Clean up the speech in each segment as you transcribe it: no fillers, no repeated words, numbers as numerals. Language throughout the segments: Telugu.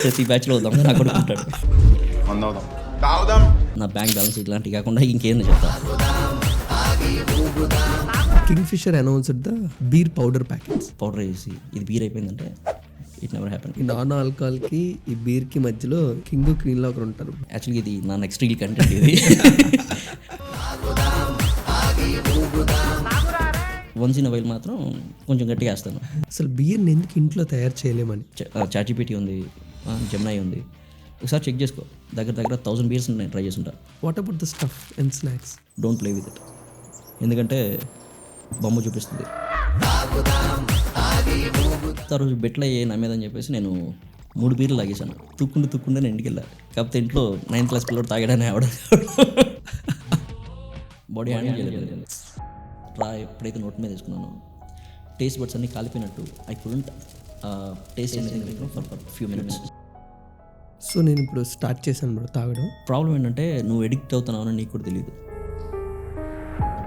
ప్రతి బ్యాచ్లో దొంగ నా కొడుకు ఉంటాడు. నా బ్యాంక్ బ్యాలెన్స్ ఇట్లాంటివి కాకుండా ఇంకేంది చెప్తా. Kingfisher announced the beer powder packets. Powder వేసి ఇది బీర్ అయిపోయిందంటే ఇట్ నెవర్ హ్యాపెన్. ఈ నాన్ ఆల్కహాల్కి ఈ బీర్కి మధ్యలో కింగ్ క్వీన్లో ఒకరు ఉంటారు. యాక్చువల్గా ఇది నా నెక్స్ట్ రీల్ కంటెంట్. ఇది వన్స్ ఇన్ వైల్ మాత్రం కొంచెం గట్టిగా వేస్తాను. అసలు బీర్ని ఎందుకు ఇంట్లో తయారు చేయలేమని. చాట్‌జీపీటీ ఉంది, జెమినై ఉంది, ఒకసారి చెక్ చేసుకో. దగ్గర 1000 బీర్స్ నేను ట్రై చేస్తుంటా. What about the stuff and snacks? Don't play with it, ఎందుకంటే బొమ్మ చూపిస్తుంది. ఆ రోజు బెట్లు అయ్యే నమ్మేదని చెప్పేసి నేను 3 బీర్లు తాగేశాను. తుక్కుంటే నేను ఇంటికి వెళ్ళా. కాకపోతే ఇంట్లో 9th క్లాస్ పిల్లడు తాగడానే ఆవిడ బాడీ హ్యాండిల్ చేయలేదు. ఎప్పుడైతే నోట్ మీద తీసుకున్నానో టేస్ట్ బడ్స్ అన్నీ కాలిపోయినట్టు I couldn't taste anything for few minutes. So నేను ఇప్పుడు స్టార్ట్ చేశాను బ్రో తాగడం. ప్రాబ్లం ఏంటంటే నువ్వు ఎడిక్ట్ అవుతున్నావు అని నీకు కూడా తెలియదు.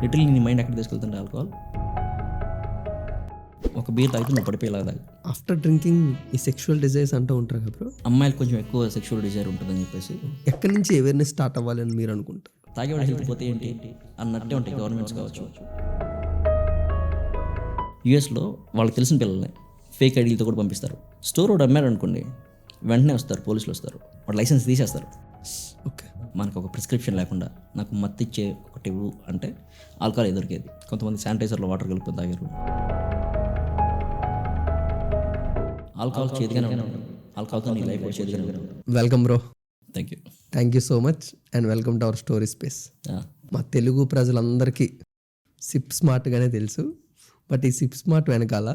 లిటరల్లీ నీ మైండ్ ఎక్కడ తీసుకెళ్తుంటే ఆల్కహాల్. ఒక బీర్ తాగితే నువ్వు పడిపోయేలా తాగు. ఆఫ్టర్ డ్రింకింగ్ ఈ సెక్షువల్ డిజైర్స్ అంటూ ఉంటారు కదా బ్రో. అమ్మాయిలు కొంచెం ఎక్కువ సెక్షువల్ డిజైర్ ఉంటుందని చెప్పేసి ఎక్కడి నుంచి అవేర్నెస్ స్టార్ట్ అవ్వాలని మీరు అనుకుంటారు? తాగేవాడు హెల్త్ పోతే ఏంటి అన్నట్టే ఉంటాయి గవర్నమెంట్స్ కావచ్చు. యూఎస్లో వాళ్ళకి తెలిసిన పిల్లల్ని ఫేక్ ఐడీలతో కూడా పంపిస్తారు. స్టోర్ ఒకటి అమ్మారు అనుకోండి, వెంటనే వస్తారు, పోలీసులు వస్తారు, వాడు లైసెన్స్ తీసేస్తారు. ఓకే, మనకు ఒక ప్రిస్క్రిప్షన్ లేకుండా నాకు మత్తు ఇచ్చే ఒకటి ఇవ్వు అంటే ఆల్కహాల్ దొరికేది. కొంతమంది శానిటైజర్లో వాటర్ కలుపుకొని తాగారు. ఆల్కహాల్ చేదుగానే ఉంటుంది. ఆల్కహాల్తో నీ లైఫ్ చేదుగానే ఉంటుంది. Welcome bro. Thank you so much and welcome to our story space. మా తెలుగు ప్రజలందరికీ సిప్ స్మార్ట్గానే తెలుసు, బట్ ఈ సిప్ స్మార్ట్ వెనకాల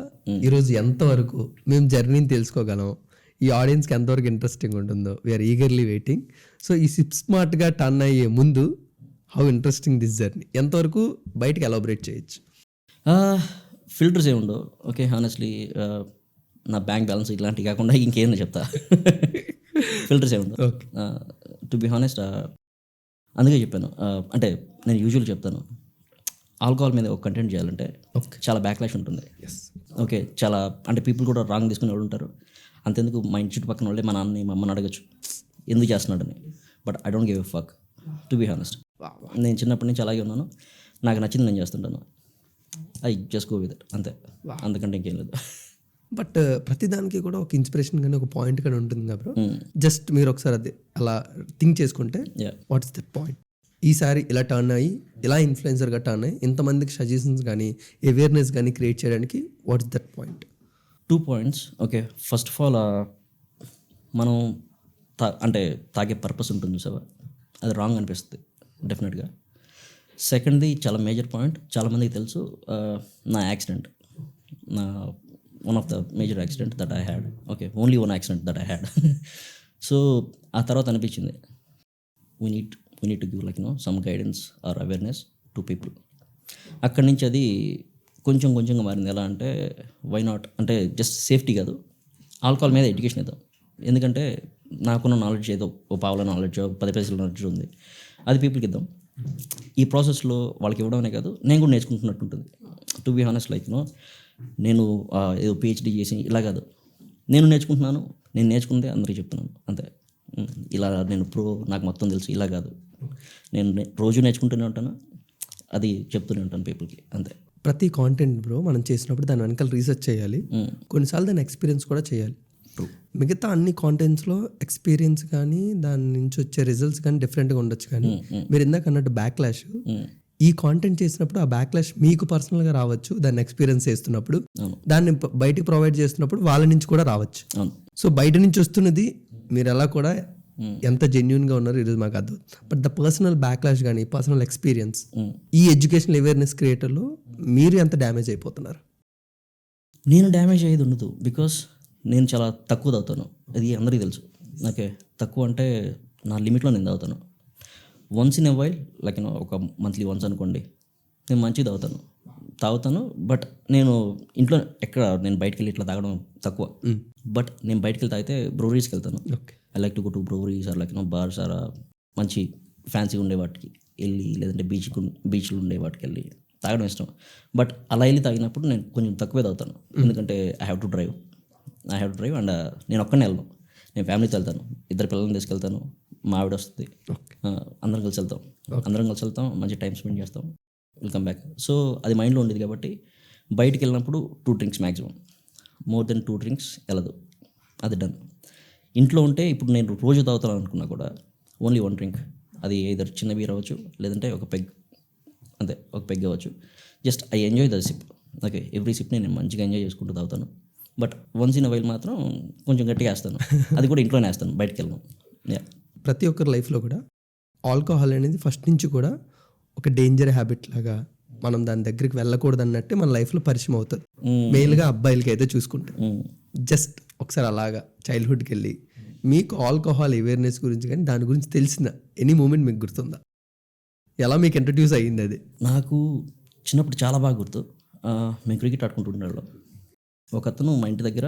ఈరోజు ఎంతవరకు మేము జర్నీని తెలుసుకోగలం, ఈ ఆడియన్స్కి ఎంతవరకు ఇంట్రెస్టింగ్ ఉంటుందో వీఆర్ ఈగర్లీ వెయిటింగ్. సో ఈ సిప్ స్మార్ట్గా టర్న్ అయ్యే ముందు హౌ ఇంట్రెస్టింగ్ దిస్ జర్నీ, ఎంతవరకు బయటకు ఎలాబరేట్ చేయొచ్చు? ఫిల్టర్స్ ఏముండవు. ఓకే, హానెస్ట్లీ నా బ్యాంక్ బ్యాలెన్స్ ఇట్లాంటివి కాకుండా ఇంకేందో చెప్తా. ఫిల్టర్స్ ఏముండవు టు బి హానెస్ట్. అందుకే చెప్పాను. అంటే నేను యూజువల్ చెప్తాను, ఆల్కహాల్ మీద ఒక కంటెంట్ చేయాలంటే చాలా బ్యాక్లాష్ ఉంటుంది. ఓకే, చాలా అంటే పీపుల్ కూడా రాంగ్ తీసుకునే వాళ్ళు ఉంటారు. అంతెందుకు మా ఇంటి చుట్టుపక్కల వాళ్ళే మా నాన్నని మా అమ్మని అడగచ్చు ఎందుకు చేస్తున్నాడని. But I don't give a fuck to be honest. నేను చిన్నప్పటి నుంచి అలాగే ఉన్నాను. నాకు నచ్చింది నేను చేస్తుంటాను. I just go with it, అంతే, అందుకంటే ఇంకేం లేదు. బట్ ప్రతిదానికి కూడా ఒక ఇన్స్పిరేషన్ కానీ ఒక పాయింట్ కానీ ఉంటుంది కదా. జస్ట్ మీరు ఒకసారి అది అలా థింక్ చేసుకుంటే వాట్స్ దట్ పాయింట్? ఈసారి ఇలా టర్న్ అయ్యి ఇలా ఇన్ఫ్లుయెన్సర్గా టర్న్ అయ్యి ఇంతమందికి సజెషన్స్ కానీ అవేర్నెస్ కానీ క్రియేట్ చేయడానికి what's that point? 2 points. Okay, first of all మనం అంటే తాగే పర్పస్ ఉంటుంది చూసావా, అది రాంగ్ అనిపిస్తుంది డెఫినెట్గా. సెకండ్ది చాలా మేజర్ పాయింట్, చాలామందికి తెలుసు, నా యాక్సిడెంట్, నా one of the major accident that I had. Okay, only one accident that I had. So ఆ తర్వాత అనిపించింది we need to give like some guidance or awareness to people. అక్కడి నుంచి అది కొంచెంగా మారింది. ఎలా అంటే వై నాట్ అంటే జస్ట్ సేఫ్టీ కాదు, ఆల్కహాల్ మీద ఎడ్యుకేషన్ ఇద్దాం. ఎందుకంటే నాకున్న నాలెడ్జ్ ఏదో ఓ పావుల నాలెడ్జ్, 10 పైసల నాలెడ్జ్ ఉంది, అది పీపుల్కి ఇద్దాం. ఈ ప్రాసెస్లో వాళ్ళకి ఇవ్వడమే కాదు, నేను కూడా నేర్చుకుంటున్నట్టు ఉంటుంది. టు బీ హానెస్ట్, లైక్ నేను ఏదో పిహెచ్డీ చేసి ఇలా కాదు, నేను నేర్చుకుంటున్నాను, నేను నేర్చుకుంటే అందరికీ చెప్తున్నాను అంతే. ఇలా నేను నాకు మొత్తం తెలుసు ఇలా కాదు, నేను రోజు నేర్చుకుంటూనే ఉంటాను, అది చెప్తూనే ఉంటాను పీపుల్కి, అంతే. ప్రతి కాంటెంట్ బ్రో మనం చేసినప్పుడు దాని వెనకాల రీసెర్చ్ చేయాలి, కొన్నిసార్లు దాని ఎక్స్పీరియన్స్ కూడా చేయాలి. మిగతా అన్ని కాంటెంట్స్లో ఎక్స్పీరియన్స్ కానీ దాని నుంచి వచ్చే రిజల్ట్స్ కానీ డిఫరెంట్గా ఉండొచ్చు. కానీ మీరు ఇందాక అన్నట్టు బ్యాక్లాష్, ఈ కాంటెంట్ చేసినప్పుడు ఆ బ్యాక్లాష్ మీకు పర్సనల్గా రావచ్చు, దాన్ని ఎక్స్పీరియన్స్ చేస్తున్నప్పుడు, దాన్ని బయటికి ప్రొవైడ్ చేస్తున్నప్పుడు వాళ్ళ నుంచి కూడా రావచ్చు. సో బయట నుంచి వస్తున్నది మీరు ఎలా కూడా ఎంత జెన్యున్గా ఉన్నారు ఈరోజు మాకు అర్థం. బట్ ద పర్సనల్ బ్యాక్లాష్ కానీ పర్సనల్ ఎక్స్పీరియన్స్, ఈ ఎడ్యుకేషనల్ అవేర్నెస్ క్రియేటర్లో మీరు ఎంత డ్యామేజ్ అయిపోతున్నారు? నేను డ్యామేజ్ అయ్యేది ఉండదు, బికాస్ నేను చాలా తక్కువ తాగుతాను, అది అందరికీ తెలుసు. ఓకే, తక్కువ అంటే నా లిమిట్లో నేను once in a while, like ఒక మంత్లీ వన్స్ అనుకోండి, నేను మంచిగా తాగుతాను. బట్ నేను ఇంట్లో నేను బయటకు వెళ్ళి ఇట్లా తాగడం తక్కువ. బట్ నేను బయటకు వెళ్ళి తాగితే బ్రూవరీస్కి వెళ్తాను. I like to go to breweries or like bars or మంచి ఫ్యాన్సీ ఉండే వాటికి వెళ్ళి, లేదంటే బీచ్లు ఉండే వాటికి వెళ్ళి తాగడం ఇష్టం. బట్ అలా వెళ్ళి తాగినప్పుడు నేను కొంచెం తక్కువే తాగుతాను, ఎందుకంటే I have to drive and నేను ఒక్కనే వెళ్ళను. నేను ఫ్యామిలీతో వెళ్తాను, 2 పిల్లల్ని తీసుకెళ్తాను, మా ఆవిడ వస్తుంది, అందరం కలిసి వెళ్తాం, మంచి టైం స్పెండ్ చేస్తాం, వెల్కమ్ బ్యాక్. సో అది మైండ్లో ఉండేది కాబట్టి బయటికి వెళ్ళినప్పుడు 2 drinks maximum, more than 2 drinks వెళ్ళదు, అది డన్. ఇంట్లో ఉంటే ఇప్పుడు నేను రోజు తాగుతాను అనుకున్నా కూడా ఓన్లీ 1 డ్రింక్, అది ఏదర్ చిన్న బీర్ అవ్వచ్చు, లేదంటే ఒక పెగ్, అంతే, ఒక పెగ్ అవ్వచ్చు. Just I enjoy the sip. Okay, every సిప్ని నేను మంచిగా ఎంజాయ్ చేసుకుంటూ తాగుతాను. But once in a while మాత్రం కొంచెం గట్టిగా వేస్తాను, అది కూడా ఇంట్లోనే వేస్తాను, బయటకు వెళ్ళను. ప్రతి ఒక్కరి లైఫ్లో కూడా ఆల్కహాల్ అనేది ఫస్ట్ నుంచి కూడా ఒక డేంజర్ హ్యాబిట్ లాగా, మనం దాని దగ్గరికి వెళ్ళకూడదు అన్నట్టే మన లైఫ్లో పరిచయం అవుతుంది. మెయిన్గా అబ్బాయిలకి అయితే చూసుకుంటే జస్ట్ ఒకసారి అలాగా చైల్డ్హుడ్కి వెళ్ళి మీకు ఆల్కహాల్ అవేర్నెస్ గురించి కానీ దాని గురించి తెలిసిన ఎనీ మూమెంట్ మీకు గుర్తుందా? ఎలా మీకు ఇంట్రడ్యూస్ అయ్యింది అది? నాకు చిన్నప్పుడు చాలా బాగా గుర్తు. మేము క్రికెట్ ఆడుకుంటుండేవాళ్ళం. ఒక అతను మా ఇంటి దగ్గర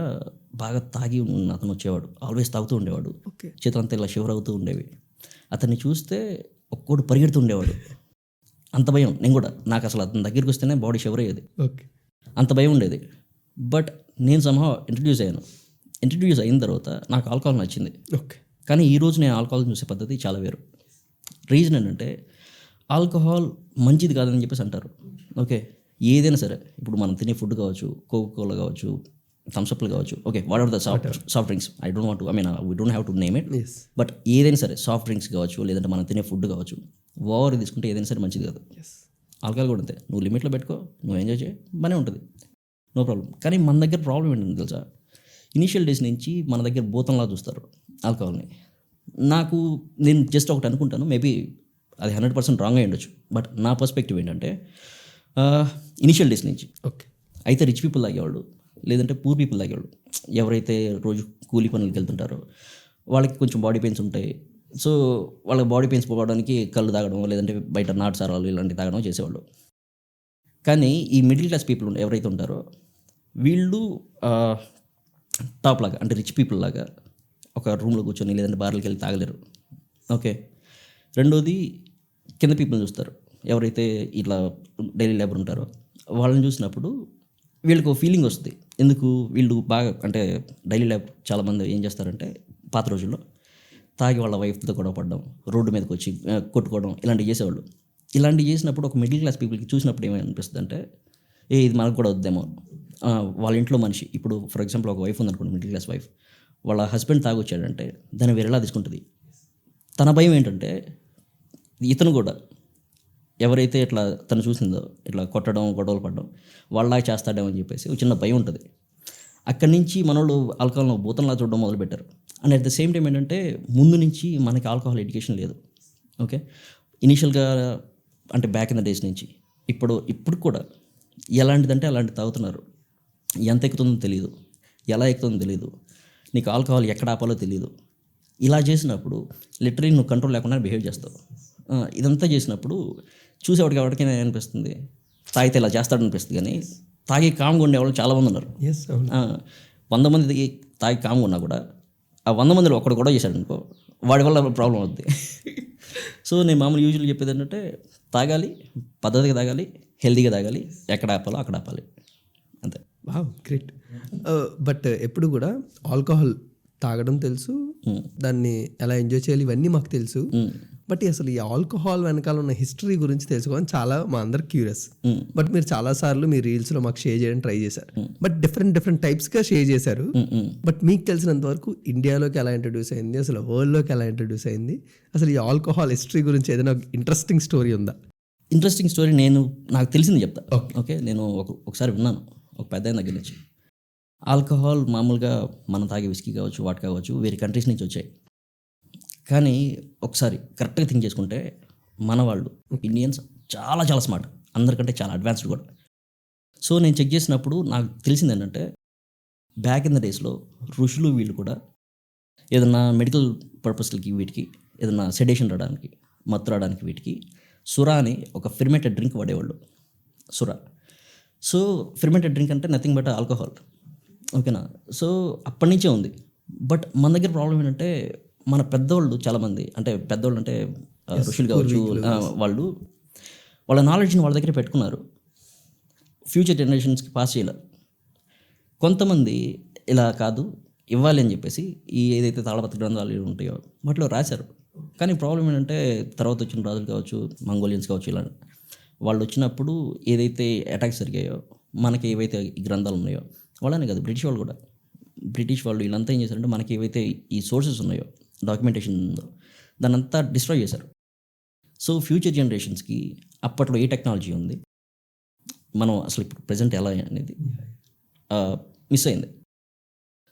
బాగా తాగి ఉన్న అతను వచ్చేవాడు, ఆల్వేస్ తాగుతూ ఉండేవాడు, చేతులంతా ఇలా షివర్ అవుతూ ఉండేవి. అతన్ని చూస్తే ఒక్కోడు పరిగెడుతూ ఉండేవాడు, అంత భయం. నేను కూడా, నాకు అసలు అతని దగ్గరికి వస్తేనే బాడీ షివర్ అయ్యేది, అంత భయం ఉండేది. బట్ నేను సమ్హౌ ఇంట్రడ్యూస్ అయిన తర్వాత నాకు ఆల్కహాల్ నచ్చింది. కానీ ఈరోజు నేను ఆల్కహాల్ చూసే పద్ధతి చాలా వేరు. రీజన్ ఏంటంటే ఆల్కహాల్ మంచిది కాదని చెప్పేసి అంటారు. ఓకే, ఏదైనా సరే, ఇప్పుడు మనం తినే ఫుడ్ కావచ్చు, కోకోకోలా కావచ్చు, థమ్స్అప్లు కావచ్చు, okay, what are the soft drinks, I don't want to, we don't have to name it, but ఏదైనా సరే సాఫ్ట్ డ్రింక్స్ కావచ్చు, లేదంటే మనం తినే ఫుడ్ కావచ్చు, ఓవర్ తీసుకుంటే ఏదైనా సరే మంచిది కాదు. ఆల్కహాల్ కూడా అంతే, నువ్వు లిమిట్లో పెట్టుకో, నువ్వు ఎంజాయ్ చేయి, బాగానే ఉంటుంది, నో ప్రాబ్లం. కానీ మన దగ్గర ప్రాబ్లం ఏంటంటే తెలుసా, ఇనీషియల్ డేస్ నుంచి మన దగ్గర భూతంలా చూస్తారు ఆల్కహాల్ని. నేను జస్ట్ ఒకటి అనుకుంటాను, మేబీ అది 100% రాంగ్ అయి ఉండొచ్చు, బట్ నా పర్స్పెక్టివ్ ఏంటంటే ఇనిషియల్ డేస్ నుంచి అయితే రిచ్ పీపుల్ తాగేవాళ్ళు, లేదంటే పూర్ పీపుల్ తాగేవాళ్ళు. ఎవరైతే రోజు కూలీ పనులకి వెళ్తుంటారో వాళ్ళకి కొంచెం బాడీ పెయిన్స్ ఉంటాయి. సో వాళ్ళకి బాడీ పెయిన్స్ పోవడానికి కళ్ళు తాగడం, లేదంటే బయట నాటు సారాలు ఇలాంటివి తాగడం చేసేవాళ్ళు. కానీ ఈ మిడిల్ క్లాస్ పీపుల్ ఎవరైతే ఉంటారో వీళ్ళు టాప్ లాగా, అంటే రిచ్ పీపుల్ లాగా ఒక రూమ్లో కూర్చొని లేదంటే బార్లకి వెళ్ళి తాగలేరు. ఓకే, రెండోది కింద పీపుల్ చూస్తారు, ఎవరైతే ఇట్లా డైలీ లేబర్ ఉంటారో వాళ్ళని చూసినప్పుడు వీళ్ళకి ఒక ఫీలింగ్ వస్తుంది. ఎందుకు వీళ్ళు బాగా, అంటే డైలీ లేబర్ చాలామంది ఏం చేస్తారంటే పాత రోజుల్లో తాగి వాళ్ళ వైఫ్తో గొడవ పడడం, రోడ్డు మీదకి వచ్చి కొట్టుకోవడం, ఇలాంటివి చేసేవాళ్ళు. ఇలాంటివి చేసినప్పుడు ఒక మిడిల్ క్లాస్ పీపుల్కి చూసినప్పుడు ఏమనిపిస్తుంది అంటే, ఇది మనకు కూడా వద్దేమో. వాళ్ళ ఇంట్లో మనిషి, ఇప్పుడు ఫర్ ఎగ్జాంపుల్ ఒక వైఫ్ ఉందనుకోండి, మిడిల్ క్లాస్ వైఫ్, వాళ్ళ హస్బెండ్ తాగొచ్చాడంటే దాన్ని వేరేలా తీసుకుంటుంది. తన భయం ఏంటంటే ఇతను కూడా ఎవరైతే ఇట్లా తను చూసిందో ఇట్లా కొట్టడం, గొడవలు పడడం వాళ్ళలాగా చేస్తాడేమో అని చెప్పేసి ఒక చిన్న భయం ఉంటుంది. అక్కడి నుంచి మనోళ్ళు ఆల్కహాల్ని భూతంలా చూడడం మొదలుపెట్టారు. And at the same time ఏంటంటే ముందు నుంచి మనకి ఆల్కహాల్ ఎడ్యుకేషన్ లేదు. ఓకే, ఇనీషియల్గా అంటే బ్యాక్ ఇన్ ద డేస్ నుంచి ఇప్పుడు కూడా ఎలాంటిదంటే అలాంటి తాగుతున్నారు. ఎంత ఎక్కుతుందో తెలియదు, ఎలా ఎక్కుతుందో తెలియదు, నీకు ఆల్కహాల్ ఎక్కడ ఆపాలో తెలియదు. ఇలా చేసినప్పుడు లిటరలీ నువ్వు కంట్రోల్ లేకుండా బిహేవ్ చేస్తావు. ఇదంతా చేసినప్పుడు చూసేవాడికి ఎవరికైనా అనిపిస్తుంది తాగితే ఇలా చేస్తాడనిపిస్తుంది. కానీ తాగి కామ్గా ఉండేవాళ్ళు చాలామంది ఉన్నారు. 100 మంది తాగి కామ్గా ఉన్నా కూడా ఆ 100 మందిలో ఒక్కడు కూడా చేశాడు అనుకో, వాడి వల్ల ప్రాబ్లం అవుద్ది. సో నేను మామూలు యూజువల్గా చెప్పేది ఏంటంటే తాగాలి, పద్ధతిగా తాగాలి, హెల్తీగా తాగాలి, ఎక్కడ ఆపాలో అక్కడ ఆపాలి, అంతే. Wow, great. బట్ ఎప్పుడు కూడా ఆల్కహాల్ తాగడం తెలుసు, దాన్ని ఎలా ఎంజాయ్ చేయాలి ఇవన్నీ మాకు తెలుసు. బట్ అసలు ఈ ఆల్కహాల్ వెనకాల ఉన్న హిస్టరీ గురించి తెలుసుకోవాలని చాలా మా అందరు క్యూరియస్. బట్ మీరు చాలాసార్లు మీ రీల్స్లో మాకు షేర్ చేయడానికి ట్రై చేశారు, బట్ డిఫరెంట్ టైప్స్గా షేర్ చేశారు. బట్ మీకు తెలిసినంత వరకు ఇండియాలోకి ఎలా ఇంట్రడ్యూస్ అయింది, అసలు వరల్డ్లోకి ఎలా ఇంట్రడ్యూస్ అయింది, అసలు ఈ ఆల్కహాల్ హిస్టరీ గురించి ఏదైనా ఇంట్రెస్టింగ్ స్టోరీ ఉందా? ఇంట్రెస్టింగ్ స్టోరీ నాకు తెలిసింది చెప్తా. ఓకే, నేను ఒకసారి విన్నాను ఒక పెద్ద దగ్గర నుంచి. ఆల్కహాల్ మామూలుగా మనం తాగే విస్కీ కావచ్చు, వాట్ కావచ్చు, వేరే కంట్రీస్ నుంచి వచ్చాయి. కానీ ఒకసారి కరెక్ట్గా థింక్ చేసుకుంటే మన వాళ్ళు ఇండియన్స్ చాలా చాలా స్మార్ట్, అందరికంటే చాలా అడ్వాన్స్డ్ కూడా. సో నేను చెక్ చేసినప్పుడు నాకు తెలిసింది ఏంటంటే బ్యాక్ ఇన్ ద డేస్లో ఋషులు వీళ్ళు కూడా ఏదన్నా మెడికల్ పర్పస్లకి వీటికి ఏదన్నా సెడేషన్ రావడానికి, మత్తు రావడానికి వీటికి సురా అని ఒక ఫెర్మెంటెడ్ డ్రింక్ వాడేవాళ్ళు. సురా. సో ఫెర్మెంటెడ్ డ్రింక్ అంటే నథింగ్ బట్ ఆల్కహాల్. ఓకేనా. సో అప్పటి నుంచే ఉంది. బట్ మన దగ్గర ప్రాబ్లం ఏంటంటే మన పెద్దవాళ్ళు చాలామంది, అంటే పెద్దవాళ్ళు అంటే ఋషులు కావచ్చు, వాళ్ళ నాలెడ్జ్ని వాళ్ళ దగ్గర పెట్టుకున్నారు, ఫ్యూచర్ జనరేషన్స్కి పాస్ చేయలేరు. కొంతమంది ఇలా కాదు, ఇవ్వాలి అని చెప్పేసి ఈ ఏదైతే తాళపత్ర గ్రంథాలు ఉంటాయో వాటిలో రాశారు. కానీ ప్రాబ్లం ఏంటంటే తర్వాత వచ్చిన రాజులు కావచ్చు, మంగోలియన్స్ కావచ్చు, ఇలా వాళ్ళు వచ్చినప్పుడు ఏదైతే అటాక్స్ జరిగాయో మనకి ఏవైతే ఈ గ్రంథాలు ఉన్నాయో వాళ్ళనే కాదు, బ్రిటిష్ వాళ్ళు కూడా, బ్రిటిష్ వాళ్ళు వీళ్ళంతా ఏం చేశారంటే మనకి ఏవైతే ఈ సోర్సెస్ ఉన్నాయో, డాక్యుమెంటేషన్ ఉందో దాన్ని అంతా డిస్ట్రాయ్ చేశారు. సో ఫ్యూచర్ జనరేషన్స్కి అప్పట్లో ఏ టెక్నాలజీ ఉంది, మనం అసలు ఇప్పుడు ప్రజెంట్ ఎలా అనేది మిస్ అయింది.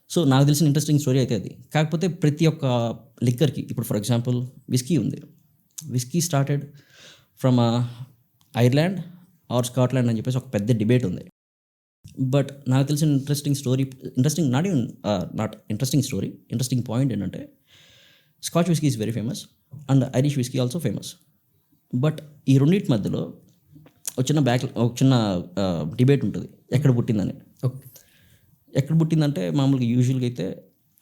సో నాకు తెలిసిన ఇంట్రెస్టింగ్ స్టోరీ అయితే అది. కాకపోతే ప్రతి ఒక్క లిక్కర్కి ఇప్పుడు ఫర్ ఎగ్జాంపుల్ విస్కీ ఉంది. Whisky started from Ireland or Scotland అని చెప్పేసి ఒక పెద్ద డిబేట్ ఉంది. బట్ నాకు తెలిసిన ఇంట్రెస్టింగ్ స్టోరీ ఇంట్రెస్టింగ్ పాయింట్ ఏంటంటే scotch whisky is very famous and Irish whisky also famous. But ఈ రెండింటి మధ్యలో ఒక చిన్న డిబేట్ ఉంటుంది ఎక్కడ పుట్టిందని. ఓకే. ఎక్కడ పుట్టిందంటే మామూలుగా యూజువల్గా అయితే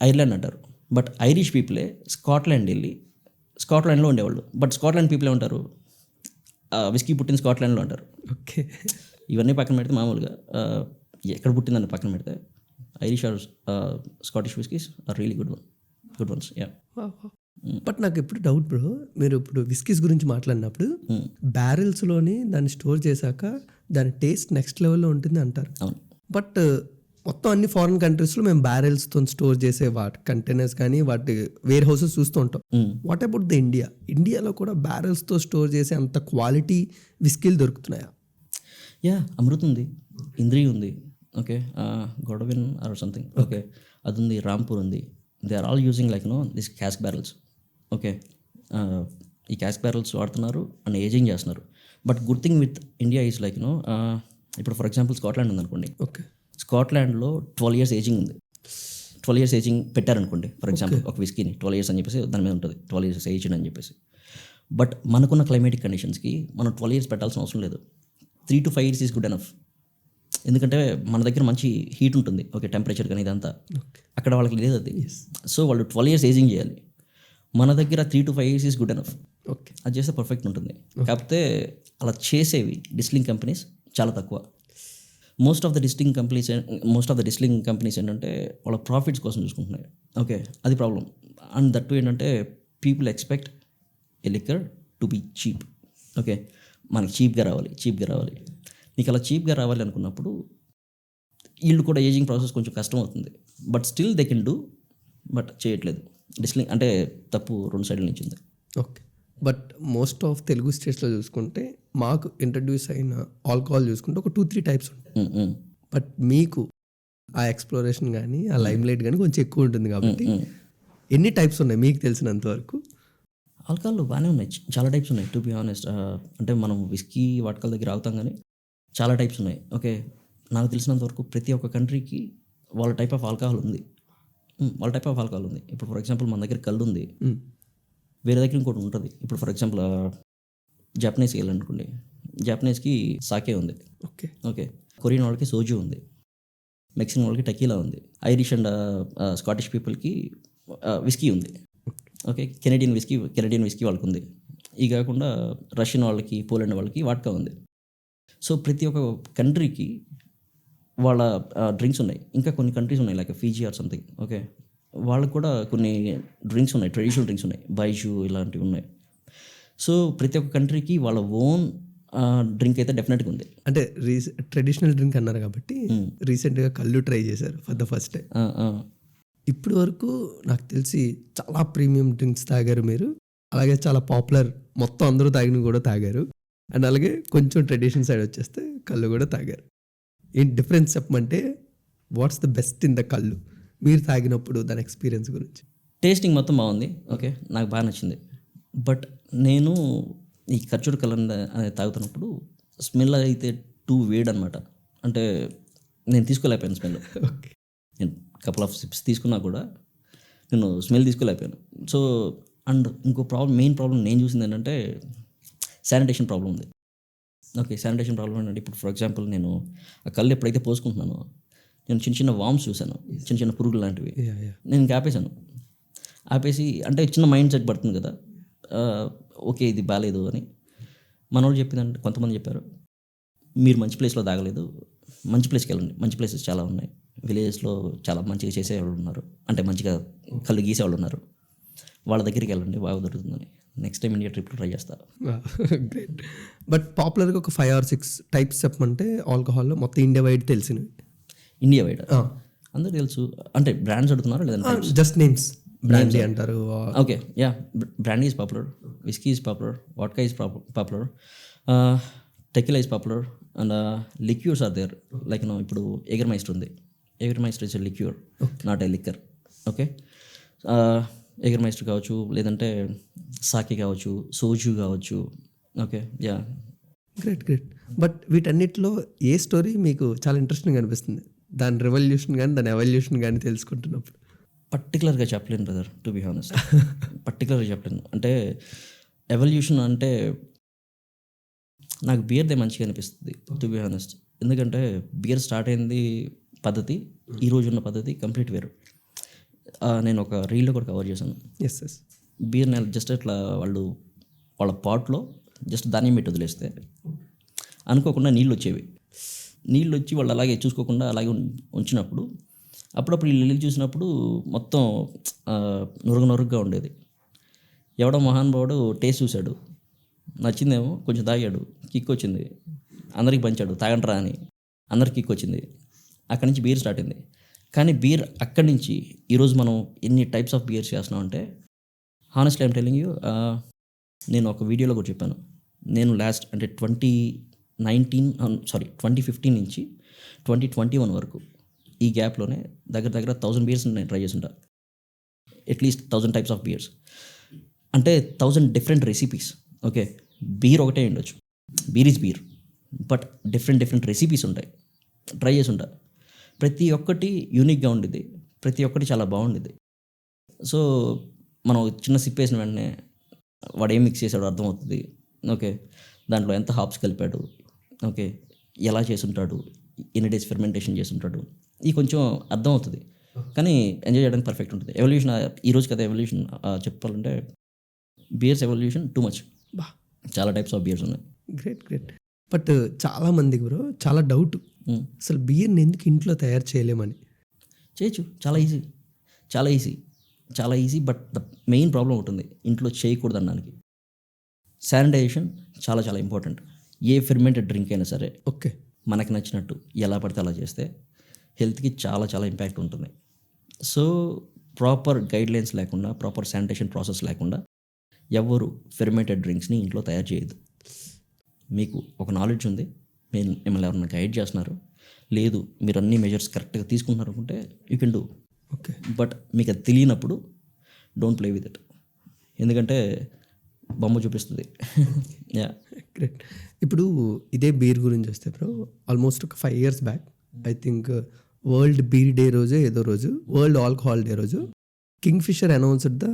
ఐర్లాండ్ అంటారు. బట్ ఐరిష్ పీపులే స్కాట్లాండ్ వెళ్ళి స్కాట్లాండ్లో ఉండేవాళ్ళు. బట్ స్కాట్లాండ్ పీపుల్ ఏమంటారు, విస్కీ పుట్టిన స్కాట్లాండ్లో అంటారు. ఓకే. ఇవన్నీ పక్కన పెడితే మామూలుగా ఎక్కడ పుట్టిందని పక్కన పెడితే Irish or Scottish whiskies are really good ones. Yeah. But నాకు ఇప్పుడు డౌట్ బ్రో, మీరు ఇప్పుడు విస్కీస్ గురించి మాట్లాడినప్పుడు బ్యారెల్స్లోని దాన్ని స్టోర్ చేశాక దాని టేస్ట్ నెక్స్ట్ లెవెల్లో ఉంటుంది అంటారు. అవును. బట్ మొత్తం అన్ని ఫారిన్ కంట్రీస్లో మేము బ్యారెల్స్తో స్టోర్ చేసే వాటి కంటైనర్స్ కానీ వాటి వేర్ హౌసెస్ చూస్తూ ఉంటాం. వాట్ అబౌట్ ద ఇండియాలో కూడా బ్యారెల్స్తో స్టోర్ చేసే అంత క్వాలిటీ విస్కీలు దొరుకుతున్నాయా? యా, అమృత్ ఉంది, ఇంద్రి ఉంది, okay, Godawan or something, okay, అది ఉంది, రాంపూర్ ఉంది. They are all using like this cask barrels. Okay, ఈ క్యాస్క్ బ్యారల్స్ వాడుతున్నారు అండ్ ఏజింగ్ చేస్తున్నారు. But good thing with India is like ఇప్పుడు ఫర్ ఎగ్జాంపుల్ స్కాట్లాండ్ ఉందనుకోండి. ఓకే. స్కాట్లాండ్లో 12 years ఏజింగ్ ఉంది. 12 years ఏజింగ్ పెట్టారనుకోండి ఫర్ ఎగ్జాంపుల్ ఒక విస్కీని 12 years అని చెప్పేసి దాని మీద ఉంటుంది 12 years ఏజ్డ్ అని చెప్పేసి. బట్ మనకున్న క్లైమేటిక్ కండిషన్స్కి మనం 12 years పెట్టాల్సిన అవసరం లేదు. 3 to 5 years is good enough. ఎందుకంటే మన దగ్గర మంచి హీట్ ఉంటుంది, ఓకే, టెంపరేచర్ కానీ ఇదంతా. అక్కడ వాళ్ళకి లేదు అది. సో వాళ్ళు 12 years ఏజింగ్ చేయాలి. మన దగ్గర 3 to 5 years is good enough. Okay. అది చేస్తే పర్ఫెక్ట్ ఉంటుంది. కాకపోతే అలా చేసేవి డిస్టిలింగ్ కంపెనీస్ చాలా తక్కువ. Most of the distilling companies ఏంటంటే వాళ్ళ ప్రాఫిట్స్ కోసం చూసుకుంటున్నాయి. ఓకే, అది ప్రాబ్లం. అండ్ దట్ ఏంటంటే people expect a liquor to be cheap. Okay, మనకి చీప్గా రావాలి. నీకు అలా చీప్గా రావాలి అనుకున్నప్పుడు వీళ్ళు కూడా ఏజింగ్ ప్రాసెస్ కొంచెం కష్టం అవుతుంది. But still they can do, but చేయట్లేదు. డిస్టిలింగ్ అంటే తప్పు 2 సైడ్ల నుంచి ఉంది. Okay. But most of Telugu స్టేట్స్లో చూసుకుంటే మాకు ఇంట్రడ్యూస్ అయిన ఆల్కహాల్ చూసుకుంటే ఒక 2-3 టైప్స్ ఉంటాయి. బట్ మీకు ఆ ఎక్స్ప్లోరేషన్ కానీ ఆ లైమ్ లైట్ కానీ కొంచెం ఎక్కువ ఉంటుంది కాబట్టి ఎన్ని టైప్స్ ఉన్నాయి మీకు తెలిసినంత వరకు? ఆల్కహాల్ బాగానే ఉన్నాయి, చాలా టైప్స్ ఉన్నాయి టు బి ఆనెస్ట్. అంటే మనం విస్కీ వాటకాల దగ్గర ఆగుతాం కానీ చాలా టైప్స్ ఉన్నాయి. ఓకే, నాకు తెలిసినంత వరకు ప్రతి ఒక్క కంట్రీకి వాళ్ళ టైప్ ఆఫ్ ఆల్కహాల్ ఉంది. ఇప్పుడు ఫర్ ఎగ్జాంపుల్ మన దగ్గర కళ్ళు ఉంది, వేరే దగ్గర ఇంకోటి ఉంటుంది. ఇప్పుడు ఫర్ ఎగ్జాంపుల్ జపనీస్కి వెళ్ళాలనుకోండి, జపనీస్కి సాకే ఉంది. ఓకే, కొరియన్ వాళ్ళకి సోజు ఉంది, మెక్సికన్ వాళ్ళకి టకీలా ఉంది, ఐరిష్ అండ్ స్కాటిష్ పీపుల్కి విస్కీ ఉంది. ఓకే, కెనడియన్ విస్కీ వాళ్ళకి ఉంది. ఇది కాకుండా రష్యన్ వాళ్ళకి, పోలాండ్ వాళ్ళకి వాడ్కా ఉంది. సో ప్రతి ఒక్క కంట్రీకి వాళ్ళ డ్రింక్స్ ఉన్నాయి. ఇంకా కొన్ని కంట్రీస్ ఉన్నాయి like Fiji are something. Okay, వాళ్ళకు కూడా కొన్ని డ్రింక్స్ ఉన్నాయి, ట్రెడిషనల్ డ్రింక్స్ ఉన్నాయి, బైజు ఇలాంటివి ఉన్నాయి. సో ప్రతి ఒక్క కంట్రీకి వాళ్ళ ఓన్ డ్రింక్ అయితే డెఫినెట్గా ఉంది. అంటే ట్రెడిషనల్ డ్రింక్ అన్నారు కాబట్టి రీసెంట్గా కళ్ళు ట్రై చేశారు ఫర్ ద ఫస్ట్ టైం. ఇప్పటి వరకు నాకు తెలిసి చాలా ప్రీమియం డ్రింక్స్ తాగారు మీరు, అలాగే చాలా పాపులర్ మొత్తం అందరూ తాగిన కూడా తాగారు, అండ్ అలాగే కొంచెం ట్రెడిషనల్ సైడ్ వచ్చేస్తే కళ్ళు కూడా తాగారు. ఏంటి డిఫరెన్స్ చెప్పమంటే what's the best in the కళ్ళు మీరు తాగినప్పుడు దాని ఎక్స్పీరియన్స్ గురించి? టేస్టింగ్ మొత్తం బాగుంది, ఓకే, నాకు బాగా నచ్చింది. బట్ నేను ఈ ఖర్జూర కళ్ళు అనేది తాగుతున్నప్పుడు స్మెల్ అయితే టూ వేడ్ అనమాట. అంటే నేను తీసుకోలేకపోయాను స్మెల్. ఓకే, నేను కపుల్ ఆఫ్ సిప్స్ తీసుకున్నా కూడా నేను స్మెల్ తీసుకోలేకపోయాను. సో అండ్ ఇంకో మెయిన్ ప్రాబ్లం నేను చూసింది ఏంటంటే శానిటేషన్ ప్రాబ్లం ఉంది. ఓకే, శానిటేషన్ ప్రాబ్లం ఏంటంటే ఇప్పుడు ఫర్ ఎగ్జాంపుల్ నేను ఆ కళ్ళు ఎప్పుడైతే పోసుకుంటున్నానో నేను చిన్న వామ్స్ చూశాను, చిన్న పురుగులు లాంటివి. నేను ఇంకా ఆపేసి అంటే చిన్న మైండ్ సెట్ పడుతుంది కదా, ఓకే ఇది బాగాలేదు అని. మన వాళ్ళు కొంతమంది చెప్పారు, మీరు మంచి ప్లేస్లో తాగలేదు, మంచి ప్లేస్కి వెళ్ళండి, మంచి ప్లేసెస్ చాలా ఉన్నాయి, విలేజెస్లో చాలా మంచిగా చేసేవాళ్ళు ఉన్నారు, అంటే మంచిగా కళ్ళు గీసేవాళ్ళు ఉన్నారు. వాళ్ళ దగ్గరికి వెళ్ళండి, బాగా దొరుకుతుందని. నెక్స్ట్ టైం ఇండియా ట్రిప్లో ట్రై చేస్తా. గ్రేట్. బట్ పాపులర్గా ఒక 5 or 6 టైప్స్ చెప్పమంటే ఆల్కహాల్లో మొత్తం ఇండియా వైడ్ తెలిసినవి. ఇండియా వైడ్ అందరూ తెలుసు. అంటే బ్రాండ్స్ అడుగుతున్నారు లేదంటే జస్ట్ నేమ్స్. బ్రాండీ అంటారు. Okay, yeah, brandy is popular, whisky is popular, vodka is popular, tequila is popular, and liqueurs are there. Like ఇప్పుడు ఎగర్ మైస్టర్ ఉంది. Jagermeister is a liqueur, not a liquor. Okay, ఎగర్ మైస్టర్ కావచ్చు, లేదంటే సాకి కావచ్చు, సోజు కావచ్చు. Okay, yeah. గ్రేట్. బట్ వీటన్నిటిలో ఏ స్టోరీ మీకు చాలా ఇంట్రెస్టింగ్ అనిపిస్తుంది? దాని రెవల్యూషన్ కానీ దాని ఎవల్యూషన్ కానీ తెలుసుకుంటున్నప్పుడు. పర్టికులర్గా చెప్పలేను బ్రదర్, టు బి హానెస్ట్. పర్టికులర్గా చెప్పలేను. అంటే ఎవల్యూషన్ అంటే నాకు బియర్దే మంచిగా అనిపిస్తుంది, టు బి హానెస్ట్. ఎందుకంటే బియర్ స్టార్ట్ అయింది పద్ధతి, ఈ రోజు ఉన్న పద్ధతి కంప్లీట్ వేరు. నేను ఒక రీల్లో కూడా కవర్ చేశాను. ఎస్. బియర్ జస్ట్ ఇట్లా వాళ్ళ పాట్లో జస్ట్ ధాన్యం పెట్టి వదిలేస్తే అనుకోకుండా నీళ్ళు వచ్చేవి. నీళ్ళు వచ్చి వాళ్ళు అలాగే చూసుకోకుండా అలాగే ఉంచినప్పుడు అప్పుడప్పుడు ఈ నీళ్ళు చూసినప్పుడు మొత్తం నురుగ్గా ఉండేది. ఎవడో మహానుభావుడు టేస్ట్ చూశాడు, నచ్చిందేమో, కొంచెం తాగాడు, కిక్ వచ్చింది, అందరికి పంచాడు, తాగంట్రా అని, అందరికి కిక్ వచ్చింది. అక్కడి నుంచి బీర్ స్టార్ట్ అయింది. కానీ బీర్ అక్కడి నుంచి ఈరోజు మనం ఎన్ని టైప్స్ ఆఫ్ బీర్స్ చేస్తున్నాం అంటే, హానెస్ట్లీ ఐమ్ టెల్లింగ్ యూ, నేను ఒక వీడియోలో కూడా చెప్పాను, నేను లాస్ట్ అంటే 2015 నుంచి 2021 వరకు ఈ గ్యాప్లోనే దగ్గర 1000 బీర్స్ నేను ట్రై చేస్తుంటా. అట్లీస్ట్ 1000 టైప్స్ ఆఫ్ బీర్స్, అంటే 1000 డిఫరెంట్ రెసిపీస్. ఓకే, బీర్ ఒకటే ఉండొచ్చు, beer is beer, but different recipes ఉంటాయి, ట్రై చేసి ఉంటా. ప్రతి ఒక్కటి యూనిక్గా ఉండిద్ది, ప్రతి ఒక్కటి చాలా బాగుండిద్ది. సో మనం చిన్న సిప్ వేసిన వెంటనే వాడు ఏం మిక్స్ చేశాడో అర్థమవుతుంది. ఓకే, దాంట్లో ఎంత హాప్స్ కలిపాడు, ఓకే, ఎలా చేసుంటాడు, ఎన్ని డేస్ ఫెర్మెంటేషన్ చేసుంటాడు, ఇది కొంచెం అర్థమవుతుంది. కానీ ఎంజాయ్ చేయడానికి పర్ఫెక్ట్ ఉంటుంది. ఎవల్యూషన్ ఈరోజు కదా ఎవల్యూషన్ చెప్పాలంటే బియర్స్ ఎవల్యూషన్ టూ మచ్. చాలా టైప్స్ ఆఫ్ బియర్స్ ఉన్నాయి. గ్రేట్. బట్ చాలా మందికి బ్రో చాలా డౌట్, అసలు బియర్ని ఎందుకు ఇంట్లో తయారు చేయలేమని. చేయొచ్చు, చాలా easy. But the main problem ఉంటుంది, ఇంట్లో చేయకూడదు అనడానికి. శానిటైజేషన్ చాలా ఇంపార్టెంట్. ఏ ఫెర్మెంటెడ్ డ్రింక్ అయినా సరే ఓకే, మనకి నచ్చినట్టు ఎలా పడితే అలా చేస్తే హెల్త్కి చాలా ఇంపాక్ట్ ఉంటుంది. సో ప్రాపర్ గైడ్లైన్స్ లేకుండా, ప్రాపర్ శానిటేషన్ ప్రాసెస్ లేకుండా ఎవరు ఫెర్మెంటెడ్ డ్రింక్స్ని ఇంట్లో తయారు చేయదు. మీకు ఒక నాలెడ్జ్ ఉంది, మిమ్మల్ని ఎవరైనా గైడ్ చేస్తున్నారు, లేదు మీరు అన్ని మెజర్స్ కరెక్ట్గా తీసుకుంటున్నారు అనుకుంటే you can do. Okay, but మీకు అది తెలియనప్పుడు డోంట్ ప్లే విత్ ఇట్, ఎందుకంటే బొమ్మ చూపిస్తుంది. Yeah, great. ఇప్పుడు ఇదే బీర్ గురించి వస్తే బ్రో, ఆల్మోస్ట్ ఒక 5 years back I think world beer day రోజు ఏదో రోజు, వరల్డ్ ఆల్కహాల్ డే రోజు Kingfisher announced the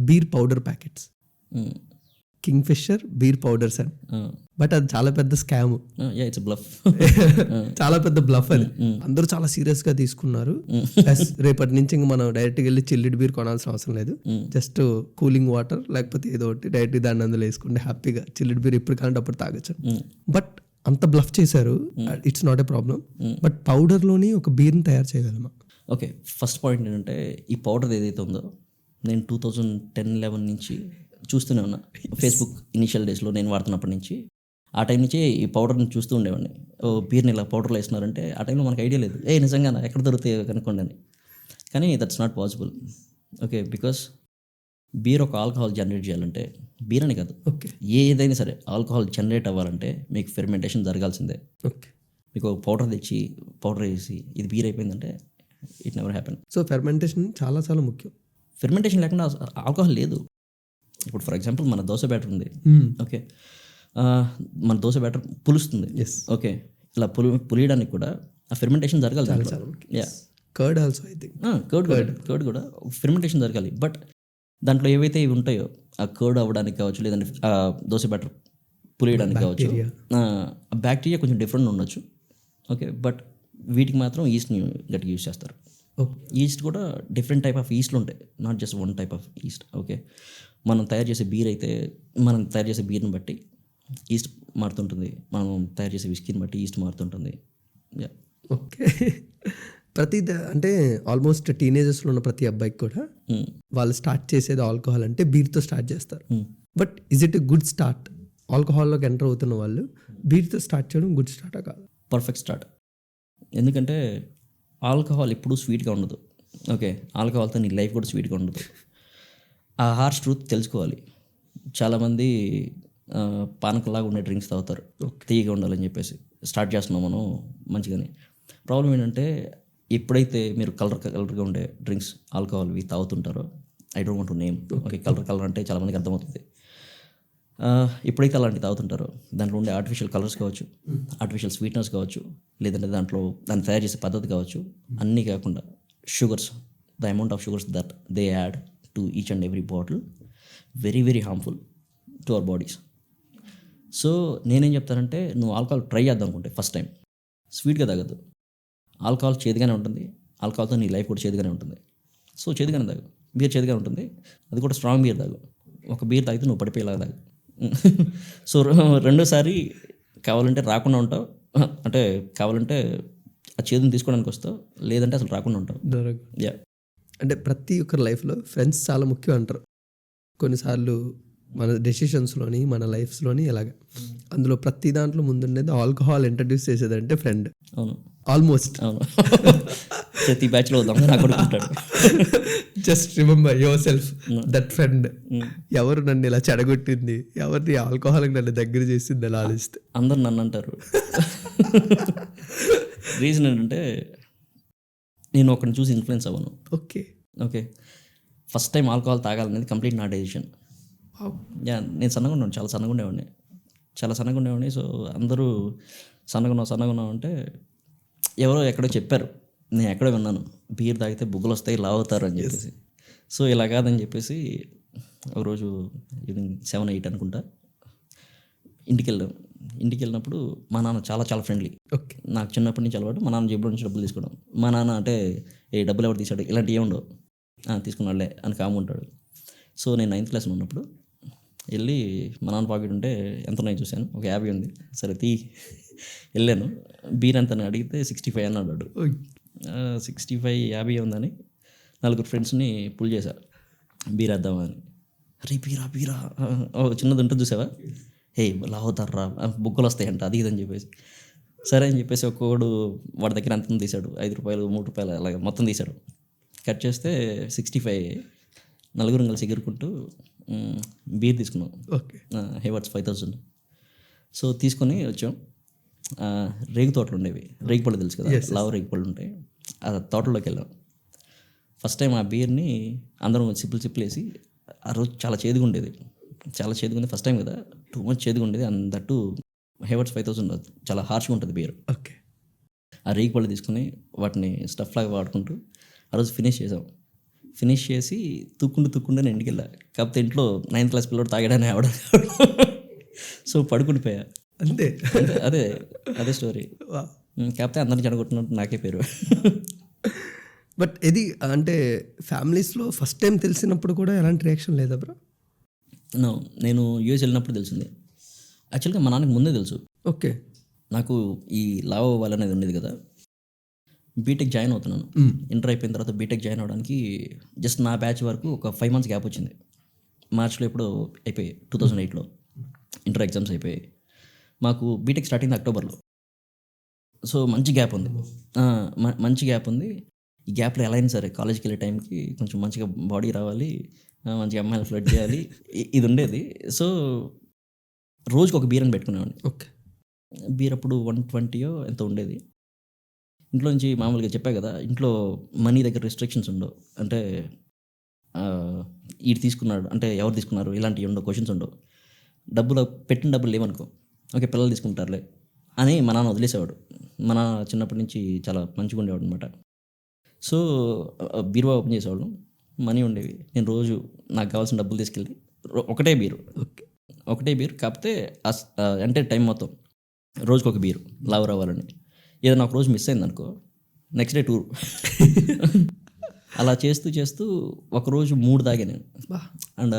beer powder packets. Kingfisher beer powders అని. బట్ అది చాలా పెద్ద స్కామ్, ఇట్స్ బ్లఫ్. చాలా పెద్ద బ్లఫ్ అది. అందరూ చాలా సీరియస్గా తీసుకున్నారు. రేపటి నుంచి ఇంక మనం డైరెక్ట్గా వెళ్ళి చిల్లిడ్ బీర్ కొనాల్సిన అవసరం లేదు, జస్ట్ కూలింగ్ వాటర్ లేకపోతే ఏదో ఒకటి డైరెక్ట్ దాన్ని అందులో వేసుకుంటే హ్యాపీగా చిల్లిడ్ బీర్ ఎప్పుడు కావాలంటే అప్పుడు తాగొచ్చు. బట్ అంత బ్లఫ్ చేశారు, it's not a problem. But పౌడర్లోని ఒక బీర్ని తయారు చేయగలమా? ఓకే, ఫస్ట్ పాయింట్ ఏంటంటే ఈ పౌడర్ ఏదైతే ఉందో, నేను 2010-11 నుంచి చూస్తూనే ఉన్నా. ఫేస్బుక్ ఇనిషియల్ డేస్లో నేను వాడుతున్నప్పటి నుంచి, ఆ టైం నుంచి ఈ పౌడర్ని చూస్తూ ఉండేవాడిని. బీర్ని ఇలా పౌడర్లో వేస్తున్నారంటే ఆ టైంలో మనకు ఐడియా లేదు, నిజంగా ఎక్కడ దొరుకుతాయి కనుక్కోండి అని. కానీ that's not possible. Okay, because beer ఒక ఆల్కహాల్ జనరేట్ చేయాలంటే, బీర్ అని కాదు, ఓకే, ఏదైనా సరే ఆల్కహాల్ జనరేట్ అవ్వాలంటే మీకు ఫెర్మెంటేషన్ జరగాల్సిందే. ఓకే, మీకు ఒక పౌడర్ తెచ్చి పౌడర్ వేసి ఇది బీర్ అయిపోయిందంటే it never happen. So fermentation చాలా ముఖ్యం. ఫెర్మెంటేషన్ లేకుండా ఆల్కహాల్ లేదు. ఇప్పుడు ఫర్ ఎగ్జాంపుల్ మన దోశ బ్యాటర్ ఉంది. ఓకే, మన దోశ బ్యాటర్ పులుస్తుంది. ఓకే, ఇలా పులియడానికి కూడా ఆ ఫెర్మెంటేషన్ జరగాలి. Yeah, curd also I think. Curd కూడా ఫెర్మెంటేషన్ జరగాలి. బట్ దాంట్లో ఏవైతే ఇవి ఉంటాయో, ఆ కర్డ్ అవ్వడానికి కావచ్చు, లేదంటే ఆ దోశ బ్యాటర్ పులియడానికి కావచ్చు, ఆ బ్యాక్టీరియా కొంచెం డిఫరెంట్ ఉండొచ్చు. ఓకే, బట్ వీటికి మాత్రం ఈస్ట్ని గట్టిగా యూజ్ చేస్తారు. ఈస్ట్ కూడా డిఫరెంట్ టైప్ ఆఫ్ ఈస్ట్లు ఉంటాయి, not just one type of east. Okay, మనం తయారు చేసే బీర్ అయితే మనం తయారు చేసే బీర్ని బట్టి ఈస్ట్ మారుతుంటుంది, మనం తయారు చేసే విస్కీని బట్టి ఈస్ట్ మారుతుంటుంది. ఓకే, అంటే ఆల్మోస్ట్ టీనేజర్స్లో ఉన్న ప్రతి అబ్బాయికి కూడా వాళ్ళు స్టార్ట్ చేసేది ఆల్కహాల్ అంటే బీర్తో స్టార్ట్ చేస్తారు. But is it a good start? ఆల్కహాల్లోకి ఎంటర్ అవుతున్న వాళ్ళు బీర్తో స్టార్ట్ చేయడం గుడ్ స్టార్టా కాదు? Perfect start. ఎందుకంటే ఆల్కహాల్ ఎప్పుడూ స్వీట్గా ఉండదు. ఓకే, ఆల్కహాల్తో నీ లైఫ్ కూడా స్వీట్గా ఉండదు. ఆ హార్ష్ ట్రూత్ తెలుసుకోవాలి. చాలామంది పానకలాగా ఉండే డ్రింక్స్ తాగుతారు, తీయగా ఉండాలని చెప్పేసి. స్టార్ట్ చేస్తున్నాం మనం మంచిగానే. ప్రాబ్లం ఏంటంటే ఎప్పుడైతే మీరు కలర్గా ఉండే డ్రింక్స్ ఆల్కహాల్వి తాగుతుంటారో, I don't want to name, okay, colour అంటే చాలామందికి అర్థమవుతుంది. ఎప్పుడైతే అలాంటివి తాగుతుంటారో దాంట్లో ఉండే ఆర్టిఫిషియల్ కలర్స్ కావచ్చు, ఆర్టిఫిషియల్ స్వీట్నెస్ కావచ్చు, లేదంటే దాన్ని తయారు చేసే పద్ధతి కావచ్చు, అన్నీ కాకుండా sugars, the amount of sugars that they add to each and every bottle very very harmful to our bodies. So నేనేం చెప్తానంటే, నువ్వు ఆల్కహాల్ ట్రై చేద్దాం అనుకుంటే ఫస్ట్ టైం స్వీట్గా తాగద్దు. ఆల్కహాల్ చేదుగానే ఉంటుంది, ఆల్కహాల్తో నీ లైఫ్ కూడా చేదుగానే ఉంటుంది. సో చేదుగానే తాగు. బీర్ చేదుగా ఉంటుంది, అది కూడా స్ట్రాంగ్ బీర్ తాగు. ఒక బీర్ తాగితే నువ్వు పడిపోయేలా తాగు. సో రెండోసారి కావాలంటే రాకుండా ఉంటావు, అంటే కావాలంటే ఆ చేదుని తీసుకోవడానికి వస్తావు, లేదంటే అసలు రాకుండా ఉంటావు. యా, అంటే ప్రతి ఒక్కరి లైఫ్లో ఫ్రెండ్స్ చాలా ముఖ్యం అంటారు. కొన్నిసార్లు మన డెసిషన్స్లోని, మన లైఫ్స్లోని ఎలాగ, అందులో ప్రతి దాంట్లో ముందుండేది ఆల్కహాల్ ఇంట్రడ్యూస్ చేసేదంటే ఫ్రెండ్. అవును, ఆల్మోస్ట్ అవును. ప్రతి బ్యాచ్లో వద్దాం నాకు కూడా ఉంటాడు. Just remember your self that friend. ఎవరు నన్ను ఇలా చెడగొట్టింది, ఎవరిని ఆల్కహాల్కి నన్ను దగ్గర చేసింది అలా ఆలోచిస్తే అందరు నన్ను అంటారు. రీజన్ ఏంటంటే నేను ఒకరిని చూసి ఇన్ఫ్లుయెన్స్ అవ్వను. Okay okay, first time alcohol తాగాలనేది కంప్లీట్ నా డెసిషన్. యా, నేను సన్నగా ఉన్నాను, చాలా సన్నగా ఉండేవాడిని. సో అందరూ సన్నగా ఉన్నావు అంటే ఎవరో ఎక్కడో చెప్పారు, నేను ఎక్కడో విన్నాను, బీర్ తాగితే బుగ్గలు వస్తాయి, లావు అవుతారు అని చెప్పేసి. సో ఇలా కాదని చెప్పేసి ఒకరోజు ఈవినింగ్ 7-8 అనుకుంటా ఇంటికి వెళ్ళినప్పుడు మా నాన్న చాలా చాలా ఫ్రెండ్లీ. ఓకే, నాకు చిన్నప్పటి నుంచి అలవాటు, మా నాన్న జేబులో నుంచి డబ్బులు తీసుకోవడం. మా నాన్న అంటే ఏ డబ్బులు ఎవరు తీసాడు ఇలాంటివి ఏముండవు, తీసుకున్నాడులే అని కాము ఉంటాడు. సో నేను 9th క్లాస్లో ఉన్నప్పుడు వెళ్ళి మా నాన్న పాకెట్ ఉంటే ఎంత ఉన్నాయో చూశాను, ఒక 50 ఉంది. సరే వెళ్ళాను, బీర్ ఎంత అని అడిగితే 65 అన్నాడు. 65 50 ఉందని 4 ఫ్రెండ్స్ని పుల్ చేశారు, బీర్ వేద్దామా అని. అరే బీరా చిన్నది ఉంటుంది చూసావా, హే లావుతారా, బుగ్గలు వస్తాయంట, అది ఇదని చెప్పేసి. సరే అని చెప్పేసి ఒక్కోడు వాడి దగ్గర అంతం తీశాడు, 5 రూపాయలు 3 రూపాయలు అలాగే మొత్తం తీశాడు. కట్ చేస్తే 65. నలుగురం కలిసి ఎగురుకుంటూ బీర్ తీసుకున్నాం. ఓకే, హేవర్ట్స్ 5000. సో తీసుకొని వచ్చాం. రేగు తోటలు ఉండేవి, రేగిపళ్ళు తెలుసు కదా, లావు రేగిపళ్ళు ఉంటాయి. ఆ తోటలోకి వెళ్ళాం. ఫస్ట్ టైం ఆ బీర్ని అందరం సిప్పులు వేసి, ఆ రోజు చాలా చేదుగా ఉండేది, ఫస్ట్ టైం కదా, టూ మచ్ చేదుగా ఉండేది. అండ్ దట్టు హేవర్ట్స్ 5000 చాలా హార్ష్గా ఉంటుంది బీర్. ఓకే, ఆ రేగిపళ్ళు తీసుకుని వాటిని స్టఫ్ లాగా వాడుకుంటూ ఆ రోజు ఫినిష్ చేసి తుక్కుంటూ నేను ఇంటికి వెళ్ళా. కాకపోతే ఇంట్లో 9th క్లాస్ పిల్లడు తాగడానే ఆవిడ. సో పడుకుండిపోయా అంతే. అదే స్టోరీ. కాకపోతే అందరిని చెడగొట్టినట్టు నాకే పేరు. బట్ ఇది అంటే ఫ్యామిలీస్లో ఫస్ట్ టైం తెలిసినప్పుడు కూడా ఎలాంటి రియాక్షన్ లేదా బ్రో? నేను యూఎస్ వెళ్ళినప్పుడు తెలిసింది. యాక్చువల్గా మా నాన్నకి ముందే తెలుసు. ఓకే, నాకు ఈ లావ్ అవ్వాలనేది ఉండేది కదా. బీటెక్ జాయిన్ అవుతున్నాను, ఇంటర్ అయిపోయిన తర్వాత బీటెక్ జాయిన్ అవ్వడానికి జస్ట్ నా బ్యాచ్ వరకు ఒక 5 months గ్యాప్ వచ్చింది. మార్చ్లో ఎప్పుడో అయిపోయాయి, 2008లో ఇంటర్ ఎగ్జామ్స్ అయిపోయాయి. మాకు బీటెక్ స్టార్ట్ అయింది అక్టోబర్లో. సో మంచి గ్యాప్ ఉంది. ఈ గ్యాప్లో ఎలా అయినా సరే కాలేజ్కి వెళ్ళే టైంకి కొంచెం మంచిగా బాడీ రావాలి, మంచిగా అమ్మాయిలు ఫ్లడ్ చేయాలి, ఇది ఉండేది. సో రోజుకి ఒక బీర్ అని పెట్టుకునేవాడిని. ఓకే, బీర్ అప్పుడు 120 ఎంత ఉండేది. ఇంట్లో నుంచి మామూలుగా చెప్పా కదా, ఇంట్లో మనీ దగ్గర రెస్ట్రిక్షన్స్ ఉండవు. అంటే ఈడు తీసుకున్నాడు అంటే ఎవరు తీసుకున్నారు ఇలాంటివి ఉండవు, క్వశ్చన్స్ ఉండవు. పెట్టిన డబ్బులు లేవనుకో, ఓకే పిల్లలు తీసుకుంటారులే అని మా నాన్న వదిలేసేవాడు. మా నాన్న చిన్నప్పటి నుంచి చాలా మంచిగా ఉండేవాడు అనమాట. సో బీరువా ఓపెన్ చేసేవాడు, మనీ ఉండేవి. నేను రోజు నాకు కావాల్సిన డబ్బులు తీసుకెళ్ళి ఒకటే బీరు కాకపోతే అంటే టైం మొత్తం రోజుకి ఒక బీరు లావు రావాలని. ఏదైనా ఒక రోజు మిస్ అయింది అనుకో, నెక్స్ట్ డే టూర్. అలా చేస్తూ ఒకరోజు 3 తాగా నేను. అండ్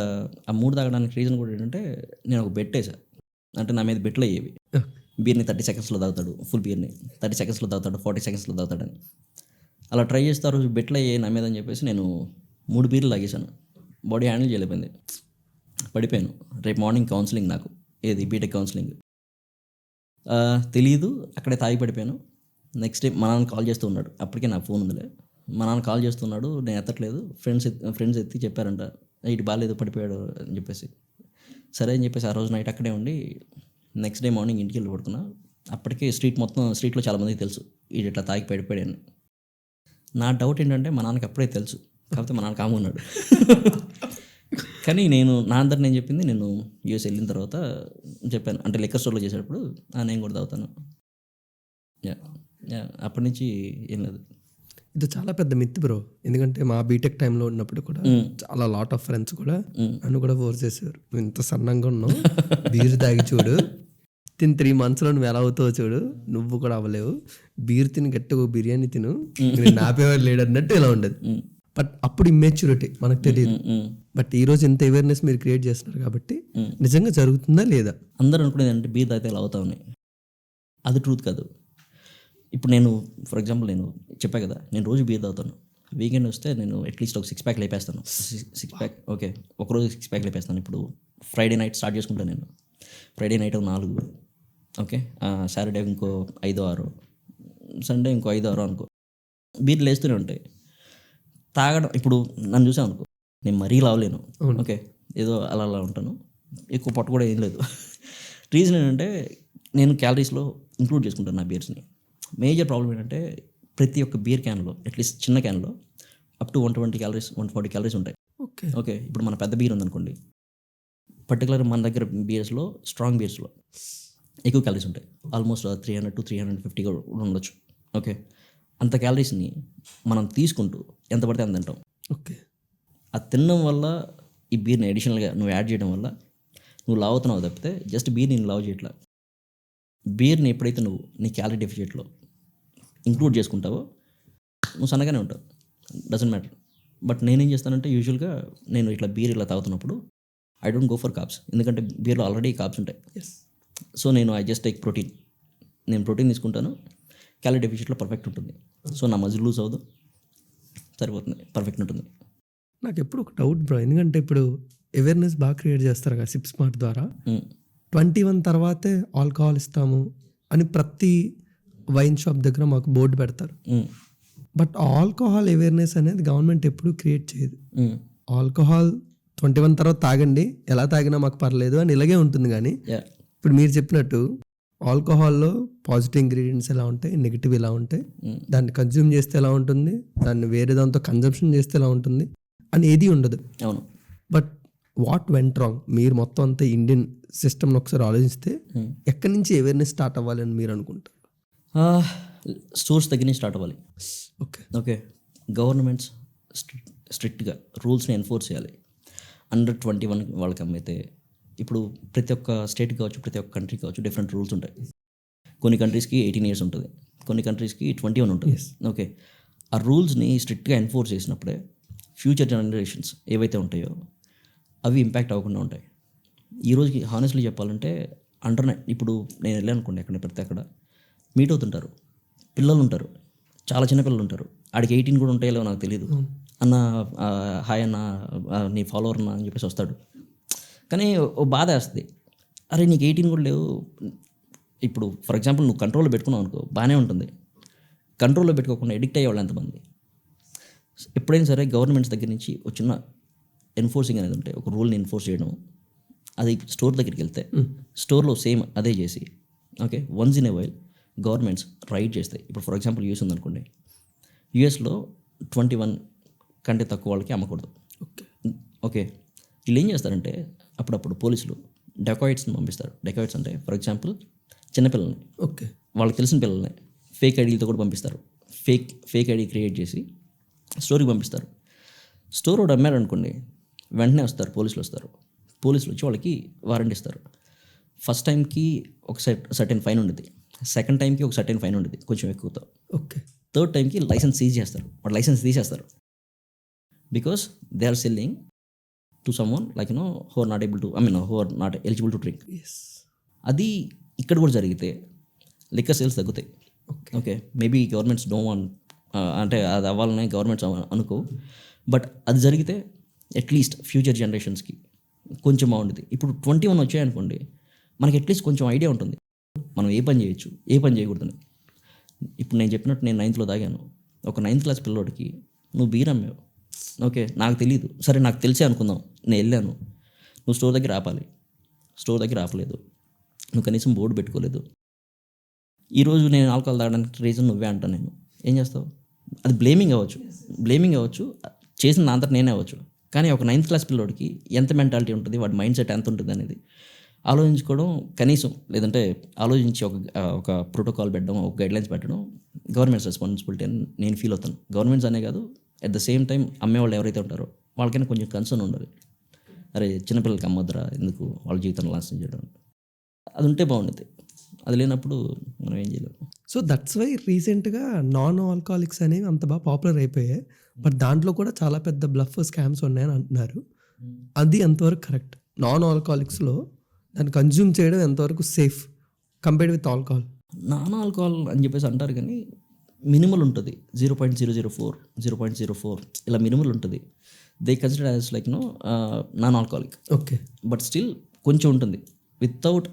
ఆ 3 తాగడానికి రీజన్ కూడా ఏంటంటే, నేను ఒక బెట్ వేసా. అంటే నా మీద బెట్లు అయ్యేవి, బీర్ని 30 secondsలో తాగుతాడు, ఫుల్ బీర్ని 30 secondsలో తాగుతాడు, 40 secondsలో తాగుతాడని. అలా ట్రై చేస్తే ఆ రోజు బెట్లు అయ్యాయి నా మీద అని చెప్పేసి నేను 3 బీర్లు తాగేశాను. బాడీ హ్యాండిల్ చేయలేకపోయింది, పడిపోయాను. రేపు మార్నింగ్ కౌన్సిలింగ్ నాకు, ఏది బీటెక్ కౌన్సిలింగ్. తెలీదు, అక్కడే తాగి పడిపోయాను. నెక్స్ట్ డే మా నాన్న కాల్ చేస్తూ ఉన్నాడు, అప్పటికే నాకు ఫోన్ ఉందిలే. మా నాన్న కాల్ చేస్తున్నాడు, నేను ఎత్తట్లేదు. ఫ్రెండ్స్ ఎత్తి చెప్పారంట, ఇటు బాగాలేదు పడిపోయాడు అని చెప్పేసి. సరే అని చెప్పేసి ఆ రోజు నైట్ అక్కడే ఉండి నెక్స్ట్ డే మార్నింగ్ ఇంటికి వెళ్ళి పడుకున్నా. అప్పటికే స్ట్రీట్లో చాలామందికి తెలుసు ఇది ఇట్లా తాగి పడిపోయాడని. నా డౌట్ ఏంటంటే మా నాన్నకి అప్పుడే తెలుసు, కాకపోతే మా నాన్న కామ్గా ఉన్నాడు. కానీ నా అందరు నేను చెప్పింది, నేను యూఎస్ వెళ్ళిన తర్వాత చెప్పాను, అంటే లిక్కర్ స్టోర్లో చేసేటప్పుడు నేను కూడా తాగుతాను. అప్పటి నుంచి ఏం లేదు. ఇది చాలా పెద్ద మిత్ బ్రో, ఎందుకంటే మా బీటెక్ టైంలో ఉన్నప్పుడు కూడా చాలా లాట్ ఆఫ్ ఫ్రెండ్స్ కూడా నన్ను కూడా ఫోర్స్ చేసేవారు, నువ్వు ఇంత సన్నంగా ఉన్నావు, బీర్ తాగి చూడు, 3 monthsలో నువ్వు ఎలా అవుతావు చూడు, నువ్వు కూడా అవ్వలేవు, బీర్ తిని గట్టిగా బిర్యానీ తిను, నాపేవారు లేడు అన్నట్టు ఇలా ఉండదు. బట్ అప్పుడు ఇమ్మెచ్యూరిటీ మనకు తెలియదు. బట్ ఈ రోజు ఎంత అవేర్నెస్ మీరు క్రియేట్ చేస్తున్నారు కాబట్టి నిజంగా జరుగుతుందా లేదా? అందరూ అనుకునేది అంటే బీర్ తాగితే ఇలా అవుతా ఉన్నాయి, అది ట్రూత్ కాదు. ఇప్పుడు నేను ఫర్ ఎగ్జాంపుల్ నేను చెప్పా కదా, నేను రోజు బీర్ తాగుతాను. వీకెండ్ వస్తే నేను అట్లీస్ట్ ఒక 6 pack లేపేస్తాను. 6 pack ఓకే, ఒకరోజు 6 pack లేపేస్తాను. ఇప్పుడు ఫ్రైడే నైట్ స్టార్ట్ చేసుకుంటాను నేను. ఫ్రైడే నైట్ 4, ఓకే, సాటర్డే ఇంకో 5-6, సండే ఇంకో 5-6 అనుకో. బీర్లు వేస్తూనే ఉంటాయి. తాగడం, ఇప్పుడు నన్ను చూసాను అనుకో, నేను మరీ లావలేను, ఓకే, ఏదో అలా ఉంటాను, ఎక్కువ పొట్ట కూడా ఏం లేదు. రీజన్ ఏంటంటే నేను క్యాలరీస్లో ఇంక్లూడ్ చేసుకుంటాను నా బీర్స్ని. మేజర్ ప్రాబ్లం ఏంటంటే ప్రతి ఒక్క బీర్ క్యాన్లో, అట్లీస్ట్ చిన్న క్యాన్లో అప్ టు 120 calories 140 calories ఉంటాయి. ఓకే, ఇప్పుడు మన పెద్ద బీర్ ఉందనుకోండి, పర్టికులర్ మన దగ్గర బీర్స్లో, స్ట్రాంగ్ బీర్స్లో ఎక్కువ క్యాలరీస్ ఉంటాయి. ఆల్మోస్ట్ 300 to 350 కూడా ఉండొచ్చు. ఓకే, అంత క్యాలరీస్ని మనం తీసుకుంటూ ఎంత పడితే అంత తింటాం. ఓకే, అది తినడం వల్ల, ఈ బీర్ని అడిషనల్గా నువ్వు యాడ్ చేయడం వల్ల నువ్వు లావ్ అవుతున్నావు తప్పితే జస్ట్ బీర్ నేను లావ్ చేయట్లా. బీర్ని ఎప్పుడైతే నువ్వు నీ క్యాలరీ డెఫిషియట్లో ఇంక్లూడ్ చేసుకుంటావో నువ్వు సన్నగానే ఉంటావు, డజంట్ మ్యాటర్. బట్ నేనేం చేస్తానంటే యూజువల్గా నేను ఇట్లా బీర్ ఇలా తాగుతున్నప్పుడు I don't go for carbs, ఎందుకంటే బీర్లో ఆల్రెడీ కార్బ్స్ ఉంటాయి. So I just take protein. నేను ప్రోటీన్ తీసుకుంటాను, క్యాలరీ డెఫిషియట్లో పర్ఫెక్ట్ ఉంటుంది. సో నా మజిల్ లూజ్ అవ్వదు, సరిపోతుంది, పర్ఫెక్ట్ ఉంటుంది. నాకు ఎప్పుడు ఒక డౌట్ బ్రో, ఎందుకంటే ఇప్పుడు అవేర్నెస్ బాగా క్రియేట్ చేస్తారు కదా సిప్ స్మార్ట్ ద్వారా. 21 తర్వాతే ఆల్కహాల్ ఇస్తాము అని ప్రతి వైన్ షాప్ దగ్గర మాకు బోర్డు పెడతారు. బట్ ఆల్కహాల్ అవేర్నెస్ అనేది గవర్నమెంట్ ఎప్పుడు క్రియేట్ చేయదు. ఆల్కహాల్ 21 తర్వాత తాగండి, ఎలా తాగినా మాకు పర్లేదు అని ఇలాగే ఉంటుంది. కానీ ఇప్పుడు మీరు చెప్పినట్టు ఆల్కహాల్లో పాజిటివ్ ఇంగ్రీడియంట్స్ ఎలా ఉంటాయి, నెగిటివ్ ఎలా ఉంటాయి, దాన్ని కన్జ్యూమ్ చేస్తే ఎలా ఉంటుంది, దాన్ని వేరే దాంతో కన్జంప్షన్ చేస్తే ఎలా ఉంటుంది అని ఏది ఉండదు. అవును. బట్ వాట్ వెంట్ రాంగ్, మీరు మొత్తం అంతా ఇండియన్ సిస్టమ్ని ఒకసారి ఆలోచిస్తే ఎక్కడి నుంచి అవేర్నెస్ స్టార్ట్ అవ్వాలి అని మీరు అనుకుంటారు? స్టోర్స్ దగ్గర నుంచి స్టార్ట్ అవ్వాలి. ఓకే, గవర్నమెంట్స్ స్ట్రిక్ట్గా రూల్స్ని ఎన్ఫోర్స్ చేయాలి. అండర్ 21 వాళ్ళకి అమ్మితే, ఇప్పుడు ప్రతి ఒక్క స్టేట్ కావచ్చు, ప్రతి ఒక్క కంట్రీ కావచ్చు, డిఫరెంట్ రూల్స్ ఉంటాయి. కొన్ని కంట్రీస్కి 18 years ఉంటుంది, కొన్ని కంట్రీస్కి 21 ఉంటుంది. ఓకే, ఆ రూల్స్ని స్ట్రిక్ట్గా ఎన్ఫోర్స్ చేసినప్పుడే ఫ్యూచర్ జనరేషన్స్ ఏవైతే ఉంటాయో అవి ఇంపాక్ట్ అవ్వకుండా ఉంటాయి. ఈ రోజుకి హానెస్ట్లీ చెప్పాలంటే ఇప్పుడు నేను వెళ్ళాను అనుకోండి, ఎక్కడ ప్రతి అక్కడ మీట్ అవుతుంటారు, పిల్లలు ఉంటారు, చాలా చిన్న పిల్లలు ఉంటారు. ఆడికి 18 కూడా ఉంటాయో లేవో నాకు తెలియదు. అన్న హాయ్ అన్న, నీ ఫాలోవర్ అన్న అని చెప్పేసి వస్తాడు. కానీ ఓ బాధ వేస్తుంది, అరే నీకు 18 కూడా లేవు. ఇప్పుడు ఫర్ ఎగ్జాంపుల్ నువ్వు కంట్రోల్లో పెట్టుకున్నావు అనుకో, బాగానే ఉంటుంది. కంట్రోల్లో పెట్టుకోకుండా ఎడిక్ట్ అయ్యేవాళ్ళు ఎంతమంది. ఎప్పుడైనా సరే గవర్నమెంట్స్ దగ్గర నుంచి ఒక చిన్న ఎన్ఫోర్సింగ్ అనేది ఉంటాయి, ఒక రూల్ని ఎన్ఫోర్స్ చేయడం. అది స్టోర్ దగ్గరికి వెళ్తే స్టోర్లో సేమ్ అదే చేసి, okay, once in a while governments raid చేస్తాయి. ఇప్పుడు ఫర్ ఎగ్జాంపుల్ యూఎస్ ఉందనుకోండి, యూఎస్లో 21 కంటే తక్కువ వాళ్ళకి అమ్మకూడదు. ఓకే, వీళ్ళు ఏం చేస్తారంటే అప్పుడప్పుడు పోలీసులు డెకాయిట్స్ని పంపిస్తారు. డెకాయిట్స్ అంటే ఫర్ ఎగ్జాంపుల్ చిన్నపిల్లల్ని, ఓకే, వాళ్ళకి తెలిసిన పిల్లల్ని ఫేక్ ఐడీలతో కూడా పంపిస్తారు. ఫేక్ ఐడి క్రియేట్ చేసి స్టోర్కి పంపిస్తారు. స్టోర్ ఒకటి అమ్మారు అనుకోండి, వెంటనే వస్తారు పోలీసులు వచ్చి వాళ్ళకి వారెంట్ ఇస్తారు. ఫస్ట్ టైంకి ఒక సర్టెన్ ఫైన్ ఉండేది, సెకండ్ టైంకి ఒక సర్టెన్ ఫైన్ ఉండేది కొంచెం ఎక్కువతో. ఓకే, థర్డ్ టైంకి లైసెన్స్ సీజ్ చేస్తారు, వాడు లైసెన్స్ తీసేస్తారు. Because they are selling to someone like who are not able to who are not eligible to drink. అది ఇక్కడ కూడా జరిగితే లిక్కర్ సేల్స్ తగ్గుతాయి. Okay, maybe governments don't want అంటే అది అవ్వాలని గవర్నమెంట్స్ అనుకో, బట్ అది జరిగితే అట్లీస్ట్ ఫ్యూచర్ జనరేషన్స్కి కొంచెం బాగుంటుంది. ఇప్పుడు 21 వచ్చాయనుకోండి, మనకి అట్లీస్ట్ కొంచెం ఐడియా ఉంటుంది మనం ఏ పని చేయొచ్చు, ఏ పని చేయకూడదని. ఇప్పుడు నేను చెప్పినట్టు నేను 9th తాగాను. ఒక 9th క్లాస్ పిల్లోడికి నువ్వు బీర్ అమ్మావు, ఓకే, నాకు తెలియదు, సరే నాకు తెలిసే అనుకుందాం, నేను వెళ్ళాను, నువ్వు స్టోర్ దగ్గర ఆపాలి, స్టోర్ దగ్గర ఆపలేదు, నువ్వు కనీసం బోర్డు పెట్టుకోలేదు. ఈరోజు నేను ఆల్కహాల్ తాగడానికి రీజన్ నువ్వే అంటాను. నేను ఏం చేస్తావు? అది బ్లేమింగ్ అవ్వచ్చు, చేసిన నా అంతటా నేనే అవ్వచ్చు. కానీ ఒక 9th క్లాస్ పిల్లోడికి ఎంత మెంటాలిటీ ఉంటుంది, వాడి మైండ్ సెట్ ఎంత ఉంటుంది అనేది ఆలోచించుకోవడం కనీసం, లేదంటే ఆలోచించి ఒక ప్రోటోకాల్ పెట్టడం, ఒక గైడ్లైన్స్ పెట్టడం గవర్నమెంట్స్ రెస్పాన్సిబిలిటీ అని నేను ఫీల్ అవుతాను. గవర్నమెంట్స్ అనే కాదు, అట్ ద సేమ్ టైం అమ్మేవాళ్ళు ఎవరైతే ఉంటారో వాళ్ళకైనా కొంచెం కన్సర్న్ ఉండాలి. అరే చిన్నపిల్లలకి అమ్మొద్దురా, ఎందుకు వాళ్ళ జీవితాన్ని నాశనం చేయడం, అది ఉంటే బాగుంటుంది. అది లేనప్పుడు మనం ఏం చేయలేము. సో దట్స్ వై రీసెంట్గా నాన్ ఆల్కహాలిక్స్ అనేవి అంత బాగా పాపులర్ అయిపోయాయి. బట్ దాంట్లో కూడా చాలా పెద్ద బ్లఫ్ స్కామ్స్ ఉన్నాయని అంటున్నారు. అది ఎంతవరకు కరెక్ట్? నాన్ ఆల్కహాలిక్స్లో దాన్ని కన్జ్యూమ్ చేయడం ఎంతవరకు safe compared with alcohol? Non alcohol అని చెప్పేసి అంటారు, కానీ మినిమల్ ఉంటుంది. 0.004, 0.04 ఇలా మినిమల్ ఉంటుంది. They consider as like non alcoholic. Okay, but still కొంచెం ఉంటుంది. వితౌట్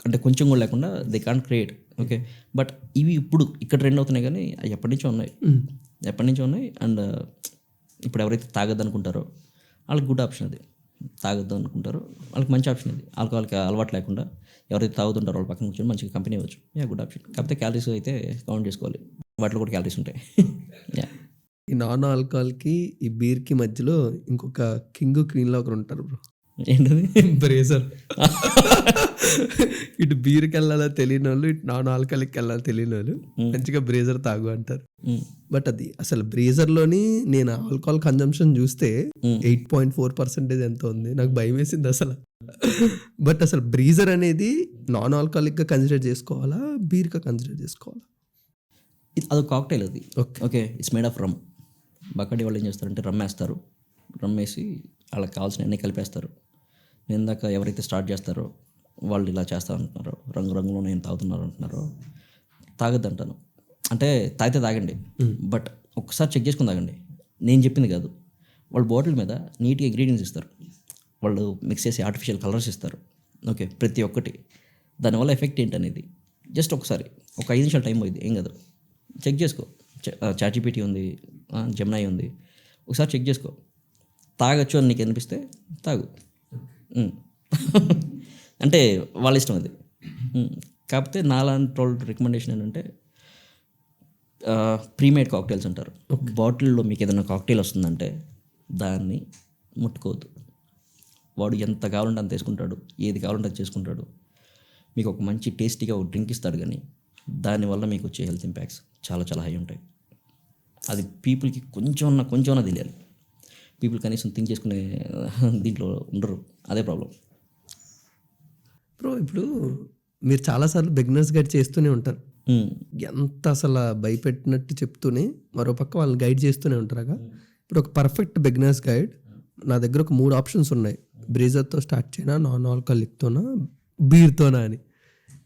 అంటే కొంచెం కూడా లేకుండా they can't create. Okay, but ఇవి ఇప్పుడు ఇక్కడ ట్రెండ్ అవుతున్నాయి, కానీ అవి ఎప్పటి నుంచో ఉన్నాయి. అండ్ ఇప్పుడు ఎవరైతే తాగద్దు అనుకుంటారో వాళ్ళకి గుడ్ ఆప్షన్ అది. తాగొద్దు అనుకుంటారో వాళ్ళకి మంచి ఆప్షన్ ఇది. ఆల్కహాల్కి అలవాటు లేకుండా ఎవరైతే తాగుతుంటారో వాళ్ళ పక్కన కూర్చొని మంచిగా కంపెనీ అవ్వచ్చు. Good option. కాకపోతే క్యాలరీస్ అయితే కౌంట్ చేసుకోవాలి, వాటిలో కూడా క్యాలరీస్ ఉంటాయి. ఈ నాన్ ఆల్కహాల్కి ఈ బీర్కి మధ్యలో ఇంకొక కింగ్ క్వీన్లో ఒకరు ఉంటారు బ్రో. ఏంటది? బ్రేజర్. ఇటు బీర్కి వెళ్ళాలో తెలియని వాళ్ళు, ఇటు నాన్ ఆల్కహాలిక్కి వెళ్ళాలో తెలియని వాళ్ళు మంచిగా బ్రేజర్ తాగు అంటారు. బట్ అది అసలు బ్రేజర్లోని నేను ఆల్కహాల్ కన్జంప్షన్ చూస్తే 8.4% ఎంత ఉంది. నాకు భయం వేసింది అసలు. బట్ అసలు బ్రీజర్ అనేది నాన్ ఆల్కహాలిక్గా కన్సిడర్ చేసుకోవాలా, బీర్గా కన్సిడర్ చేసుకోవాలా? అదొక కాక్టైల్ అది. ఓకే, ఇట్స్ మేడ్ ఆఫ్ రమ్. బకాడి వాళ్ళు ఏం చేస్తారంటే రమ్ వేస్తారు, రమ్ వేసి వాళ్ళకి కావాల్సిన అన్నీ కలిపేస్తారు. నేను ఇందాక ఎవరైతే స్టార్ట్ చేస్తారో వాళ్ళు ఇలా చేస్తా అంటున్నారో, రంగురంగులో నేను తాగుతున్నారు అంటున్నారో, తాగద్దు అంటాను. అంటే తాగితే తాగండి, బట్ ఒక్కసారి చెక్ చేసుకుని తాగండి. నేను చెప్పింది కాదు. వాళ్ళు బాటిల్ మీద నీట్గా ఇంగ్రీడియంట్స్ ఇస్తారు, వాళ్ళు మిక్స్ చేసి ఆర్టిఫిషియల్ కలర్స్ ఇస్తారు. ఓకే, ప్రతి ఒక్కటి దానివల్ల ఎఫెక్ట్ ఏంటనేది జస్ట్ ఒకసారి ఒక 5 నిమిషాలు టైం పోయింది, ఏం కాదు. చెక్ చేసుకో. చాట్‌జీపీటీ ఉంది, జెమినై ఉంది, ఒకసారి చెక్ చేసుకో. తాగొచ్చు అని నీకు అనిపిస్తే తాగు. అంటే వాళ్ళ ఇష్టం అది. కాకపోతే నాలాంటి వాళ్ళ రికమెండేషన్ ఏంటంటే ప్రీమేడ్ కాక్టైల్స్ అంటారు. బాటిల్లో మీకు ఏదైనా కాక్టైల్ వస్తుందంటే దాన్ని ముట్టుకోవద్దు. వాడు ఎంత కావాలంటే అంత వేసుకుంటాడు, ఏది కావాలంటే అది చేసుకుంటాడు. మీకు ఒక మంచి టేస్టీగా ఒక డ్రింక్ ఇస్తాడు, కానీ దానివల్ల మీకు వచ్చే హెల్త్ ఇంపాక్ట్స్ చాలా చాలా హై ఉంటాయి. అది పీపుల్కి కొంచెం తెలియాలి. పీపుల్ కనీసం థింక్ చేసుకునే దీంట్లో ఉండరు, అదే ప్రాబ్లం. బ్రో ఇప్పుడు మీరు చాలాసార్లు బిగినర్స్ గైడ్ చేస్తూనే ఉంటారు. ఎంత అసలు భయపెట్టినట్టు చెప్తూనే మరోపక్క వాళ్ళని గైడ్ చేస్తూనే ఉంటారుగా. ఇప్పుడు ఒక పర్ఫెక్ట్ బిగినర్స్ గైడ్ నా దగ్గర ఒక 3 ఆప్షన్స్ ఉన్నాయి. బ్రీజర్తో స్టార్ట్ చేయనా, నాన్ ఆల్కహాలిక్తోనా, బీర్తోనా అని.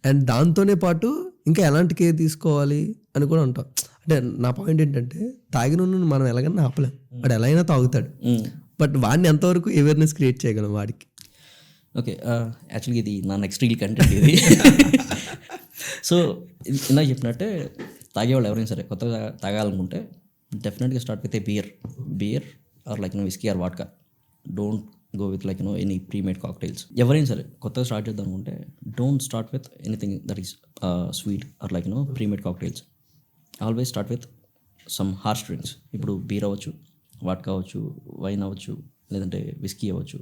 అండ్ దాంతోనే పాటు ఇంకా ఎలాంటి కేర్ తీసుకోవాలి అని కూడా ఉంటాం. అంటే నా పాయింట్ ఏంటంటే తాగిన మనం ఎలాగైనా ఆపలేం, వాడు ఎలా అయినా తాగుతాడు. బట్ వాడిని ఎంతవరకు అవేర్నెస్ క్రియేట్ చేయగలం వాడికి? ఓకే, యాక్చువల్గా ఇది నా నెక్స్ట్ రీల్ కంటెంట్ ఇది. సో ఇందాక చెప్పినట్టే తాగేవాళ్ళు ఎవరైనా సరే కొత్తగా తాగాలనుకుంటే డెఫినెట్గా start with a beer or like whisky or vodka. Don't go with like any premade cocktails. ఎవరైనా సరే కొత్తగా స్టార్ట్ చేద్దాం అనుకుంటే don't start with anything that is sweet or like premade cocktails. Always start with some harsh drinks. ఇప్పుడు బీర్ అవ్వచ్చు, వాడ్కా అవ్వచ్చు, వైన్ అవ్వచ్చు, లేదంటే విస్కీ అవ్వచ్చు,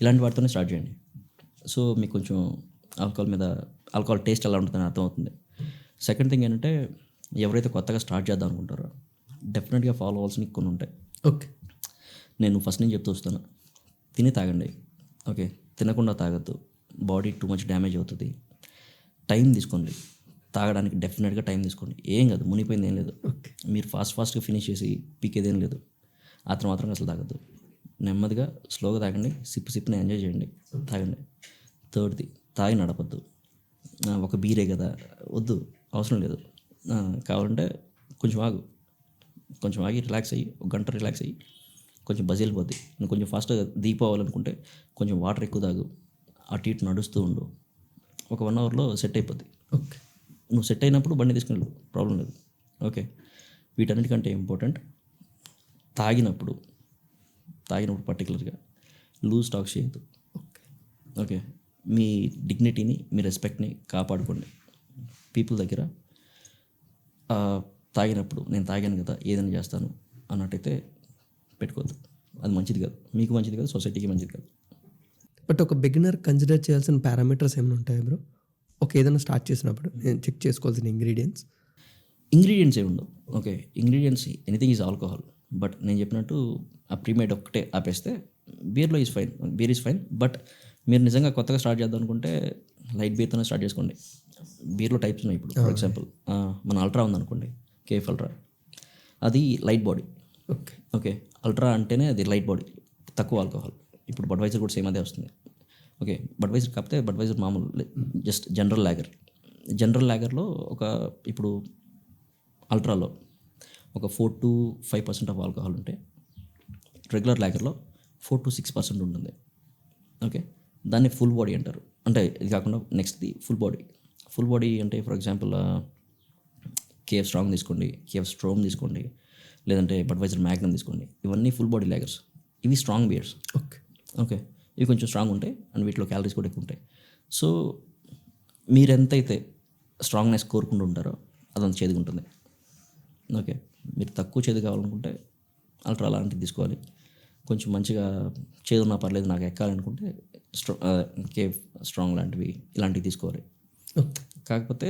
ఇలాంటి వాటితోనే స్టార్ట్ చేయండి. సో మీకు కొంచెం ఆల్కహాల్ టేస్ట్ ఎలా ఉంటుందని అర్థమవుతుంది. సెకండ్ థింగ్ ఏంటంటే ఎవరైతే కొత్తగా స్టార్ట్ చేద్దాం అనుకుంటారో డెఫినెట్గా ఫాలో అవ్వాల్సినవి కొన్ని ఉంటాయి. ఓకే, నేను ఫస్ట్ నుంచి చెప్తూ వస్తాను, తిని తాగండి. ఓకే, తినకుండా తాగద్దు, బాడీ టూ మచ్ డ్యామేజ్ అవుతుంది. టైం తీసుకోండి, తాగడానికి డెఫినెట్గా టైం తీసుకోండి. ఏం కాదు, మునిపోయింది ఏం లేదు. మీరు ఫాస్ట్గా ఫినిష్ చేసి పీకేదేం లేదు. మాత్రం అసలు తాగద్దు. నెమ్మదిగా స్లోగా తాగండి, సిప్ని ఎంజాయ్ చేయండి, తాగండి. థర్డ్ది, తాగి నడపద్దు. ఒక బీరే కదా, వద్దు, అవసరం లేదు, కావాలంటే కొంచెం ఆగు, కొంచెం ఆగి రిలాక్స్ అయ్యి ఒక గంట రిలాక్స్ అయ్యి కొంచెం బజ్ వెళ్ళిపోద్ది. నువ్వు కొంచెం ఫాస్ట్గా దీపోవాలనుకుంటే కొంచెం వాటర్ ఎక్కువ తాగు, అటు ఇటు నడుస్తూ ఉండు, ఒక 1 అవర్లో సెట్ అయిపోద్ది. ఓకే. నువ్వు సెట్ అయినప్పుడు బండి తీసుకుని వెళ్ళు, ప్రాబ్లం లేదు. ఓకే. వీటన్నిటికంటే ఇంపార్టెంట్ తాగినప్పుడు పర్టికులర్గా లూజ్ టాక్ చేయొద్దు. ఓకే. ఓకే. మీ డిగ్నిటీని, మీ రెస్పెక్ట్ని కాపాడుకోండి. పీపుల్ దగ్గర తాగినప్పుడు నేను తాగాను కదా ఏదైనా చేస్తాను అన్నట్టయితే పెట్టుకోవద్దు. అది మంచిది కాదు, మీకు మంచిది కాదు, సొసైటీకి మంచిది కాదు. బట్ ఒక బిగినర్ కన్సిడర్ చేయాల్సిన పారామీటర్స్ ఏమైనా ఉంటాయి బ్రో? ఒక ఏదైనా స్టార్ట్ చేసినప్పుడు నేను చెక్ చేసుకోవాల్సిన ఇంగ్రీడియంట్స్ ఏ ఉండవు. Okay. Ingredients anything is alcohol. But నేను చెప్పినట్టు ఆ ప్రీమేడ్ ఒకటే ఆపేస్తే బీర్ ఈజ్ ఫైన్. బట్ మీరు నిజంగా కొత్తగా స్టార్ట్ చేద్దాం అనుకుంటే లైట్ బీర్తోనే స్టార్ట్ చేసుకోండి. బీర్లో టైప్స్ ఉన్నాయి ఇప్పుడు. ఫర్ ఎగ్జాంపుల్ మన అల్ట్రా ఉందనుకోండి, కేఫ్ అల్ట్రా, అది light body. Okay. Okay. Ultra అంటేనే అది లైట్ బాడీ, తక్కువ ఆల్కహాల్. ఇప్పుడు బడ్వైజర్ కూడా సేమ్ అదే వస్తుంది. ఓకే. బడ్వైజర్ కాకపోతే బడ్వైజర్ మామూలు జస్ట్ జనరల్ లాగర్లో ఇప్పుడు అల్ట్రాలో ఒక 4 to 5% ఆఫ్ ఆల్కహాల్ ఉంటే రెగ్యులర్ లాగర్లో 4 to 6% ఉంటుంది. ఓకే. దాన్ని ఫుల్ బాడీ అంటారు. అంటే ఇది కాకుండా నెక్స్ట్ది ఫుల్ బాడీ అంటే ఫర్ ఎగ్జాంపుల్ కేఎఫ్ స్ట్రాంగ్ తీసుకోండి, కేఎఫ్ స్ట్రోమ్ తీసుకోండి, లేదంటే బడ్వైజర్ మ్యాగ్నమ్ తీసుకోండి. ఇవన్నీ ఫుల్ బాడీ లాగర్స్. ఇవి స్ట్రాంగ్ బియర్స్. ఓకే. ఓకే. ఇవి కొంచెం స్ట్రాంగ్ ఉంటాయి అండ్ వీటిలో క్యాలరీస్ కూడా ఎక్కువ ఉంటాయి. సో మీరెంతైతే స్ట్రాంగ్నెస్ కోరుకుంటూ ఉంటారో అదంత చేదుగా ఉంటుంది. ఓకే. మీరు తక్కువ చేదు కావాలనుకుంటే అల్ట్రా అలాంటివి తీసుకోవాలి. కొంచెం మంచిగా చేదు ఉన్నా పర్లేదు నాకు ఎక్కాలనుకుంటే కేఫ్ స్ట్రాంగ్ ఇలాంటివి తీసుకోవాలి. కాకపోతే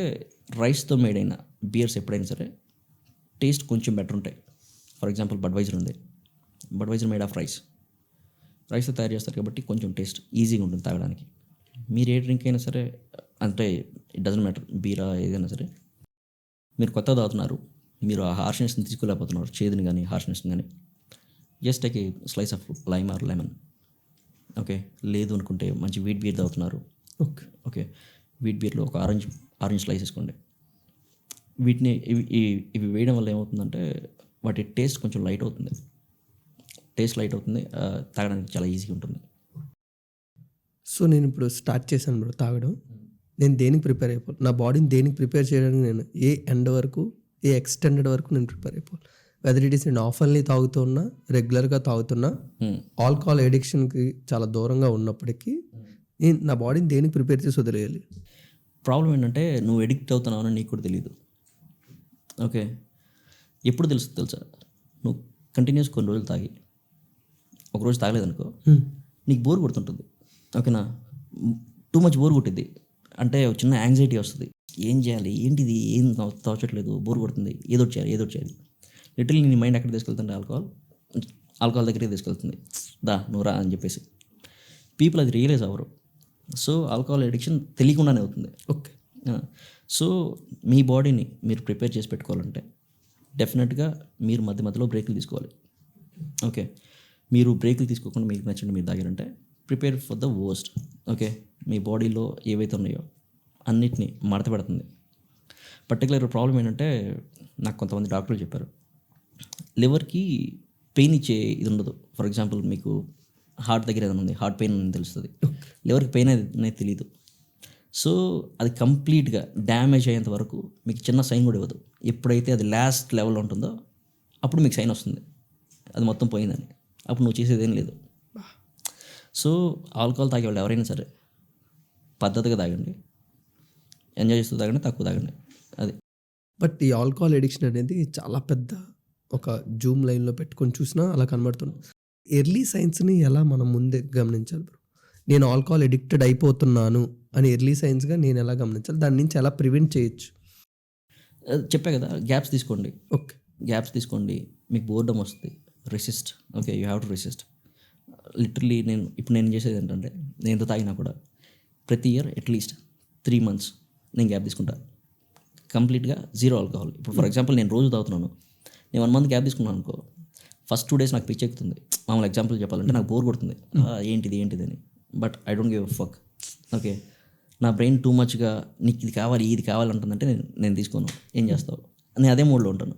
రైస్తో మేడ్ అయిన బియర్స్ ఎప్పుడైనా సరే టేస్ట్ కొంచెం బెటర్ ఉంటాయి. For example Budweiser made of రైస్తో తయారు చేస్తారు కాబట్టి కొంచెం టేస్ట్ ఈజీగా ఉంటుంది తాగడానికి. మీరు ఏ డ్రింక్ అయినా సరే, అంటే ఇట్ డజంట్ మ్యాటర్, బీరా ఏదైనా సరే, మీరు కొత్తగా తాగుతున్నారు, మీరు ఆ హార్ష్నెస్ని తీసుకోలేకపోతున్నారు, చేదుని కానీ హార్ష్నెస్ని కానీ, just take a slice of lime or lemon. Okay. లేదు అనుకుంటే మంచి వీట్ బీర్ తాగుతున్నారు. ఓకే. ఓకే. వీట్ బీర్లో ఒక ఆరెంజ్ స్లైస్ వేసుకోండి. ఇవి వేయడం వల్ల ఏమవుతుందంటే వాటి టేస్ట్ కొంచెం లైట్ అవుతుంది, తాగడానికి చాలా ఈజీగా ఉంటుంది. సో నేను ఇప్పుడు స్టార్ట్ చేశాను బ్రో తాగడం. నేను దేనికి ప్రిపేర్ అయిపోవాలి, నా బాడీని దేనికి ప్రిపేర్ చేయడానికి నేను ఏ ఎండ్ వరకు, ఏ ఎక్స్టెండెడ్ వరకు నేను ప్రిపేర్ అయిపోవాలి. వెదర్ ఇట్ ఈస్ నేను ఆఫన్లీ తాగుతున్నా, రెగ్యులర్గా తాగుతున్నా, ఆల్కహాల్ ఎడిక్షన్కి చాలా దూరంగా ఉన్నప్పటికీ నేను నా బాడీని దేనికి ప్రిపేర్ చేసి వదిలేయాలి. ప్రాబ్లం ఏంటంటే నువ్వు ఎడిక్ట్ అవుతున్నావు అని నీకు కూడా తెలియదు. ఓకే. ఎప్పుడు తెలుసా, నువ్వు కంటిన్యూస్ కొన్ని రోజులు తాగి ఒకరోజు తాగలేదనుకో నీకు బోర్ కొడుతుంటుంది. ఓకేనా. టూ మచ్ బోర్ కొట్టిద్ది. అంటే చిన్న యాంగ్జైటీ వస్తుంది, ఏం చేయాలి, ఏంటిది, ఏం తోచట్లేదు, బోర్ కొడుతుంది, ఏదో చేయాలి. లిటరల్లీ నీ మైండ్ ఎక్కడ తీసుకెళ్తుంటే ఆల్కహాల్ దగ్గరికి తీసుకెళ్తుంది. నువ్వు రా అని చెప్పేసి. పీపుల్ అది రియలైజ్ అవ్వరు. సో ఆల్కహాల్ అడిక్షన్ తెలియకుండానే అవుతుంది. ఓకే. సో మీ బాడీని మీరు ప్రిపేర్ చేసి పెట్టుకోవాలంటే డెఫినెట్గా మీరు మధ్యలో బ్రేకులు తీసుకోవాలి. ఓకే. మీరు బ్రేకులు తీసుకోకుండా మీకు నచ్చింది మీరు తాగారంటే prepare for the worst. Okay. మీ బాడీలో ఏవైతే ఉన్నాయో అన్నిటినీ మడత పెడుతుంది. పర్టికులర్ ప్రాబ్లం ఏంటంటే నాకు కొంతమంది డాక్టర్లు చెప్పారు, లివర్కి పెయిన్ ఇచ్చే ఇది ఉండదు. ఫర్ ఎగ్జాంపుల్ మీకు హార్ట్ దగ్గర ఏదైనా ఉంది, హార్ట్ పెయిన్ అని తెలుస్తుంది, లివర్కి పెయిన్ అనేది తెలియదు. సో అది కంప్లీట్గా డ్యామేజ్ అయ్యేంత వరకు మీకు చిన్న సైన్ కూడా ఇవ్వదు. ఎప్పుడైతే అది లాస్ట్ లెవెల్లో ఉంటుందో అప్పుడు మీకు సైన్ వస్తుంది అది మొత్తం పోయిందని. అప్పుడు నువ్వు చేసేది ఏం లేదు. సో ఆల్కహాల్ తాగే వాళ్ళు ఎవరైనా సరే పద్ధతిగా తాగండి, ఎంజాయ్ చేస్తూ తాగండి, తక్కువ తాగండి. అది. బట్ ఈ ఆల్కహాల్ ఎడిక్షన్ అనేది చాలా పెద్ద ఒక జూమ్ లైన్లో పెట్టుకొని చూసినా అలా కనబడుతుంది. ఎర్లీ సైన్స్ని ఎలా మనం ముందే గమనించాలి బ్రో? నేను ఆల్కహాల్ ఎడిక్టెడ్ అయిపోతున్నాను అని ఎర్లీ సైన్స్గా నేను ఎలా గమనించాలి, దాని నుంచి ఎలా ప్రివెంట్ చేయొచ్చు? చెప్పా కదా, గ్యాప్స్ తీసుకోండి. ఓకే. గ్యాప్స్ తీసుకోండి. మీకు బోర్డమ్ వస్తుంది, resist. Okay. You have to resist. Literally నేను చేసేది ఏంటంటే, నేను ఎంత తాగినా కూడా ప్రతి ఇయర్ అట్లీస్ట్ 3 months నేను గ్యాప్ తీసుకుంటా, కంప్లీట్గా జీరో ఆల్కహాల్. ఇప్పుడు ఫర్ ఎగ్జాంపుల్ నేను రోజు తాగుతున్నాను, నేను 1 month గ్యాప్ తీసుకున్నాను అనుకో, ఫస్ట్ 2 days నాకు పిచ్చి ఎక్కుతుంది. మామూలు ఎగ్జాంపుల్ చెప్పాలంటే నాకు బోర్ కొడుతుంది, ఏంటిది అని. But I don't give a fuck. Okay. నా బ్రెయిన్ టూ మచ్గా నీకు ఇది కావాలంటుందంటే నేను తీసుకోను. ఏం చేస్తావు, నేను అదే మూడ్లో ఉంటాను.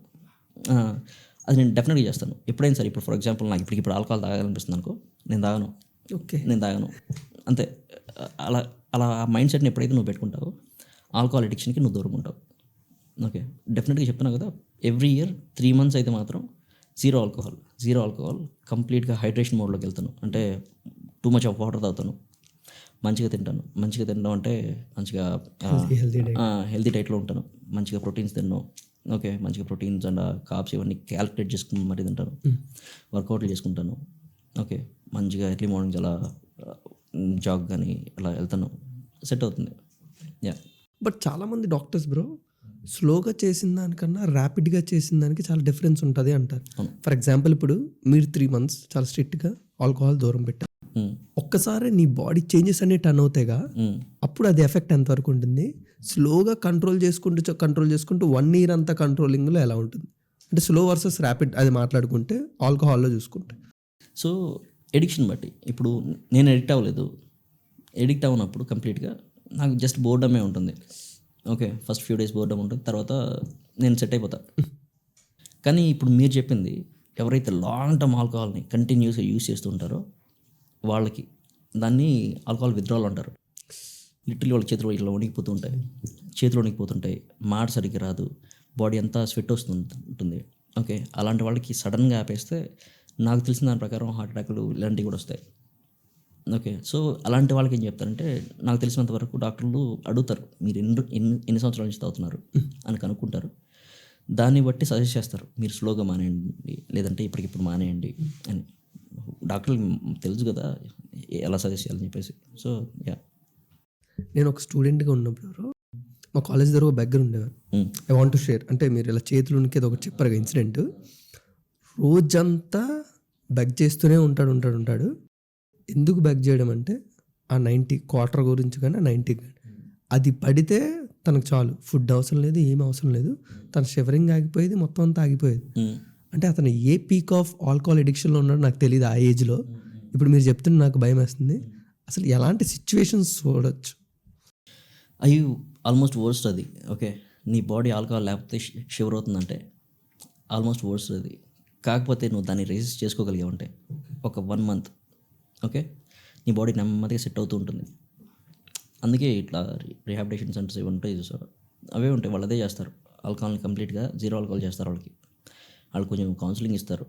అది నేను డెఫినెట్గా చేస్తాను ఎప్పుడైనా సరే. ఇప్పుడు ఫర్ ఎగ్జాంపుల్ నాకు ఇప్పుడు ఆల్కహాల్ తాగాలనిపిస్తుంది అనుకో, నేను తాగను అంతే. అలా అలా మైండ్ సెట్ని ఎప్పుడైతే నువ్వు పెట్టుకుంటావో ఆల్కహాల్ అడిక్షన్కి నువ్వు దూరం ఉంటావు. ఓకే, డెఫినెట్గా చెప్తున్నావు కదా, ఎవ్రీ ఇయర్ 3 months అయితే మాత్రం జీరో ఆల్కహాల్ కంప్లీట్గా హైడ్రేషన్ మోడ్లోకి వెళ్తాను. అంటే టూ మచ్ ఆఫ్ వాటర్ తాగుతాను, మంచిగా తింటాను అంటే మంచిగా హెల్తీ డైట్లో ఉంటాను, మంచిగా ప్రోటీన్స్ తిన్నాను. ఓకే, మంచిగా ప్రోటీన్స్ అండ్ కార్బ్స్ ఇవన్నీ క్యాలిక్యులేట్ చేసుకుని మరీ తింటాను, వర్కౌట్లు చేసుకుంటాను. ఓకే, మంచిగా ఎర్లీ మార్నింగ్ అలా జాగ్ కానీ అలా వెళ్తాను, సెట్ అవుతుంది. యా. బట్ చాలామంది డాక్టర్స్ బ్రో స్లోగా చేసిన దానికన్నా ర్యాపిడ్గా చేసిన దానికి చాలా డిఫరెన్స్ ఉంటుంది అంటారు. ఫర్ ఎగ్జాంపుల్ ఇప్పుడు మీరు 3 months చాలా స్ట్రిక్ట్గా ఆల్కహాల్ దూరం పెట్టారు, ఒక్కసారి నీ బాడీ చేంజెస్ అన్ని టర్న్ అవుతాయిగా, అప్పుడు అది ఎఫెక్ట్ ఎంతవరకు ఉంటుంది? స్లోగా కంట్రోల్ చేసుకుంటూ 1 year అంతా కంట్రోలింగ్లో ఎలా ఉంటుంది? అంటే స్లో వర్సెస్ ర్యాపిడ్ అది మాట్లాడుకుంటే ఆల్కహాల్లో చూసుకుంటే. సో ఎడిక్షన్ బట్టి ఇప్పుడు నేను ఎడిక్ట్ అవ్వనప్పుడు కంప్లీట్గా నాకు జస్ట్ బోర్డమే ఉంటుంది. Okay, first few days boredom ఉంటుంది, తర్వాత నేను సెట్ అయిపోతా. కానీ ఇప్పుడు మీరు చెప్పింది ఎవరైతే లాంగ్ టర్మ్ ఆల్కహాల్ని కంటిన్యూస్గా యూస్ చేస్తూ ఉంటారో వాళ్ళకి దాన్ని ఆల్కహాల్ విత్డ్రాల్ అంటారు. లిటరలీ వాళ్ళ చేతులు ఇట్లా వణికిపోతుంటాయి, మాట సరిగ్గా రాదు, బాడీ అంతా స్వెట్ వస్తుంటుంది. ఓకే, అలాంటి వాళ్ళకి సడన్గా ఆపేస్తే నాకు తెలిసిన దాని ప్రకారం హార్ట్ అటాక్లు ఇలాంటివి కూడా వస్తాయి. ఓకే, సో అలాంటి వాళ్ళకి ఏం చెప్తారంటే, నాకు తెలిసినంత వరకు డాక్టర్లు అడుగుతారు మీరు ఎన్ని సంవత్సరాల నుంచి తాగుతున్నారు అని కనుక్కుంటారు. దాన్ని బట్టి సజెస్ట్ చేస్తారు, మీరు స్లోగా మానేయండి లేదంటే ఇప్పటికిప్పుడు మానేయండి అని. డాక్టర్లు తెలుసు కదా ఎలా సజెస్ట్ చేయాలని చెప్పేసి. So yeah. నేను ఒక స్టూడెంట్గా ఉన్నప్పుడు మా కాలేజ్ దగ్గర ఒక బెగ్గర్ ఉండేవారు. ఐ వాంట్ టు షేర్, అంటే మీరు ఇలా చేతులు ఉనికి ఒకటి చెప్పారు ఇన్సిడెంట్. రోజంతా బెగ్ చేస్తూనే ఉంటాడు. ఎందుకు బెగ్ చేయడం అంటే ఆ 90 క్వార్టర్ గురించి కానీ 90 కానీ అది పడితే తనకు చాలు, ఫుడ్ అవసరం లేదు, ఏం అవసరం లేదు, తన షివరింగ్ ఆగిపోయేది, మొత్తం అంతా ఆగిపోయేది. అంటే అతను ఏ పీక్ ఆఫ్ ఆల్కహాల్ ఎడిక్షన్లో ఉన్నాడో నాకు తెలియదు ఆ ఏజ్లో. ఇప్పుడు మీరు చెప్తుంటే నాకు భయం వేస్తుంది, అసలు ఎలాంటి సిచ్యువేషన్స్ చూడొచ్చు. అవి ఆల్మోస్ట్ వర్స్ట్ అది. ఓకే, నీ బాడీ ఆల్కహాల్ లేకపోతే షివర్ అవుతుందంటే ఆల్మోస్ట్ వర్స్ట్ అది. కాకపోతే నువ్వు దాన్ని రెసిస్ట్ చేసుకోగలిగావంటే ఒక 1 month, ఓకే, నీ బాడీ నెమ్మదిగా సెట్ అవుతూ ఉంటుంది. అందుకే ఇట్లా రీహాబిలిటేషన్ సెంటర్స్ ఇవి ఉంటాయి చూసారు, అవే ఉంటాయి, వాళ్ళు అదే చేస్తారు. ఆల్కహాల్ని కంప్లీట్గా జీరో ఆల్కహాల్ చేస్తారు. వాళ్ళు కొంచెం కౌన్సిలింగ్ ఇస్తారు,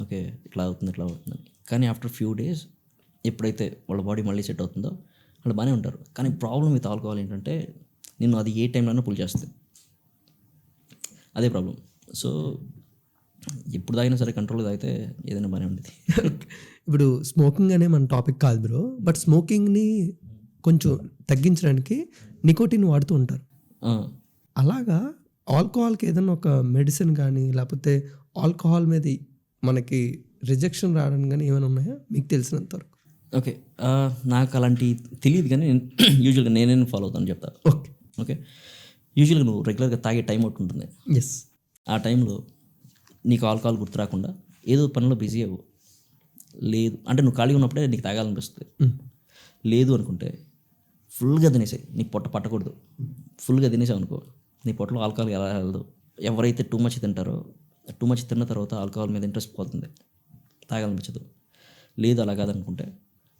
ఓకే ఇట్లా అవుతుందని. కానీ ఆఫ్టర్ ఫ్యూ డేస్ ఎప్పుడైతే వాళ్ళ బాడీ మళ్ళీ సెట్ అవుతుందో వాళ్ళు బాగానే ఉంటారు. కానీ ప్రాబ్లం విత్ ఆల్కహాల్ ఏంటంటే నేను అది ఏ టైంలోనూ పుల్ చేస్తుంది, అదే ప్రాబ్లం. సో ఎప్పుడు తాగినా సరే కంట్రోల్ తాగితే ఏదైనా బాగానే ఉండేది. ఇప్పుడు స్మోకింగ్ అనే మన టాపిక్ కాదు బ్రో, బట్ స్మోకింగ్ని కొంచెం తగ్గించడానికి నికోటిన్ వాడుతూ ఉంటారు. అలాగా ఆల్కహాల్కి ఏదైనా ఒక మెడిసిన్ కానీ లేకపోతే ఆల్కహాల్ మీద మనకి రిజెక్షన్ రావడం కానీ ఏమైనా ఉన్నాయా మీకు తెలిసినంత వరకు? ఓకే, నాకు అలాంటి తెలియదు కానీ యూజువల్గా నేనేం ఫాలో అవుతాను చెప్తా. ఓకే, యూజువల్గా నువ్వు రెగ్యులర్గా తాగే టైం ఒకటి ఉంటుంది. ఎస్, ఆ టైంలో నీకు ఆల్కహాల్ గుర్తు రాకుండా ఏదో పనిలో బిజీ అవ్వు. లేదు అంటే నువ్వు ఖాళీగా ఉన్నప్పుడే నీకు తాగాలనిపిస్తుంది. లేదు అనుకుంటే ఫుల్గా తినేసాయి, నీ పొట్ట పట్టకూడదు. ఫుల్గా తినేసావు అనుకో నీ పొట్టలో ఆల్కహాల్ ఎలా వెళ్ళదు. ఎవరైతే టూ మచ్ తింటారో టూ మచ్ తిన్న తర్వాత ఆల్కహాల్ మీద ఇంట్రెస్ట్ పోతుంది, తాగాలనిపించదు. లేదు అలా కాదనుకుంటే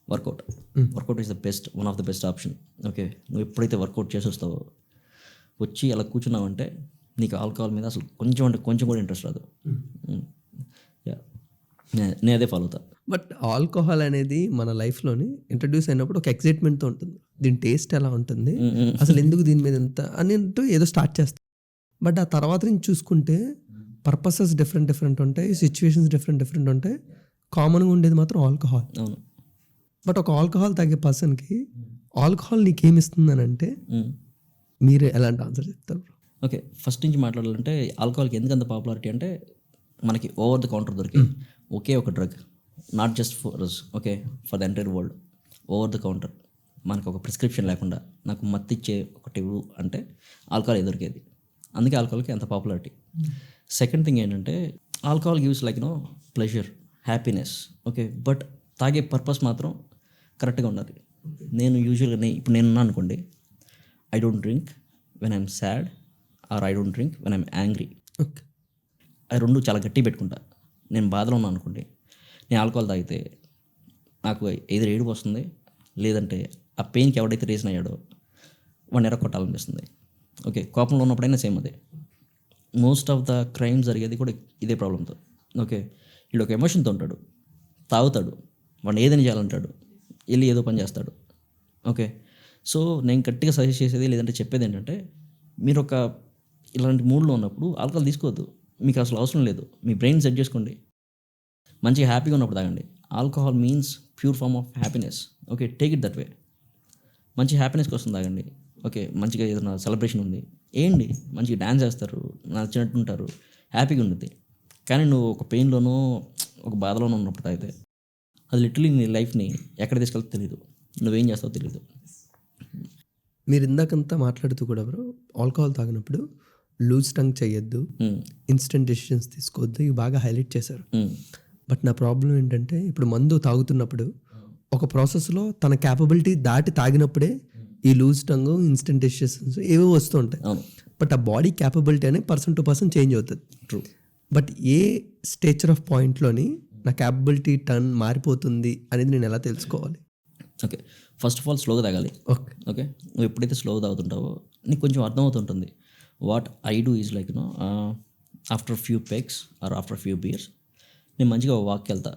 workout is the best, one of the best option. Okay, నువ్వు ఎప్పుడైతే వర్కౌట్ చేసి వస్తావో వచ్చి అలా కూర్చున్నావంటే నీకు ఆల్కహాల్ మీద అసలు కొంచెం కూడా ఇంట్రెస్ట్ రాదు. నేను అదే ఫాలో అవుతా. బట్ ఆల్కహాల్ అనేది మన లైఫ్లోని ఇంట్రడ్యూస్ అయినప్పుడు ఒక ఎక్సైట్మెంట్తో ఉంటుంది, దీని టేస్ట్ ఎలా ఉంటుంది, అసలు ఎందుకు దీని మీద ఎంత అన్నట్టు ఏదో స్టార్ట్ చేస్తాం. బట్ ఆ తర్వాత నుంచి చూసుకుంటే పర్పసెస్ డిఫరెంట్ ఉంటాయి, సిచ్యువేషన్స్ డిఫరెంట్ ఉంటాయి. కామన్గా ఉండేది మాత్రం ఆల్కహాల్. అవును. బట్ ఒక ఆల్కహాల్ తాగే పర్సన్కి ఆల్కహాల్ నీకేమిస్తుంది అని అంటే మీరు ఎలాంటి ఆన్సర్ చెప్తారు? ఓకే, ఫస్ట్ నుంచి మాట్లాడాలంటే ఆల్కహాల్కి ఎందుకు అంత పాపులారిటీ అంటే మనకి ఓవర్ ద కౌంటర్ దొరికి ఒకే ఒక drug, not just for us, okay for the entire world. Over the counter మనకు ఒక ప్రిస్క్రిప్షన్ లేకుండా నాకు మత్తిచ్చే ఒకటి అంటే ఆల్కహాల్ దొరికేది. అందుకే ఆల్కహాల్కి అంత పాపులారిటీ. సెకండ్ థింగ్ ఏంటంటే alcohol gives like pleasure, happiness. Okay, but తాగే పర్పస్ మాత్రం కరెక్ట్గా ఉండాలి. నేను యూజువల్గా ఇప్పుడు నేనున్నా అనుకోండి, I don't drink when I'm sad are I don't drink when I'm angry. Okay, అవి రెండు చాలా గట్టి పెట్టుకుంటా. నేను బాధలో ఉన్నాను అనుకోండి, నేను ఆల్కహాల్ తాగితే నాకు ఎదురు ఏడుపు వస్తుంది, లేదంటే ఆ పెయిన్కి ఎవడైతే రీజన్ అయ్యాడో వాడిని ఎరగొట్టాలనిపిస్తుంది. ఓకే, కోపంలో ఉన్నప్పుడైనా సేమ్ అదే. మోస్ట్ ఆఫ్ ద క్రైమ్ జరిగేది కూడా ఇదే ప్రాబ్లంతో. ఓకే, వీడు ఒక ఎమోషన్తో ఉంటాడు, తాగుతాడు, వాడిని ఏదైనా చేయాలంటాడు, వెళ్ళి ఏదో పని చేస్తాడు. ఓకే, సో నేను గట్టిగా సజెస్ట్ చేసేది లేదంటే చెప్పేది ఏంటంటే, మీరు ఒక ఇలాంటి మూడ్లో ఉన్నప్పుడు ఆల్కహాల్ తీసుకోవద్దు. మీకు అసలు అవసరం లేదు. మీ బ్రెయిన్ సెట్ చేసుకోండి, మంచిగా హ్యాపీగా ఉన్నప్పుడు తాగండి. Alcohol means pure form of happiness. Okay, take it that way. మంచి హ్యాపీనెస్ కోసం తాగండి. ఓకే, మంచిగా ఏదైనా సెలబ్రేషన్ ఉంది ఏంటి, మంచిగా డ్యాన్స్ చేస్తారు, నచ్చినట్టు ఉంటారు, హ్యాపీగా ఉంటుంది. కానీ నువ్వు ఒక పెయిన్లోనో ఒక బాధలోనో ఉన్నప్పుడు తాగితే అది లిటరలీ నీ లైఫ్ని ఎక్కడ తీసుకెళ్తే తెలియదు, నువ్వేం చేస్తావో తెలియదు. మీరు ఇందాకంతా మాట్లాడుతూ కూడా బ్రో ఆల్కహాల్ తాగినప్పుడు లూజ్ టంగ్ చేయొద్దు, ఇన్స్టెంట్ డెసిషన్స్ తీసుకోవద్దు, ఇవి బాగా హైలైట్ చేశారు. బట్ నా ప్రాబ్లం ఏంటంటే ఇప్పుడు మందు తాగుతున్నప్పుడు ఒక ప్రాసెస్లో తన క్యాపబిలిటీ దాటి తాగినప్పుడే ఈ లూజ్ టంగ్, ఇన్స్టెంట్ డెసిషన్స్ ఏవో వస్తూ ఉంటాయి. బట్ ఆ బాడీ క్యాపబిలిటీ అనేది పర్సన్ టు పర్సన్ చేంజ్ అవుతుంది. True. But a stature of పాయింట్లోని నా క్యాపబిలిటీ టర్న్ మారిపోతుంది అనేది నేను ఎలా తెలుసుకోవాలి? ఓకే, ఫస్ట్ ఆఫ్ ఆల్ స్లోగా తాగాలి. ఓకే ఓకే, నువ్వు ఎప్పుడైతే స్లోగా తాగుతుంటావో నీకు కొంచెం అర్థమవుతుంటుంది. What I do is like after few pegs or after few beers నేను మంచిగా వాక్కి వెళ్తా.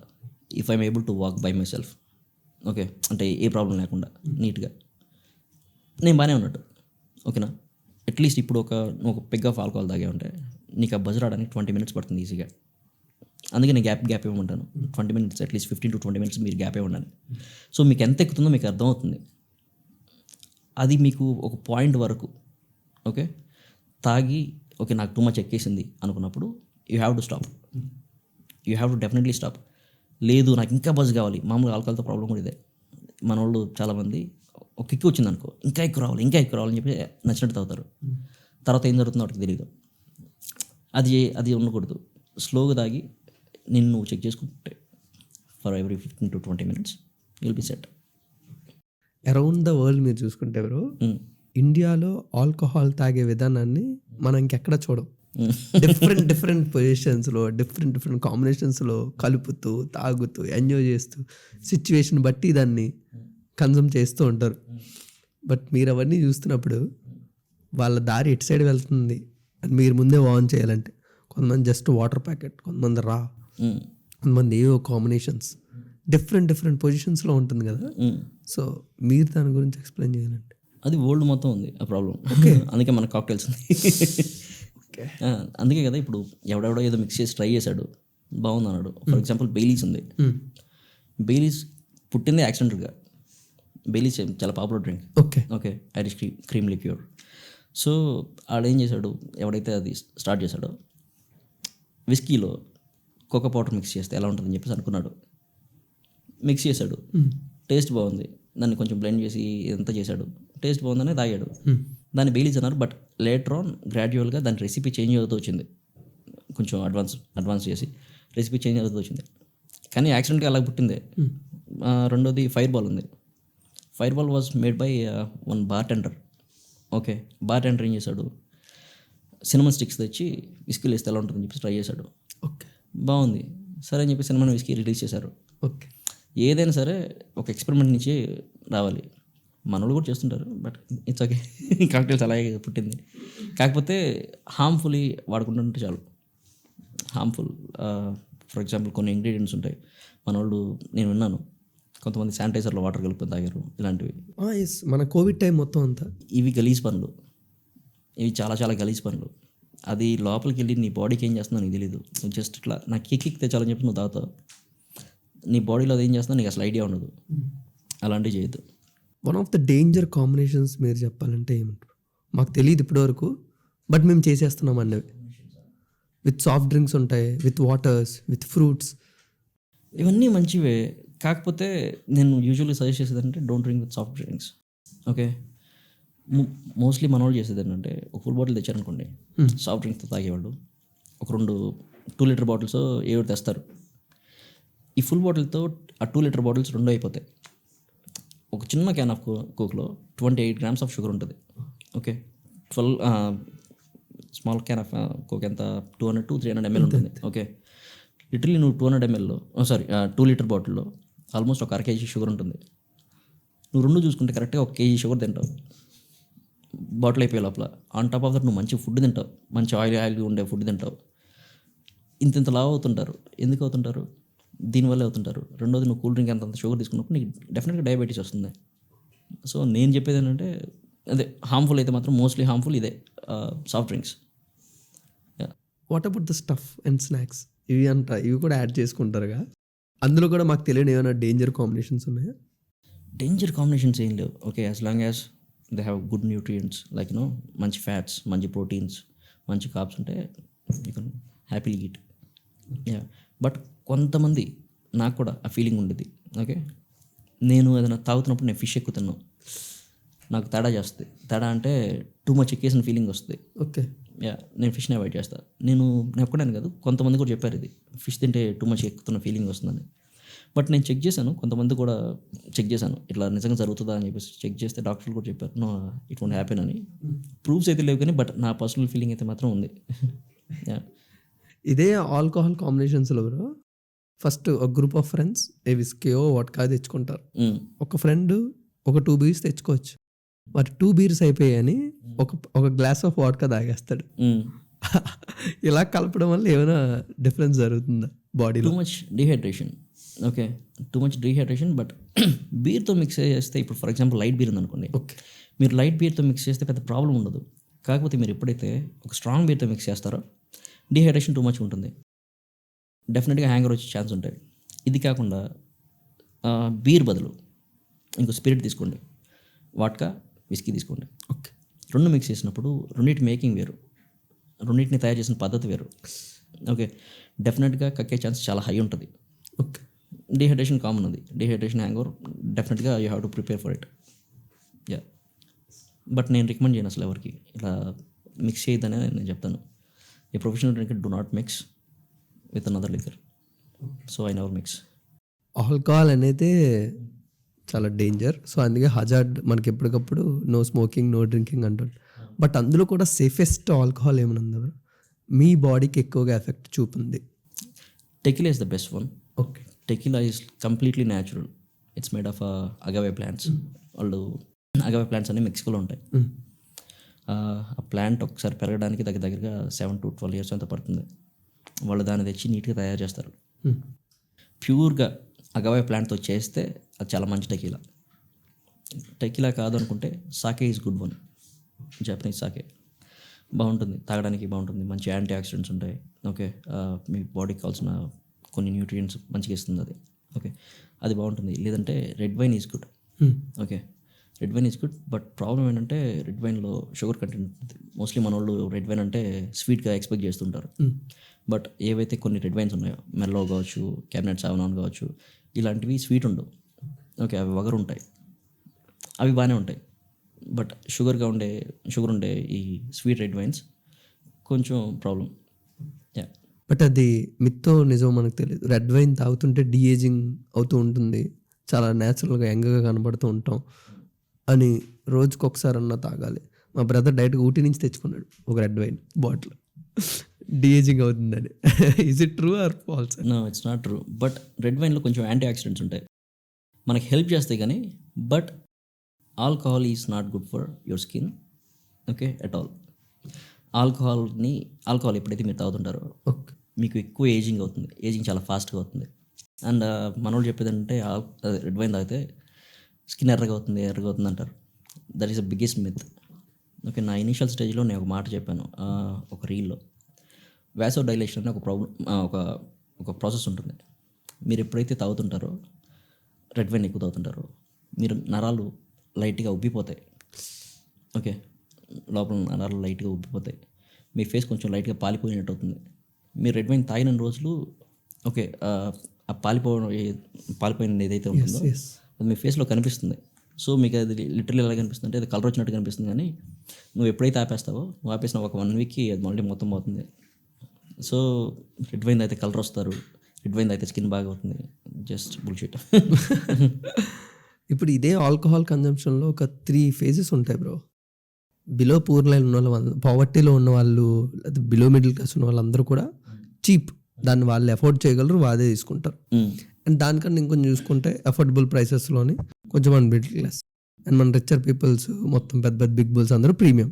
If I'm able to walk by myself, okay, అంటే ఏ ప్రాబ్లం లేకుండా నీట్గా నేను బాగానే ఉన్నట్టు. ఓకేనా, అట్లీస్ట్ ఇప్పుడు నువ్వు ఒక పెగ్ ఆఫ్ ఆల్కహాల్ తాగే ఉంటే నీకు ఆ బజ్ రావడానికి 20 minutes పడుతుంది ఈజీగా. అందుకే నేను గ్యాప్ ఇవ్వమంటాను. 20 minutes, అట్లీస్ట్ 15 to 20 minutes మీరు గ్యాప్ ఇవ్వండి. సో మీకు ఎంత ఎక్కుతుందో మీకు అర్థమవుతుంది. అది మీకు ఒక పాయింట్ వరకు ఓకే తాగి ఓకే నాకు టూ మచ్ ఎక్కేసింది అనుకున్నప్పుడు you have to stop. You have to definitely stop. లేదు నాకు ఇంకా బజ్ కావాలి, మామూలుగా ఆల్కహాల్తో ప్రాబ్లం కూడా ఇదే. మన వాళ్ళు చాలామంది ఒక కిక్ వచ్చింది అనుకో, ఇంకా ఎక్కువ రావాలని చెప్పి నచ్చినట్టు తాగుతారు. తర్వాత ఏం జరుగుతుందో వాటికి తెలియదు. అది ఉండకూడదు. స్లోగా తాగి నిన్ను చెక్ చేసుకుంటే for every 15 to 20 minutes will be set. Around the world మీరు చూసుకుంటే బ్రో ఇండియాలో ఆల్కహాల్ తాగే విధానాన్ని మనం ఇంకెక్కడ చూడం. డిఫరెంట్ పొజిషన్స్లో డిఫరెంట్ కాంబినేషన్స్లో కలుపుతూ తాగుతూ ఎంజాయ్ చేస్తూ సిచ్యువేషన్ బట్టి దాన్ని కన్జ్యూమ్ చేస్తూ ఉంటారు. బట్ మీరు అవన్నీ చూస్తున్నప్పుడు వాళ్ళ దారి ఎటు సైడ్ వెళ్తుంది అని మీరు ముందే వార్న్ చేయాలంటే కొంతమంది జస్ట్ వాటర్ ప్యాకెట్, కొంతమంది రా, కొంతమంది ఏవో కాంబినేషన్స్ డిఫరెంట్ పొజిషన్స్లో ఉంటుంది కదా. సో మీరు దాని గురించి ఎక్స్ప్లెయిన్ చేయాలంటే అది వరల్డ్ మొత్తం ఉంది ఆ ప్రాబ్లం. అందుకే మనకు కాక్టైల్స్ ఉంది. అందుకే కదా ఇప్పుడు ఎవడెవడో ఏదో మిక్స్ చేసి ట్రై చేశాడు, బాగుంది అన్నాడు. ఫర్ ఎగ్జాంపుల్ బెయిలీస్ ఉంది. బెయిలీస్ పుట్టింది యాక్సిడెంటల్గా. బెయిలీస్ చాలా popular drink. Okay, Irish cream liqueur. So ఆడేం చేశాడు, ఎవడైతే అది స్టార్ట్ చేశాడో విస్కీలో కోకో పౌడర్ మిక్స్ చేస్తే ఎలా ఉంటుందని చెప్పేసి అనుకున్నాడు. మిక్స్ చేశాడు, టేస్ట్ బాగుంది, దాన్ని కొంచెం బ్లెండ్ చేసి ఇదంతా చేశాడు, టేస్ట్ బాగుందనే తాగాడు. దాన్ని బెయిలీస్ అన్నారు. బట్ లేటర్ ఆన్ గ్రాడ్యువల్గా దాని రెసిపీ చేంజ్ అవుతూ వచ్చింది. కొంచెం అడ్వాన్స్ చేసి రెసిపీ చేంజ్ అవుతూ వచ్చింది. కానీ యాక్సిడెంట్గా అలా పుట్టిందే. రెండోది ఫైర్ బాల్ ఉంది. Fire ball was made by one bar tender. Okay, bar tender ఏం చేశాడు, సినిమన్ స్టిక్స్ తెచ్చి విస్కీలు వేస్తే ఎలా ఉంటుందని చెప్పి ట్రై చేశాడు. ఓకే, బాగుంది సరే అని చెప్పి సినిమా విస్కీ రిలీజ్ చేశారు. ఓకే, ఏదైనా సరే ఒక ఎక్స్పెరిమెంట్ నుంచి రావాలి. మనోళ్ళు కూడా చేస్తుంటారు, బట్ ఇట్స్ ఓకే. కాక్టైల్స్ అలాగే పుట్టింది. కాకపోతే హార్మ్ఫుల్లీ వాడుకుంటుంటే చాలు. హార్మ్ఫుల్ ఫర్ ఎగ్జాంపుల్ కొన్ని ఇంగ్రీడియంట్స్ ఉంటాయి. మనోళ్ళు నేను విన్నాను కొంతమంది శానిటైజర్లో వాటర్ కలుపుకొని తాగారు, ఇలాంటివి. మన కోవిడ్ టైం మొత్తం అంతా ఇవి గలీజ్ పనులు, ఇవి చాలా గలీజ్ పనులు. అది లోపలికి వెళ్ళి నీ బాడీకి ఏం చేస్తుందో నీకు తెలియదు. నువ్వు జస్ట్ ఇట్లా నాకు కిక్ తెచ్చాలని చెప్పి నువ్వు తాగుతావు, నీ బాడీలో అది ఏం చేస్తుందో నీకు అసలు ఐడియా ఉండదు. అలాంటివి చేయొద్దు. One of the danger combinations మీరు చెప్పాలంటే ఏమంటారు? మాకు తెలియదు ఇప్పటివరకు, బట్ మేము చేసేస్తున్నాం అన్నవి. విత్ సాఫ్ట్ డ్రింక్స్ ఉంటాయి, విత్ వాటర్స్, విత్ ఫ్రూట్స్. ఇవన్నీ మంచివే. కాకపోతే నేను యూజువల్లీ సజెస్ట్ చేసేది అంటే don't drink with soft drinks. Okay, mostly మన వాళ్ళు చేసేది ఏంటంటే ఒక ఫుల్ బాటిల్ తెచ్చారనుకోండి, సాఫ్ట్ డ్రింక్స్తో తాగేవాళ్ళు ఒక 2 liter బాటిల్స్ ఏడు తెస్తారు. ఈ ఫుల్ బాటిల్తో ఆ 2 liter బాటిల్స్ 2 అయిపోతాయి. ఒక చిన్న క్యాన్ ఆఫ్ కోక్లో 28 grams ఆఫ్ షుగర్ ఉంటుంది. Okay, small can of coke ఎంత 200 to 300 ml ఉంటుంది. ఓకే, లిటరలీ నువ్వు 200 mlలో సారీ 2 లీటర్ బాటిల్లో ఆల్మోస్ట్ ఒక 1 kg షుగర్ ఉంటుంది. నువ్వు రెండు చూసుకుంటే కరెక్ట్గా 1 kg షుగర్ తింటావు బాటిల్ అయిపోయే లోపల. ఆన్ టాప్ ఆఫ్ దట్ నువ్వు మంచి ఫుడ్ తింటావు, మంచి ఆయిల్ ఉండే ఫుడ్ తింటావు. ఇంత లావు అవుతుంటారు. ఎందుకు అవుతుంటారు? దీనివల్లే అవుతుంటారు. రెండోది, నువ్వు కూల్ డ్రింక్ అంత షుగర్ తీసుకున్నప్పుడు నీకు డెఫినెట్గా డయాబెటీస్ వస్తుంది. సో నేను చెప్పేది ఏంటంటే అదే హార్మ్ఫుల్ అయితే మాత్రం మోస్ట్లీ హార్మ్ఫుల్ ఇదే soft drinks. What about the stuff and snacks? ఇవి కూడా యాడ్ చేసుకుంటారుగా, అందులో కూడా మాకు తెలియని ఏమైనా డేంజర్ కాంబినేషన్స్ ఉన్నాయా? డేంజర్ కాంబినేషన్స్ ఏం లేవు. Okay, as long as they have good nutrients like మంచి ఫ్యాట్స్, మంచి ప్రోటీన్స్, మంచి కార్బ్స్ ఉంటే you can happily eat. But కొంతమంది, నాకు కూడా ఆ ఫీలింగ్ ఉండేది. ఓకే, నేను ఏదైనా తాగుతున్నప్పుడు నేను ఫిష్ ఎక్కువ తిన్నాను, నాకు తేడా చేస్తుంది. తేడా అంటే టూ మచ్ ఎక్కేసిన ఫీలింగ్ వస్తుంది. ఓకే, నేను ఫిష్ని అవాయిడ్ చేస్తాను. నేను ఒక్కడాను కాదు, కొంతమంది కూడా చెప్పారు ఇది ఫిష్ తింటే టూ మచ్ ఎక్కుతున్న ఫీలింగ్ వస్తుందని. బట్ నేను చెక్ చేశాను, కొంతమంది కూడా చెక్ చేశాను, ఇట్లా నిజంగా జరుగుతుందా అని చెప్పేసి చెక్ చేస్తే డాక్టర్లు కూడా చెప్పారు నో ఇట్ వోంట్ హ్యాపెన్ అని. ప్రూఫ్స్ అయితే లేవు కానీ బట్ నా పర్సనల్ ఫీలింగ్ అయితే మాత్రం ఉంది. ఇదే ఆల్కహాల్ కాంబినేషన్స్లో బ్రో, ఫస్ట్ ఒక గ్రూప్ ఆఫ్ ఫ్రెండ్స్ ఏ విస్కీయో వాట్కా తెచ్చుకుంటారు. ఒక ఫ్రెండ్ ఒక 2 beers తెచ్చుకోవచ్చు, మరి 2 beers అయిపోయాయని ఒక గ్లాస్ ఆఫ్ వాట్కా తాగేస్తాడు. ఇలా కలపడం వల్ల ఏమైనా డిఫరెన్స్ జరుగుతుందా బాడీలో? Too much dehydration. Okay, too much dehydration. But బీర్తో మిక్స్ చేస్తే, ఇప్పుడు ఫర్ ఎగ్జాంపుల్ లైట్ బీర్ ఉందనుకోండి, ఓకే, మీరు లైట్ బీర్తో మిక్స్ చేస్తే పెద్ద ప్రాబ్లం ఉండదు. కాకపోతే మీరు ఎప్పుడైతే ఒక స్ట్రాంగ్ బీర్తో మిక్స్ చేస్తారో డిహైడ్రేషన్ టూ మచ్ ఉంటుంది, డెఫినెట్గా హ్యాంగర్ వచ్చే ఛాన్స్ ఉంటాయి. ఇది కాకుండా బీర్ బదులు ఇంకో స్పిరిట్ తీసుకోండి, వాట్కా, విస్కీ తీసుకోండి. ఓకే, రెండు మిక్స్ చేసినప్పుడు రెండింటి మేకింగ్ వేరు, రెండింటిని తయారు చేసిన పద్ధతి వేరు. ఓకే, డెఫినెట్గా కక్కే ఛాన్స్ చాలా హై ఉంటుంది. ఓకే, డిహైడ్రేషన్ కామన్ ఉంది, డిహైడ్రేషన్ హ్యాంగోవర్ డెఫినెట్గా you have to prepare for it. But నేను రికమెండ్ చేయను అసలు ఎవరికి ఇలా మిక్స్ చేయొద్దనే నేను చెప్తాను. A professional drinker do not mix with another liquor. So I never mix. Alcohol అనేది చాలా డేంజర్. సో అందుకే హజార్డ్ మనకి ఎప్పటికప్పుడు నో స్మోకింగ్, నో డ్రింకింగ్ అంటాడు. బట్ అందులో కూడా సేఫెస్ట్ ఆల్కహాల్ ఏమైనా ఉందా బ్రో? మీ బాడీకి ఎక్కువగా ఎఫెక్ట్ చూపింది? Tequila is the best one. Okay, tequila is completely natural. It's made of agave plants. వాళ్ళు అగవే ప్లాంట్స్ అన్ని మెక్సికోలో ఉంటాయి. ఆ ప్లాంట్ ఒకసారి పెరగడానికి దగ్గరగా 7 to 12 years అంత పడుతుంది. వాళ్ళు దాన్ని తెచ్చి నీట్గా తయారు చేస్తారు. ప్యూర్గా అగవే ప్లాంట్తో చేస్తే అది చాలా మంచి టెకిలా. టెకిలా కాదు అనుకుంటే సాకే ఈజ్ గుడ్ వన్. జపనీస్ సాకే బాగుంటుంది, తాగడానికి బాగుంటుంది, మంచి యాంటీ ఆక్సిడెంట్స్ ఉంటాయి. ఓకే, మీ బాడీకి కావాల్సిన కొన్ని న్యూట్రియంట్స్ మంచిగా ఇస్తుంది అది. ఓకే, అది బాగుంటుంది. లేదంటే red wine is good. Okay, red wine is good. But problem ఏంటంటే రెడ్ వైన్లో షుగర్ కంటెంట్ ఉంటుంది. మోస్ట్లీ మన వాళ్ళు రెడ్ వైన్ అంటే స్వీట్గా ఎక్స్పెక్ట్ చేస్తుంటారు. బట్ ఏవైతే కొన్ని రెడ్ వైన్స్ ఉన్నాయో, మెల్లో కావచ్చు, క్యాబినెట్ సావనాన్ కావచ్చు, ఇలాంటివి స్వీట్ ఉండవు. ఓకే, అవి వగరు ఉంటాయి, అవి బాగానే ఉంటాయి. బట్ షుగర్ ఉండే ఈ స్వీట్ రెడ్ వైన్స్ కొంచెం ప్రాబ్లం. బట్ అది మిత్తో నిజం మనకు తెలియదు. రెడ్ వైన్ తాగుతుంటే డీఏజింగ్ అవుతూ ఉంటుంది, చాలా న్యాచురల్గా యంగ్గా కనబడుతూ ఉంటాం అని రోజుకి ఒకసారి అన్నా తాగాలి. మా బ్రదర్ డైరెక్ట్గా ఊటీ నుంచి తెచ్చుకున్నాడు ఒక రెడ్ వైన్ బాటిల్, డీఏజింగ్ అవుతుందని. Is it true or false? No, it's not true. But red వైన్లో కొంచెం యాంటీ ఆక్సిడెంట్స్ ఉంటాయి, మనకి హెల్ప్ చేస్తాయి. కానీ but alcohol is not good for your skin. Okay, at all. Alcohol ఎప్పుడైతే మీరు తాగుతుంటారో మీకు ఎక్కువ ఏజింగ్ అవుతుంది, ఏజింగ్ చాలా ఫాస్ట్గా అవుతుంది. అండ్ మనోళ్ళు చెప్పేది అంటే రెడ్ వైన్ తాగితే స్కిన్ ఎర్రగా అవుతుంది అంటారు. That is the biggest myth. Okay, నా ఇనీషియల్ స్టేజ్లో నేను ఒక మాట చెప్పాను ఒక రీల్లో. వాసో డైలేషన్ అనే ఒక ప్రాసెస్ ఉంటుంది. మీరు ఎప్పుడైతే తాగుతుంటారో, రెడ్ వైన్ ఎక్కువ తాగుతుంటారో, మీరు నరాలు లైట్గా ఉబ్బిపోతాయి. ఓకే, లోపల నరాలు లైట్గా ఉబ్బిపోతాయి, మీ ఫేస్ కొంచెం లైట్గా పాలిపోయినట్టు అవుతుంది. మీరు రెడ్ వైన్ తాగిన రోజులు ఓకే, ఆ పాలిపోయిన ఏదైతే ఉంటుందో అది మీ ఫేస్లో కనిపిస్తుంది. సో మీకు అది లిటరల్లీ ఎలా కనిపిస్తుంది అంటే అది కలర్ వచ్చినట్టు కనిపిస్తుంది. కానీ నువ్వు ఎప్పుడైతే ఆపేసిన ఒక 1 weekకి అది మళ్ళీ మొత్తం పోతుంది. సో రెడ్ వైన్ అయితే కలర్ వస్తారు, రెడ్ వైన్ అయితే స్కిన్ బాగా అవుతుంది. Just bullshit. ఇప్పుడు ఇదే ఆల్కహాల్ కన్జంప్షన్లో ఒక 3 phases ఉంటాయి బ్రో. బిలో పూర్ లైన్ ఉన్న వాళ్ళు, పావర్టీలో ఉన్న వాళ్ళు, బిలో మిడిల్ క్లాస్ ఉన్న వాళ్ళందరూ కూడా చీప్, దాన్ని వాళ్ళు అఫోర్డ్ చేయగలరు, వాదే తీసుకుంటారు. అండ్ దానికన్నా ఇంకొంచెం చూసుకుంటే అఫోర్డబుల్ ప్రైసెస్లోని కొంచెం మన మిడిల్ క్లాస్ అండ్ మన రిచర్ పీపుల్స్, మొత్తం పెద్ద పెద్ద బిగ్ బుల్స్ అందరూ ప్రీమియం.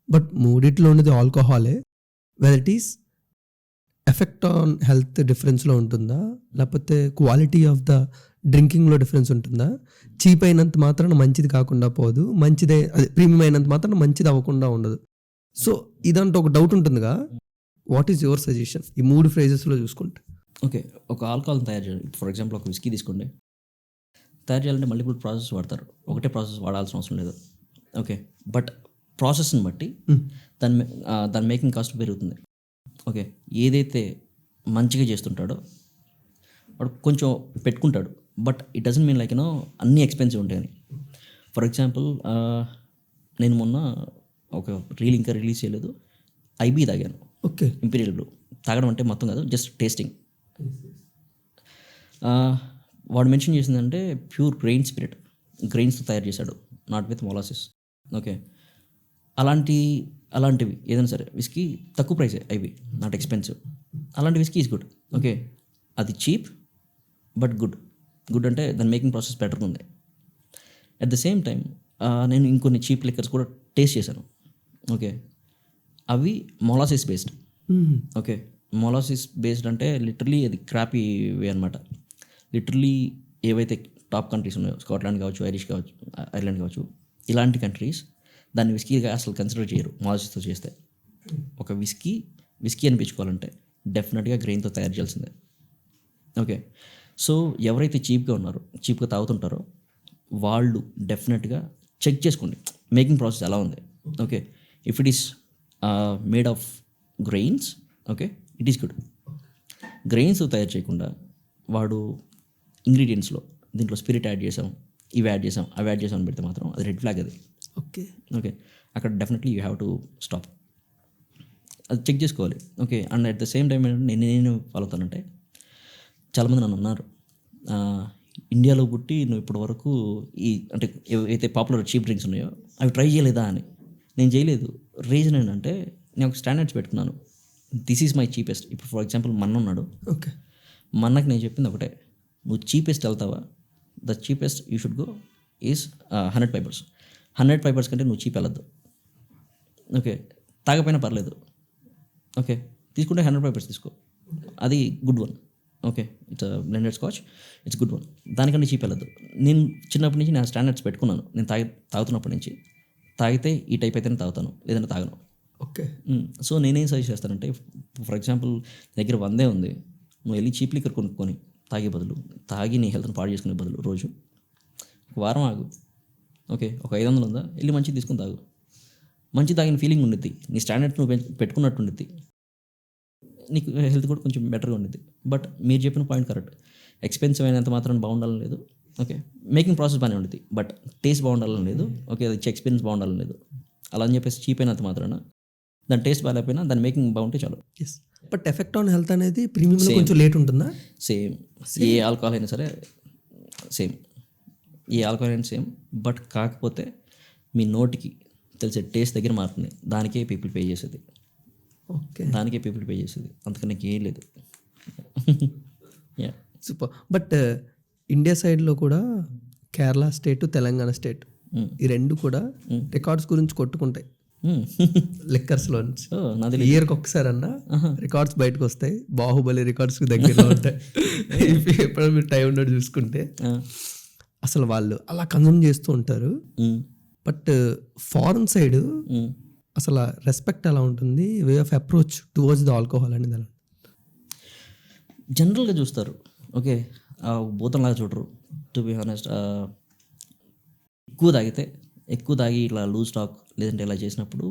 బట్ మూడిట్లో ఉన్నది ఆల్కహాలే. Whether it is effect on health డిఫరెన్స్లో ఉంటుందా, లేకపోతే క్వాలిటీ ఆఫ్ ద డ్రింకింగ్లో డిఫరెన్స్ ఉంటుందా? చీప్ అయినంత మాత్రాన మంచిది కాకుండా పోదు, మంచిదే అదే ప్రీమియం అయినంత మాత్రాన మంచిది అవ్వకుండా ఉండదు. సో ఇదంటే ఒక డౌట్ ఉంటుందిగా. వాట్ ఈస్ యువర్ సజెషన్ ఈ 3 ఫ్రేజెస్లో చూసుకుంటే? ఓకే, ఒక ఆల్కహాల్ తయారు చేయాలి. ఫర్ ఎగ్జాంపుల్ ఒక విస్కీ తీసుకోండి. తయారు చేయాలంటే మల్టిపుల్ ప్రాసెస్ వాడతారు, ఒకటే ప్రాసెస్ వాడాల్సిన అవసరం లేదు. ఓకే, బట్ ప్రాసెస్ని బట్టి దాని మేకింగ్ కాస్ట్ పెరుగుతుంది. ఓకే, ఏదైతే మంచిగా చేస్తుంటాడో వాడు కొంచెం పెట్టుకుంటాడు, but it doesn't mean like అన్నీ ఎక్స్పెన్సివ్ ఉంటాయని. ఫర్ ఎగ్జాంపుల్ నేను మొన్న ఒక రీల్ ఇంకా రిలీజ్ చేయలేదు, ఐబీ తాగాను. Okay, imperial blue. తాగడం అంటే మొత్తం కాదు, జస్ట్ టేస్టింగ్. వాడు మెన్షన్ చేసిందంటే ప్యూర్ గ్రెయిన్ స్పిరిట్, గ్రెయిన్స్తో తయారు చేశాడు, నాట్ విత్ మొలాసిస్. ఓకే, అలాంటివి ఏదైనా సరే విస్కీ తక్కువ ప్రైసే, ఐబీ నాట్ ఎక్స్పెన్సివ్. అలాంటి విస్కీ ఈజ్ గుడ్. ఓకే, అది చీప్ బట్ గుడ్ అంటే దాని మేకింగ్ ప్రాసెస్ బెటర్గా ఉంది. అట్ ద సేమ్ టైం నేను ఇంకొన్ని చీప్ లిక్కర్స్ కూడా టేస్ట్ చేశాను. ఓకే, అవి molasses based. Okay, molasses based అంటే లిటరలీ అది క్రాపీ వే అనమాట. లిటరలీ ఏవైతే టాప్ కంట్రీస్ ఉన్నాయో, స్కాట్లాండ్ కావచ్చు, ఐర్లాండ్ కావచ్చు, ఇలాంటి కంట్రీస్ దాన్ని విస్కీగా అసలు కన్సిడర్ చేయరు మొలాసిస్తో చేస్తే. ఒక విస్కీ అనిపించుకోవాలంటే డెఫినెట్గా గ్రెయిన్తో తయారు చేయాల్సిందే. ఓకే, సో ఎవరైతే చీప్గా తాగుతుంటారో వాళ్ళు డెఫినెట్గా చెక్ చేసుకోండి మేకింగ్ ప్రాసెస్ ఎలా ఉంది. Okay, if it is made of grains, okay, it is good. Grains తయారు చేయకుండా వాడు ఇంగ్రీడియంట్స్లో దీంట్లో స్పిరిట్ యాడ్ చేసాం, ఇవి యాడ్ చేసాం, అవి యాడ్ చేసాం అని పెడితే మాత్రం అది రెడ్ ఫ్లాగ్. అది ఓకే, అక్కడ definitely you have to stop. అది చెక్ చేసుకోవాలి. Okay, and at the same time ఏంటంటే నేను ఫాలో అవుతానంటే, చాలామంది నన్ను అన్నారు, ఇండియాలో పుట్టి నువ్వు ఇప్పటి వరకు అంటే ఏవైతే పాపులర్ చీప్ డ్రింక్స్ ఉన్నాయో అవి ట్రై చేయలేదా అని. నేను చేయలేదు. రీజన్ ఏంటంటే నేను ఒక స్టాండర్డ్స్ పెట్టుకున్నాను, దిస్ ఈజ్ మై చీపెస్ట్. ఇప్పుడు ఫర్ ఎగ్జాంపుల్ మన్న ఉన్నాడు. ఓకే, మన్నకి నేను చెప్పింది ఒకటే, నువ్వు చీపెస్ట్ వెళ్తావా, the cheapest you should go is 100 pipers. 100 pipers కంటే నువ్వు చీప్ వెళ్ళద్దు. ఓకే, తాగపోయినా పర్లేదు. ఓకే, తీసుకుంటే 100 పైపర్స్ తీసుకో, అది good one. Okay, it's blended scotch, it's good one. దానికంటే చీప్ వెళ్ళద్దు. నేను చిన్నప్పటి నుంచి నా స్టాండర్డ్స్ పెట్టుకున్నాను. నేను తాగుతున్నప్పటి నుంచి తాగితే ఈ టైప్ అయితేనే తాగుతాను, లేదంటే తాగను. ఓకే, సో నేనేం సజెస్ట్ చేస్తానంటే, ఫర్ ఎగ్జాంపుల్ దగ్గర 100 ఉంది, నువ్వు వెళ్ళి చీప్ లిక్కర్ కొనుక్కొని తాగే బదులు, తాగి నీ హెల్త్ని పాడు చేసుకునే బదులు రోజు ఒక వారం ఆగు. ఓకే, ఒక 500 ఉందా, వెళ్ళి మంచిది తీసుకుని తాగు. మంచి తాగిన ఫీలింగ్ ఉండిద్ది, నీ స్టాండర్డ్ నువ్వు పెట్టుకున్నట్టు ఉండిద్ది, నీకు హెల్త్ కూడా కొంచెం బెటర్గా ఉండిద్ది. బట్ మీరు చెప్పిన పాయింట్ కరెక్ట్, ఎక్స్పెన్సివ్ అయినంత మాత్రం బాగుండాలని లేదు. ఓకే, మేకింగ్ ప్రాసెస్ బాగానే ఉంటుంది, బట్ టేస్ట్ బాగుండాలని లేదు. ఓకే, అది ఎక్స్పీరియన్స్ బాగుండాలని లేదు. అలా అని చెప్పేసి చీప్ అయినంత మాత్రాన దాని టేస్ట్ బాగాలేకపోయినా దాని మేకింగ్ బాగుంటే చాలు. Yes, but effect on health అనేది ప్రీమియంలో కొంచెం లేట్ ఉంటుందా? సేమ్, ఏ ఆల్కహాల్ అయినా సరే సేమ్, ఏ ఆల్కహాల్ అయినా సేమ్. బట్ కాకపోతే మీ నోటికి తెలిసే టేస్ట్ దగ్గర మారుతుంది, దానికే పీపుల్ పే చేసేది. ఓకే, దానికే పీపుల్ పే చేసేది, అంతకన్నా ఏం లేదు. Yeah, super. బట్ ఇండియా సైడ్లో కూడా కేరళ స్టేట్, తెలంగాణ స్టేట్, ఈ రెండు కూడా రికార్డ్స్ గురించి కొట్టుకుంటాయి లిక్కర్స్లో నుంచి. ఇయర్కి ఒకసారి అన్న రికార్డ్స్ బయటకు వస్తాయి, బాహుబలి రికార్డ్స్ దగ్గరలో ఉంటాయి. ఎప్పుడైనా మీరు టైం ఉన్నట్టు చూసుకుంటే అసలు వాళ్ళు అలా కన్జ్యూమ్ చేస్తూ ఉంటారు. బట్ ఫారెన్ సైడ్ అసలు రెస్పెక్ట్ ఎలా ఉంటుంది, way of approach towards the alcohol అనేది ఎలా? జనరల్గా చూస్తారు. ఓకే, భూతంలాగా చూడరు. టు బి హానెస్ట్, ఎక్కువ తాగి ఇట్లా లూజ్ టాక్ లేదంటే ఇలా చేసినప్పుడు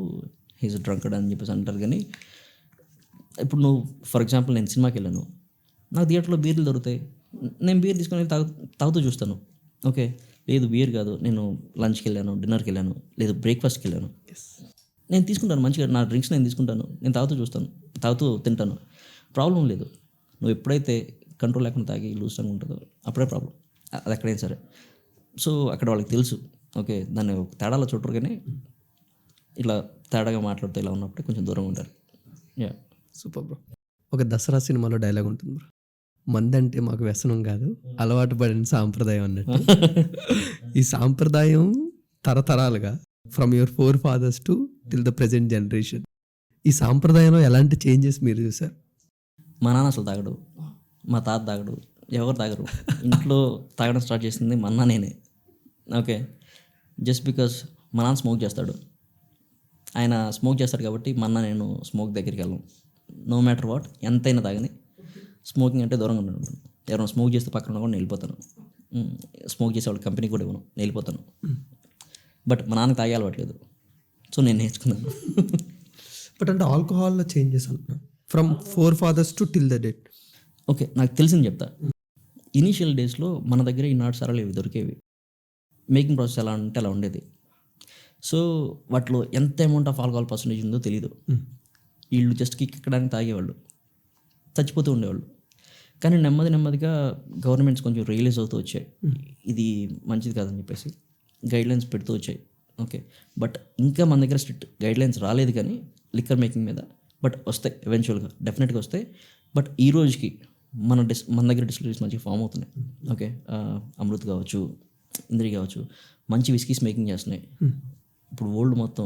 హీజ్ డ్రంకడ్ అని చెప్పేసి అంటారు. కానీ ఇప్పుడు నువ్వు ఫర్ ఎగ్జాంపుల్ నేను సినిమాకి వెళ్ళాను, నాకు థియేటర్లో బీర్లు దొరుకుతాయి, నేను బీర్ తీసుకొని తాగుతూ చూస్తాను. ఓకే, లేదు బీర్ కాదు, నేను లంచ్కి వెళ్ళాను, డిన్నర్కి వెళ్ళాను, లేదు బ్రేక్ఫాస్ట్కి వెళ్ళాను, నేను తీసుకుంటాను మంచిగా, నా డ్రింక్స్ నేను తీసుకుంటాను, నేను తాగుతూ చూస్తాను, తాగుతూ తింటాను, ప్రాబ్లం లేదు. నువ్వు ఎప్పుడైతే కంట్రోల్ లేకుండా తాగి లూజ్గా ఉంటుందో అప్పుడే ప్రాబ్లం, అది ఎక్కడైనా సరే. సో అక్కడ వాళ్ళకి తెలుసు. ఓకే, దాన్ని ఒక తేడాలో చూడరు, కానీ ఇలా తేడాగా మాట్లాడుతూ ఇలా ఉన్నప్పుడు కొంచెం దూరంగా ఉంటారు. Yeah super bro. ఒక దసరా సినిమాలో డైలాగ్ ఉంటుంది బ్రో, మందంటే మాకు వ్యసనం కాదు, అలవాటు పడిన సాంప్రదాయం అన్నట్టు. ఈ సాంప్రదాయం తరతరాలుగా from your forefathers to till the present generation, ఈ సాంప్రదాయంలో ఎలాంటి చేంజెస్ మీరు చూసారు? మా నాన్న అసలు తాగడు, మా తాత తాగడు, ఎవరు తాగరు. ఇంట్లో తాగడం స్టార్ట్ చేసింది మా అన్న నేనే. ఓకే, జస్ట్ బికాస్ మా నాన్న స్మోక్ చేస్తాడు. ఆయన స్మోక్ చేస్తాడు కాబట్టి మా అన్న నేను స్మోక్ దగ్గరికి వెళ్ళను. నో మ్యాటర్ వాట్, ఎంతైనా తాగని. స్మోకింగ్ అంటే దూరంగా ఉంటాను. ఎవరైనా స్మోక్ చేస్తే పక్కన కూడా నేను వెళ్ళిపోతాను. స్మోక్ చేసే వాళ్ళ కంపెనీ కూడా ఇవ్వను, నేను వెళ్ళిపోతాను. బట్ మా నాన్నకి తాగే అలవాట్లేదు, సో నేను నేర్చుకున్నాను. బట్ అంటే ఆల్కహాల్లో చేంజెస్ అంటున్నా, from forefathers to till the date. Okay, నాకు తెలిసింది చెప్తా. ఇనీషియల్ డేస్లో మన దగ్గర ఈ నాటు సారాలు ఇవి దొరికేవి. మేకింగ్ ప్రాసెస్ ఎలా అంటే అలా ఉండేది. సో వాటిలో ఎంత అమౌంట్ ఆఫ్ ఆల్కహాల్ పర్సంటేజ్ ఉందో తెలియదు. వీళ్ళు జస్ట్ కిక్ ఎక్కడానికి తాగేవాళ్ళు, చచ్చిపోతూ ఉండేవాళ్ళు. కానీ నెమ్మదిగా గవర్నమెంట్స్ కొంచెం రియలైజ్ అవుతూ వచ్చాయి, ఇది మంచిది కాదని చెప్పేసి గైడ్లైన్స్ పెడుతూ వచ్చాయి. ఓకే, బట్ ఇంకా మన దగ్గర స్ట్రిక్ట్ గైడ్లైన్స్ రాలేదు కానీ లిక్కర్ మేకింగ్ మీద. బట్ వస్తాయి, ఎవెన్చువల్గా డెఫినెట్గా వస్తాయి. బట్ ఈ రోజుకి మన దగ్గర డిస్టిలరీస్ మంచిగా ఫామ్ అవుతున్నాయి. ఓకే, అమృత్ కావచ్చు, ఇంద్రి కావచ్చు, మంచి విస్కీస్ మేకింగ్ చేస్తున్నాయి. ఇప్పుడు వరల్డ్ మొత్తం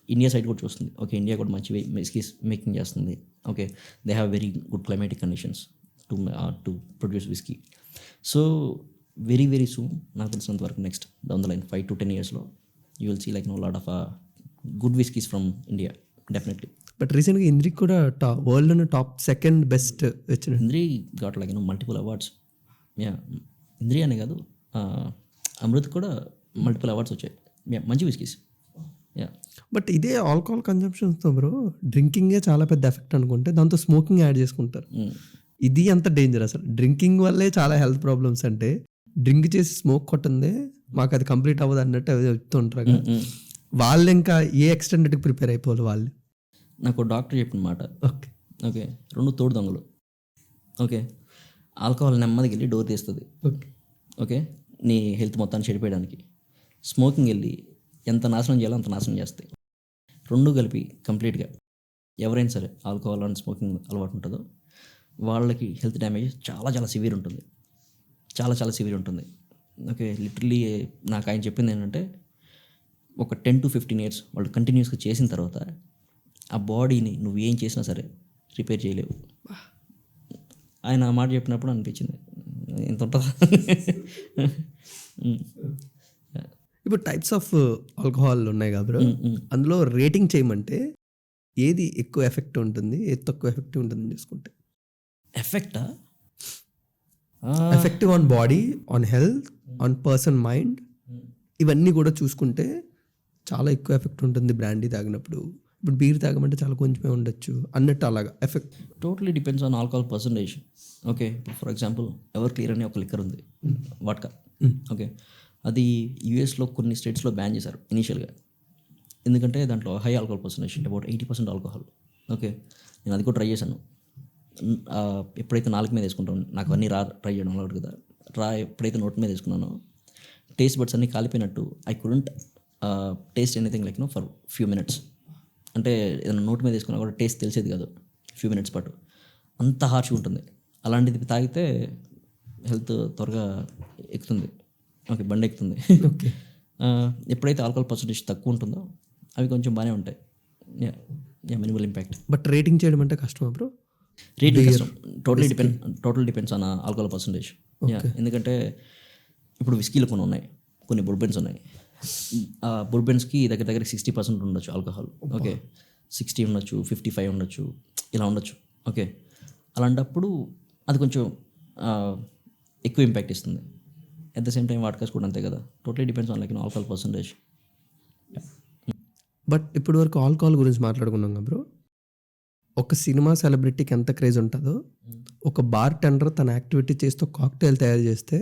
ఇండియా సైడ్ కూడా చూస్తుంది. ఓకే, ఇండియా కూడా మంచి విస్కీస్ మేకింగ్ చేస్తుంది. Okay, they have very good climatic conditions to produce whisky. So very soon, నాకు తెలిసినంత వరకు next down the line 5 to 10 yearsలో you will see like no lot of good whiskies from India definitely. But రీసెంట్గా ఇంద్రికి కూడా వరల్డ్లో టాప్ సెకండ్ బెస్ట్ వచ్చిన Indri got like multiple awards. Yeah, Indri అనే కాదు, అమృత్ కూడా మల్టిపుల్ అవార్డ్స్ వచ్చాయి. యా, మంచి విస్కీస్. యా, బట్ ఇదే ఆల్కహాల్ కన్జంప్షన్స్తో బ్రో డ్రింకింగే చాలా పెద్ద ఎఫెక్ట్ అనుకుంటే దాంతో స్మోకింగ్ యాడ్ చేసుకుంటారు. ఇది ఎంత డేంజర్ అసలు. డ్రింకింగ్ వల్లే చాలా హెల్త్ ప్రాబ్లమ్స్ అంటే డ్రింక్ చేసి స్మోక్ కొట్టిందే మాకు అది కంప్లీట్ అవ్వదు అన్నట్టు అవి చెప్తుంటారు కదా. వాళ్ళు ఇంకా ఏ ఎక్స్టెండెడ్కి ప్రిపేర్ అయిపోవాలి వాళ్ళు. నాకు డాక్టర్ చెప్పిన మాట. ఓకే ఓకే, 2 తోడు దొంగలు. ఓకే, ఆల్కహాల్ నెమ్మదికి వెళ్ళి డోర్ తీస్తుంది. ఓకే ఓకే, నీ హెల్త్ మొత్తాన్ని చెడిపోయడానికి. స్మోకింగ్ వెళ్ళి ఎంత నాశనం చేయాలో అంత నాశనం చేస్తాయి. 2 కలిపి కంప్లీట్గా ఎవరైనా సరే ఆల్కహాల్ అండ్ స్మోకింగ్ అలవాటు ఉంటుందో వాళ్ళకి హెల్త్ డ్యామేజ్ చాలా సివియర్ ఉంటుంది. చాలా సివియర్ ఉంటుంది. ఓకే, లిటరలీ నాకు ఆయన చెప్పింది ఏంటంటే ఒక 10 to 15 years వాళ్ళు కంటిన్యూస్గా చేసిన తర్వాత ఆ బాడీని నువ్వు ఏం చేసినా సరే రిపేర్ చేయలేవు. ఆయన ఆ మాట చెప్పినప్పుడు అనిపించింది ఎంత ఉంటుందా. ఇప్పుడు టైప్స్ ఆఫ్ ఆల్కహాల్ ఉన్నాయి కదా బ్రో, అందులో రేటింగ్ చేయమంటే ఏది ఎక్కువ ఎఫెక్ట్ ఉంటుంది, ఏది తక్కువ ఎఫెక్ట్ ఉంటుంది చూసుకుంటే? ఎఫెక్టా? Effective on body, on health, on person mind, ఇవన్నీ కూడా చూసుకుంటే చాలా ఎక్కువ ఎఫెక్ట్ ఉంటుంది బ్రాండీ తాగినప్పుడు. ఇప్పుడు బీర్ తాగమంటే చాలా కొంచెమే ఉండొచ్చు అన్నట్టు అలాగా effect. Totally depends on alcohol percentage. Okay, ఇప్పుడు ఫర్ ఎగ్జాంపుల్ ఎవర్ క్లియర్ అనే ఒక లిక్కర్ ఉంది, వాడ్కా. ఓకే, అది యూఎస్లో కొన్ని స్టేట్స్లో బ్యాన్ చేశారు ఇనీషియల్గా. ఎందుకంటే దాంట్లో high alcohol percentage, about 80% alcohol. Okay, నేను అది కూడా ట్రై చేశాను. ఎప్పుడైతే నాలుగు మీద వేసుకుంటాను, నాకు అన్నీ ట్రై చేయడం అలవాటు కదా. ఎప్పుడైతే నోట్ మీద వేసుకున్నానో టేస్ట్ బడ్స్ అన్నీ కాలిపోయినట్టు I couldn't taste anything like for few minutes. అంటే ఏదైనా నోట్ మీద వేసుకున్నా కూడా టేస్ట్ తెలిసేది కాదు ఫ్యూ మినిట్స్ పాటు, అంత హార్ష్గా ఉంటుంది. అలాంటిది తాగితే హెల్త్ త్వరగా ఎక్కుతుంది. ఓకే, బండి ఎక్కుతుంది. ఓకే, ఎప్పుడైతే ఆల్కహాల్ పర్సంటేజ్ తక్కువ ఉంటుందో అవి కొంచెం బాగానే ఉంటాయి. Minimal impact. బట్ రేటింగ్ చేయడం అంటే కష్టమా బ్రో? రేటింగ్ కష్టం. Total depends on alcohol percentage. ఎందుకంటే ఇప్పుడు విస్కీలు కొన్ని ఉన్నాయి, కొన్ని బుర్బెన్స్ ఉన్నాయి. ఆ బుర్బెన్స్కి దగ్గర 60% ఉండొచ్చు ఆల్కహాల్. ఓకే, 60 ఉండొచ్చు, 55 ఉండొచ్చు, ఇలా ఉండొచ్చు. ఓకే, అలాంటప్పుడు అది కొంచెం ఎక్కువ ఇంపాక్ట్ ఇస్తుంది. అట్ ద సేమ్ టైం వాడ్కాస్ కూడా అంతే కదా. Totally depends on like alcohol percentage. But ఇప్పటి వరకు ఆల్కహాల్ గురించి మాట్లాడుకున్నాం కదా బ్రో, ఒక సినిమా సెలబ్రిటీకి ఎంత క్రేజ్ ఉంటుందో ఒక బార్ టెండర్ తన యాక్టివిటీ చేస్తూ కాక్టైల్ తయారు చేస్తే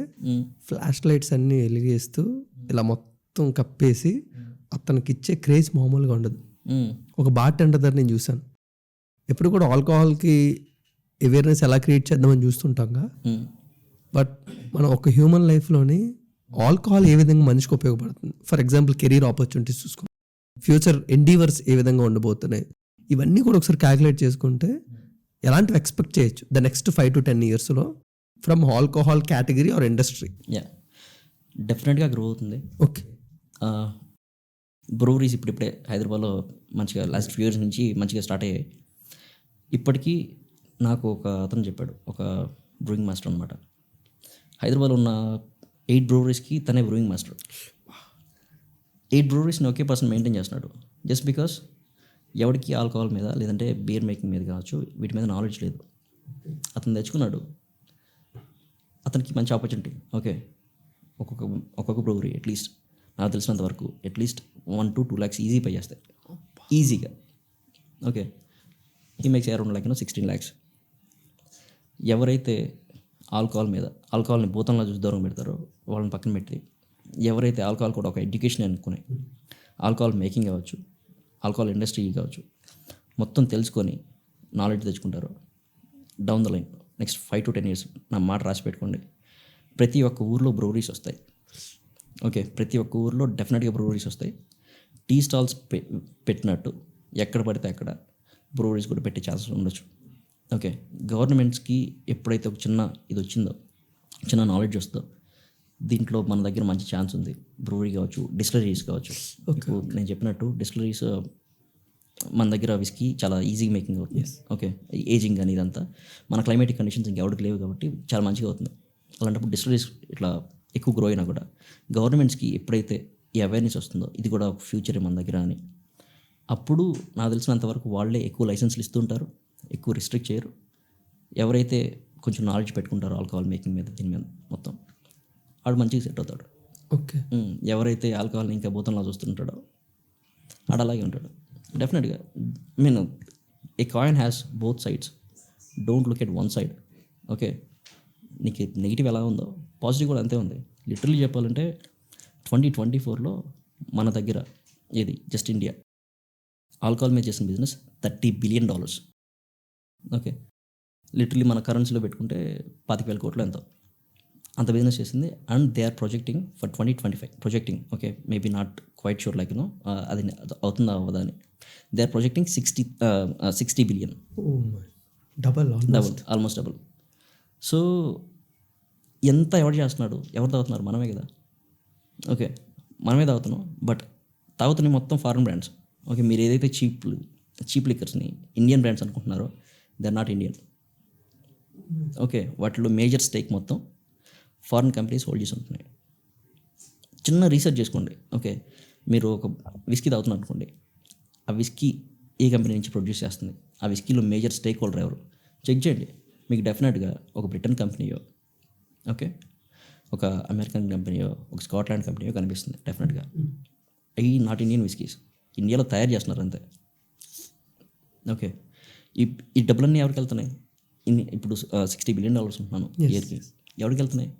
ఫ్లాష్ లైట్స్ అన్నీ వెలిగేస్తూ ఇలా మొత్తం కప్పేసి అతనికి ఇచ్చే క్రేజ్ మామూలుగా ఉండదు. ఒక బార్ టెండర్ దగ్గర నేను చూశాను. ఎప్పుడు కూడా ఆల్కహాల్కి అవేర్నెస్ ఎలా క్రియేట్ చేద్దామని చూస్తుంటాంగా, బట్ మనం ఒక హ్యూమన్ లైఫ్లోని ఆల్కహాల్ ఏ విధంగా మనిషికి ఉపయోగపడుతుంది. ఫర్ ఎగ్జాంపుల్ కెరీర్ ఆపర్చునిటీస్ చూసుకో, ఫ్యూచర్ ఎండీవర్స్ ఏ విధంగా ఉండబోతున్నాయి, ఇవన్నీ కూడా ఒకసారి క్యాలిక్యులేట్ చేసుకుంటే ఎలాంటివి ఎక్స్పెక్ట్ చేయొచ్చు ద నెక్స్ట్ 5 to 10 yearsలో from alcohol category or industry? Yeah, డెఫినెట్గా గ్రో అవుతుంది. ఓకే. బ్రూవరీస్ ఇప్పుడిప్పుడే హైదరాబాద్లో మంచిగా లాస్ట్ ఫ్యూ ఇయర్స్ నుంచి మంచిగా స్టార్ట్ అయ్యాయి. ఇప్పటికీ నాకు ఒక అతను చెప్పాడు, ఒక బ్రూయింగ్ మాస్టర్ అనమాట. హైదరాబాద్లో ఉన్న 8 బ్రూవరీస్కి తనే బ్రూయింగ్ మాస్టర్. 8 బ్రూవరీస్ని ఒకే పర్సన్ మెయింటైన్ చేస్తున్నాడు. జస్ట్ బికాస్ ఎవరికి ఆల్కహాల్ మీద లేదంటే బియర్ మేకింగ్ మీద కావచ్చు వీటి మీద నాలెడ్జ్ లేదు. అతను తెచ్చుకున్నాడు, అతనికి మంచి ఆపర్చునిటీ. ఓకే, ఒక్కొక్క బ్రూవరీ అట్లీస్ట్ నాకు తెలిసినంత వరకు at least 1 to 2 lakhs easy pay చేస్తాయి, ఈజీగా. ఓకే, ఈ మేక్స్ అరౌండ్ 16 lakhs. ఎవరైతే ఆల్కహాల్ని భూతంలో చూసి దూరం పెడతారో వాళ్ళని పక్కన పెట్టి, ఎవరైతే ఆల్కహాల్ కూడా ఒక ఎడ్యుకేషన్ అనుకుని ఆల్కహాల్ మేకింగ్ కావచ్చు, ఆల్కహాల్ ఇండస్ట్రీ కావచ్చు మొత్తం తెలుసుకొని నాలెడ్జ్ తెచ్చుకుంటారో down the line next 5 to 10 years నా మాట రాసి పెట్టుకోండి, ప్రతి ఒక్క ఊర్లో బ్రూవరీస్ వస్తాయి. ఓకే, ప్రతి ఒక్క ఊర్లో డెఫినెట్గా బ్రూవరీస్ వస్తాయి. టీ స్టాల్స్ పెట్టినట్టు ఎక్కడ పడితే అక్కడ బ్రూవరీస్ కూడా పెట్టే ఛాన్సెస్ ఉండొచ్చు. ఓకే, గవర్నమెంట్స్కి ఎప్పుడైతే ఒక చిన్న ఇది వచ్చిందో, చిన్న నాలెడ్జ్ వస్తుందో, దీంట్లో మన దగ్గర మంచి ఛాన్స్ ఉంది. బ్రూవరీ కావచ్చు, డిస్టిలరీస్ కావచ్చు. ఇప్పుడు నేను చెప్పినట్టు డిస్టిలరీస్ మన దగ్గర విస్కీ చాలా ఈజీ మేకింగ్ అవుతుంది. ఓకే, ఏజింగ్ కానీ ఇదంతా మన క్లైమేటిక్ కండిషన్స్ ఇంకెవరికి లేవు కాబట్టి చాలా మంచిగా అవుతుంది. అలాంటప్పుడు డిస్టిలరీస్ ఇట్లా ఎక్కువ గ్రో అయినా కూడా గవర్నమెంట్స్కి ఎప్పుడైతే ఈ అవేర్నెస్ వస్తుందో ఇది కూడా ఒక ఫ్యూచర్ మన దగ్గర అని, అప్పుడు నాకు తెలిసినంతవరకు వాళ్ళే ఎక్కువ లైసెన్స్లు ఇస్తుంటారు, ఎక్కువ రిస్ట్రిక్ట్ చేయరు. ఎవరైతే కొంచెం నాలెడ్జ్ పెట్టుకుంటారో ఆల్కహాల్ మేకింగ్ మీద దీని మీద మొత్తం ఆడు మంచిగా సెట్ అవుతాడు. ఓకే. ఎవరైతే ఆల్కహాల్ని ఇంకా భూతంలా చూస్తుంటాడో ఆడు అలాగే ఉంటాడు డెఫినెట్గా. Mean A coin has both sides, don't look at one side. Okay, నీకు నెగిటివ్ ఎలా ఉందో పాజిటివ్ కూడా అంతే ఉంది. లిటరల్లీ చెప్పాలంటే 2024లో మన దగ్గర ఏది జస్ట్ ఇండియా ఆల్కహాల్ మీద చేసిన బిజినెస్ $30 billion. ఓకే, లిటరల్లీ మన కరెన్సీలో పెట్టుకుంటే 25,000 కోట్లు ఎంతో అంత బిజినెస్ చేసింది. And they are projecting for 2025 projecting. Okay, maybe not quite sure like అది అవుతుందా అవ్వదా అని. They are projecting 60 billion. Double, almost double. So ఎంత ఎవరు చేస్తున్నాడు, ఎవరు తాగుతున్నారు? మనమే కదా. ఓకే, మనమే తాగుతున్నాం, బట్ తాగుతున్నాయి మొత్తం ఫారిన్ బ్రాండ్స్. ఓకే, మీరు ఏదైతే చీప్ లిక్కర్స్ని ఇండియన్ బ్రాండ్స్ అనుకుంటున్నారో they are not Indian. Okay, వాటిలో మేజర్ స్టేక్ మొత్తం ఫారిన్ కంపెనీస్ హోల్డ్ చేసి ఉంటున్నాయి. చిన్న రీసెర్చ్ చేసుకోండి. ఓకే, మీరు ఒక విస్కీ తాగుతున్నారు అనుకోండి, ఆ విస్కీ ఏ కంపెనీ నుంచి ప్రొడ్యూస్ చేస్తుంది, ఆ విస్కీలో మేజర్ స్టేక్ హోల్డర్ ఎవరు చెక్ చేయండి. మీకు డెఫినెట్గా ఒక బ్రిటన్ కంపెనీయో, ఓకే, ఒక అమెరికన్ కంపెనీయో, ఒక స్కాట్లాండ్ కంపెనీయో కనిపిస్తుంది డెఫినెట్గా. అవి నాట్ ఇండియన్ విస్కీస్, ఇండియాలో తయారు చేస్తున్నారు అంతే. ఓకే, ఈ డబ్బులన్నీ ఎవరికి వెళ్తున్నాయి? ఇప్పుడు $60 billion ఉంటున్నాను ఇయర్కి, ఎవరికి వెళ్తున్నాయి?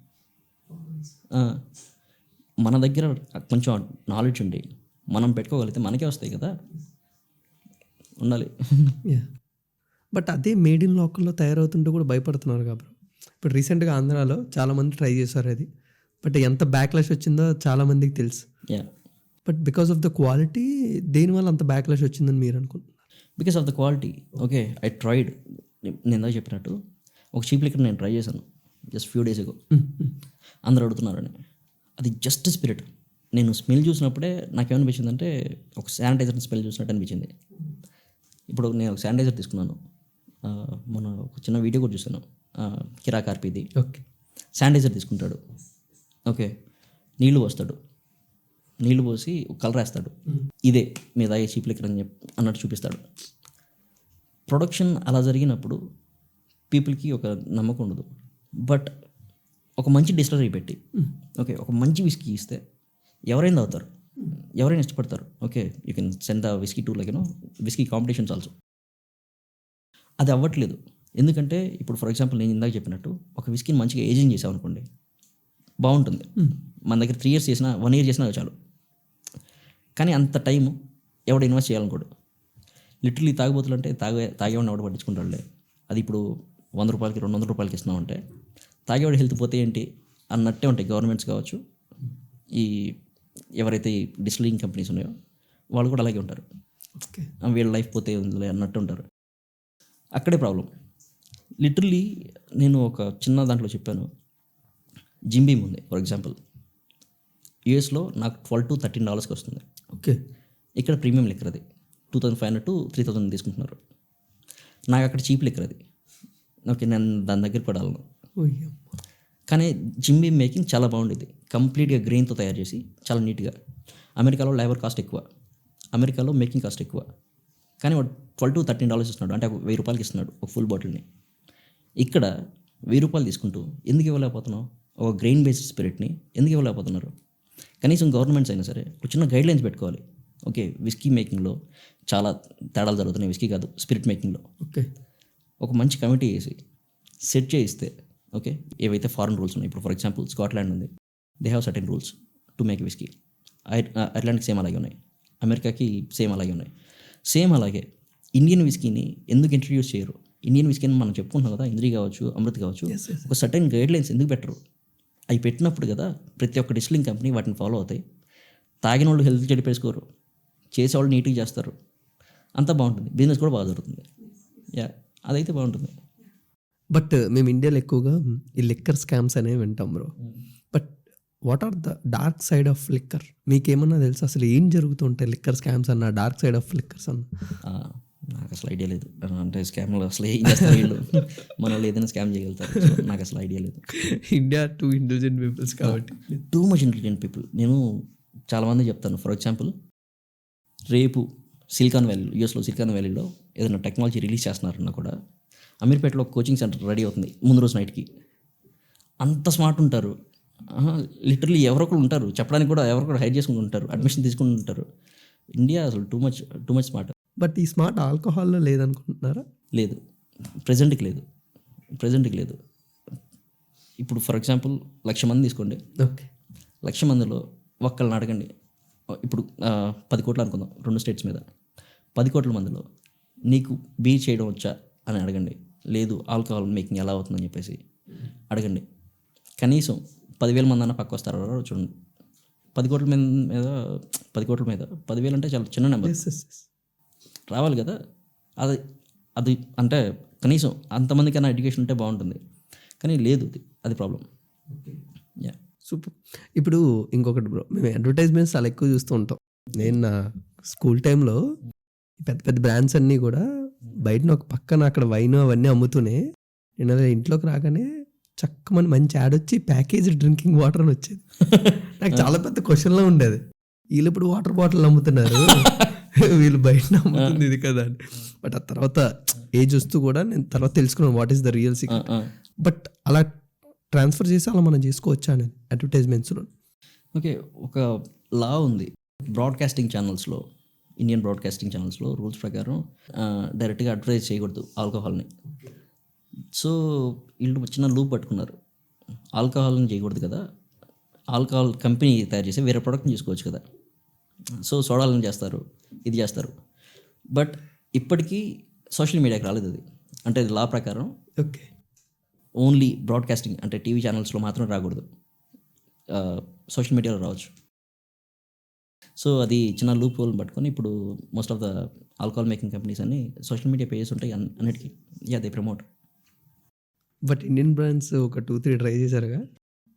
మన దగ్గర కొంచెం నాలెడ్జ్ ఉండి మనం పెట్టుకోగలిగితే మనకే వస్తాయి కదా, ఉండాలి. బట్ అదే మేడ్ ఇన్ లోకల్లో తయారవుతుంటే కూడా భయపడుతున్నారు కాబట్టి ఇప్పుడు రీసెంట్గా ఆంధ్రాలో చాలామంది ట్రై చేశారు అది, బట్ ఎంత బ్యాక్లాష్ వచ్చిందో చాలామందికి తెలుసు. But because of the quality దేనివల్ల అంత బ్యాక్లాష్ వచ్చిందని మీరు అనుకుంటున్నారు? Because of the quality. Okay, I tried. నేను చెప్పినట్టు ఒక చీప్ లిక్కర్ నేను ట్రై చేశాను జస్ట్ ఫ్యూ డేస్ ఎగో. అందరూ అడుగుతున్నారని, అది జస్ట్ స్పిరిట్. నేను స్మెల్ చూసినప్పుడే నాకేమనిపించిందంటే ఒక శానిటైజర్ స్మెల్ చూసినట్టు అనిపించింది. ఇప్పుడు నేను ఒక శానిటైజర్ తీసుకున్నాను, మొన్న ఒక చిన్న వీడియో కూడా చూసాను, కిరా కార్పీది. ఓకే, శానిటైజర్ తీసుకుంటాడు, ఓకే, నీళ్ళు పోస్తాడు, నీళ్ళు పోసి కలర్ వేస్తాడు, ఇదే మీద ఏ చీప్ లిక్కర్ అని అన్నట్టు చూపిస్తాడు. ప్రొడక్షన్ అలా జరిగినప్పుడు పీపుల్కి ఒక నమ్మకం ఉండదు. బట్ ఒక మంచి డిస్టిలరీ పెట్టి, ఓకే, ఒక మంచి విస్కీ ఇస్తే ఎవరైనా తాగుతారు, ఎవరైనా ఇష్టపడతారు. Okay, you can send the whisky to like whisky competitions also. అది అవ్వట్లేదు. ఎందుకంటే ఇప్పుడు ఫర్ ఎగ్జాంపుల్ నేను ఇందాక చెప్పినట్టు ఒక విస్కీని మంచిగా ఏజింగ్ చేసాం అనుకోండి, బాగుంటుంది. మన దగ్గర 3 years చేసినా 1 year చేసినా చాలు. కానీ అంత టైం ఎవడు ఇన్వెస్ట్ చేయాలనుకోడు. లిటరలీ తాగబోతులు అంటే తాగేవాడిని ఎవడు పట్టించుకుంటాడులే. అది ఇప్పుడు 100 రూపాయలకి 200 రూపాయలకి ఇస్తున్నామంటే తాగేవాడి హెల్త్ పోతే ఏంటి అన్నట్టే ఉంటాయి గవర్నమెంట్స్ కావచ్చు, ఈ ఎవరైతే ఈ డిస్టిలింగ్ కంపెనీస్ ఉన్నాయో వాళ్ళు కూడా అలాగే ఉంటారు. ఓకే. వీళ్ళ లైఫ్ పోతే ఉందిలే అన్నట్టు ఉంటారు. అక్కడే ప్రాబ్లం. లిటరలీ నేను ఒక చిన్న దాంట్లో చెప్పాను. జిమ్ బీమ్ ఉంది ఫర్ ఎగ్జాంపుల్. యూఎస్లో నాకు $12 to $13 వస్తుంది. ఓకే. ఇక్కడ ప్రీమియం లిక్కర్ అది 2500 to 3000 తీసుకుంటున్నారు. నాకు అక్కడ చీప్ లిక్కర్ అది. ఓకే, నేను దాని దగ్గర పడాలను. ఓయ్యమ్మ. కానీ జిమ్ బీమ్ మేకింగ్ చాలా బాగుండేది. కంప్లీట్గా గ్రెయిన్తో తయారు చేసి చాలా నీట్గా. అమెరికాలో లేబర్ కాస్ట్ ఎక్కువ, అమెరికాలో మేకింగ్ కాస్ట్ ఎక్కువ. కానీ వాడు $12 to $13 ఇస్తున్నాడు, అంటే $1000 ఇస్తున్నాడు ఒక ఫుల్ బాటిల్ని. ఇక్కడ $1000 తీసుకుంటూ ఎందుకు ఇవ్వలేకపోతున్నావు? ఒక గ్రెయిన్ బేస్డ్ స్పిరిట్ని ఎందుకు ఇవ్వలేకపోతున్నారు? కనీసం గవర్నమెంట్స్ అయినా సరే ఒక చిన్న గైడ్లైన్స్ పెట్టుకోవాలి. ఓకే, విస్కీ మేకింగ్లో చాలా తేడాలు జరుగుతున్నాయి, విస్కీ కాదు స్పిరిట్ మేకింగ్లో. ఓకే. ఒక మంచి కమిటీ వేసి సెట్ చేయిస్తే, ఓకే, ఏవైతే ఫారెన్ రూల్స్ ఉన్నాయి. ఇప్పుడు ఫర్ ఎగ్జాంపుల్ స్కాట్లాండ్ ఉంది, they have certain rules to make whisky. ఐర్లాండ్కి సేమ్ అలాగే ఉన్నాయి, అమెరికాకి సేమ్ అలాగే ఉన్నాయి. సేమ్ అలాగే ఇండియన్ విస్కీని ఎందుకు ఇంట్రడ్యూస్ చేయరు? ఇండియన్ విస్కీని మనం చెప్పుకుంటున్నాం కదా, ఇంద్రి కావచ్చు, అమృత్ కావచ్చు, ఒక సర్టెన్ గైడ్లైన్స్ ఎందుకు పెట్టరు? అవి పెట్టినప్పుడు కదా ప్రతి ఒక్క డిస్టిలింగ్ కంపెనీ వాటిని ఫాలో అవుతాయి. తాగిన వాళ్ళు హెల్త్ చెడిపేసుకోరు, చేసేవాళ్ళు నీట్గా చేస్తారు, అంతా బాగుంటుంది, బిజినెస్ కూడా బాగా జరుగుతుంది. అదైతే బాగుంటుంది. బట్ మేము ఇండియాలో ఎక్కువగా ఈ లిక్కర్ స్కామ్స్ అనేవి వింటాం bro. But what are the dark side of liquor? మీకేమన్నా తెలుసు అసలు ఏం జరుగుతుంటాయి లిక్కర్ స్కామ్స్ అన్న, డార్క్ సైడ్ ఆఫ్ లిక్కర్స్ అన్న? నాకు అసలు ఐడియా లేదు. అంటే స్కామ్లో అసలు ఏం చేస్తారు వీళ్ళు, మన వాళ్ళు ఏదైనా స్కామ్ చేయగలుగుతారు. So, నాకు అసలు ఐడియా లేదు. ఇండియా టూ ఇంటెలిజెంట్ పీపుల్స్ కాబట్టి. Too much intelligent people. నేను చాలామంది చెప్తాను. ఫర్ ఎగ్జాంపుల్, రేపు సిలికాన్ వ్యాలీలో, యూఎస్లో సిలికాన్ వ్యాలీలో ఏదైనా టెక్నాలజీ రిలీజ్ చేస్తున్నారన్నా కూడా అమీర్పేటలో ఒక కోచింగ్ సెంటర్ రెడీ అవుతుంది ముందు రోజు నైట్కి. అంత స్మార్ట్ ఉంటారు. లిటరలీ ఎవరొకరు ఉంటారు చెప్పడానికి కూడా, ఎవరొకరు హైడ్ చేసుకుని ఉంటారు, అడ్మిషన్ తీసుకుని ఉంటారు. ఇండియా అసలు టూ మచ్ స్మార్ట్. బట్ ఈ స్మార్ట్ ఆల్కహాల్లో లేదనుకుంటున్నారా? లేదు, ప్రజెంట్కి లేదు. ఇప్పుడు ఫర్ ఎగ్జాంపుల్ 1,00,000 మంది తీసుకోండి. ఓకే. 1,00,000 మందిలో ఒక్కళ్ళని అడగండి. ఇప్పుడు 10 కోట్లు అనుకుందాం 2 స్టేట్స్ మీద. 10 కోట్ల మందిలో నీకు బీర్ చేయడం వచ్చా అని అడగండి. లేదు, ఆల్కహాల్ మేకింగ్ ఎలా అవుతుందని చెప్పేసి అడగండి. కనీసం 10,000 మంది అన్న పక్క వస్తారో చూడండి. 10 కోట్ల మీద 10,000 అంటే చాలా చిన్న నెంబర్. రావాలి కదా. అది అంటే కనీసం అంతమందికైనా ఎడ్యుకేషన్ ఉంటే బాగుంటుంది, కానీ లేదు. అది ప్రాబ్లం. సూపర్. ఇప్పుడు ఇంకొకటి బ్రో, మేము అడ్వర్టైజ్మెంట్స్ చాలా ఎక్కువ చూస్తూ ఉంటాం. నేను నా స్కూల్ టైంలో పెద్ద పెద్ద బ్రాండ్స్ అన్నీ కూడా బయట ఒక పక్కన అక్కడ వైన్ అవన్నీ అమ్ముతూనే, నేను అలా ఇంట్లోకి రాగానే చక్కమని మంచి యాడ్ వచ్చి ప్యాకేజ్ డ్రింకింగ్ వాటర్ అని వచ్చేది. నాకు చాలా పెద్ద క్వశ్చన్లో ఉండేది, వీళ్ళు ఇప్పుడు వాటర్ బాటిల్ అమ్ముతున్నారు, వీళ్ళు బయట అమ్ముతుంది ఇది కదా అని. బట్ ఆ తర్వాత ఏజ్ వస్తూ కూడా నేను తర్వాత తెలుసుకున్నాను what is the real secret. But అలా ట్రాన్స్ఫర్ చేసి అలా మనం చేసుకోవచ్చా అనేది అడ్వర్టైజ్మెంట్స్లో. ఓకే, ఒక లా ఉంది బ్రాడ్కాస్టింగ్ ఛానల్స్లో, ఇండియన్ బ్రాడ్కాస్టింగ్ ఛానల్స్లో రూల్స్ ప్రకారం డైరెక్ట్గా అడ్వర్టైజ్ చేయకూడదు ఆల్కహాల్ని. సో వీళ్ళు చిన్న లూప్ పట్టుకున్నారు, ఆల్కహాల్ని చేయకూడదు కదా, ఆల్కహాల్ కంపెనీ తయారు చేసి వేరే ప్రోడక్ట్ని చేసుకోవచ్చు కదా. సో సోడాలను చేస్తారు, ఇది చేస్తారు. బట్ ఇప్పటికీ సోషల్ మీడియాకి రాలేదు అది. అంటే లా ప్రకారం ఓకే, ఓన్లీ బ్రాడ్కాస్టింగ్ అంటే టీవీ ఛానల్స్లో మాత్రం రాకూడదు, సోషల్ మీడియాలో రావచ్చు. సో అది చిన్న లూప్ హోల్ పట్టుకొని ఇప్పుడు most of the alcohol making companies అన్ని సోషల్ మీడియా పేజెస్ ఉంటాయి అన్నిటికీ. They promote. But Indian brands ఒక 2-3 ట్రై చేశారుగా,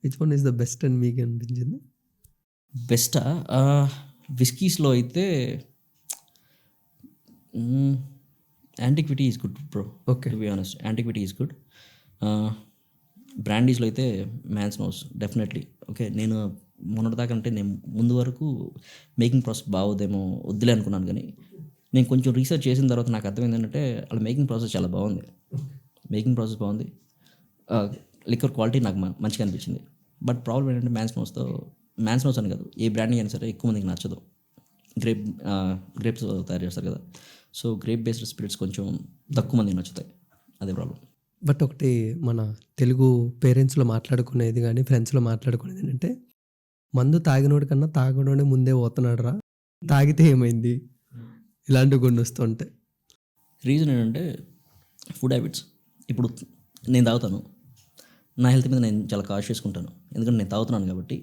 which one is the best అని మీకు అనిపించింది? బెస్టా? విస్కీస్లో అయితే antiquity is good bro. Okay, to be honest antiquity is good. బ్రాండీస్లో అయితే మ్యాన్స్ నోస్ డెఫినెట్లీ. ఓకే, నేను మొన్నటిదాకా అంటే నేను ముందు వరకు మేకింగ్ ప్రాసెస్ బాగోదేమో వద్దులే అనుకున్నాను, కానీ నేను కొంచెం రీసెర్చ్ చేసిన తర్వాత నాకు అర్థమైంది ఏంటంటే వాళ్ళ మేకింగ్ ప్రాసెస్ చాలా బాగుంది. మేకింగ్ ప్రాసెస్ బాగుంది, లిక్కర్ క్వాలిటీ నాకు మంచిగా అనిపించింది. బట్ ప్రాబ్లం ఏంటంటే మ్యాన్స్ నోస్ అని కాదు, ఏ బ్రాండ్ అయినా సరే ఎక్కువ మందికి నచ్చదు. గ్రేప్స్ తయారు చేస్తారు కదా, సో గ్రేప్ బేస్డ్ స్పిరిట్స్ కొంచెం తక్కువ మందికి నచ్చుతాయి, అదే ప్రాబ్లం. బట్ ఒకటి మన తెలుగు పేరెంట్స్లో మాట్లాడుకునేది కానీ ఫ్రెండ్స్లో మాట్లాడుకునేది ఏంటంటే, మందు తాగినోడి కన్నా తాగడోనే ముందే పోతున్నాడు రా, తాగితే ఏమైంది, ఇలాంటివి కొన్ని వస్తుంటాయి. రీజన్ ఏంటంటే ఫుడ్ హ్యాబిట్స్. ఇప్పుడు నేను తాగుతాను, నా హెల్త్ మీద నేను చాలా కాషియస్ చేసుకుంటాను, ఎందుకంటే నేను తాగుతున్నాను కాబట్టి.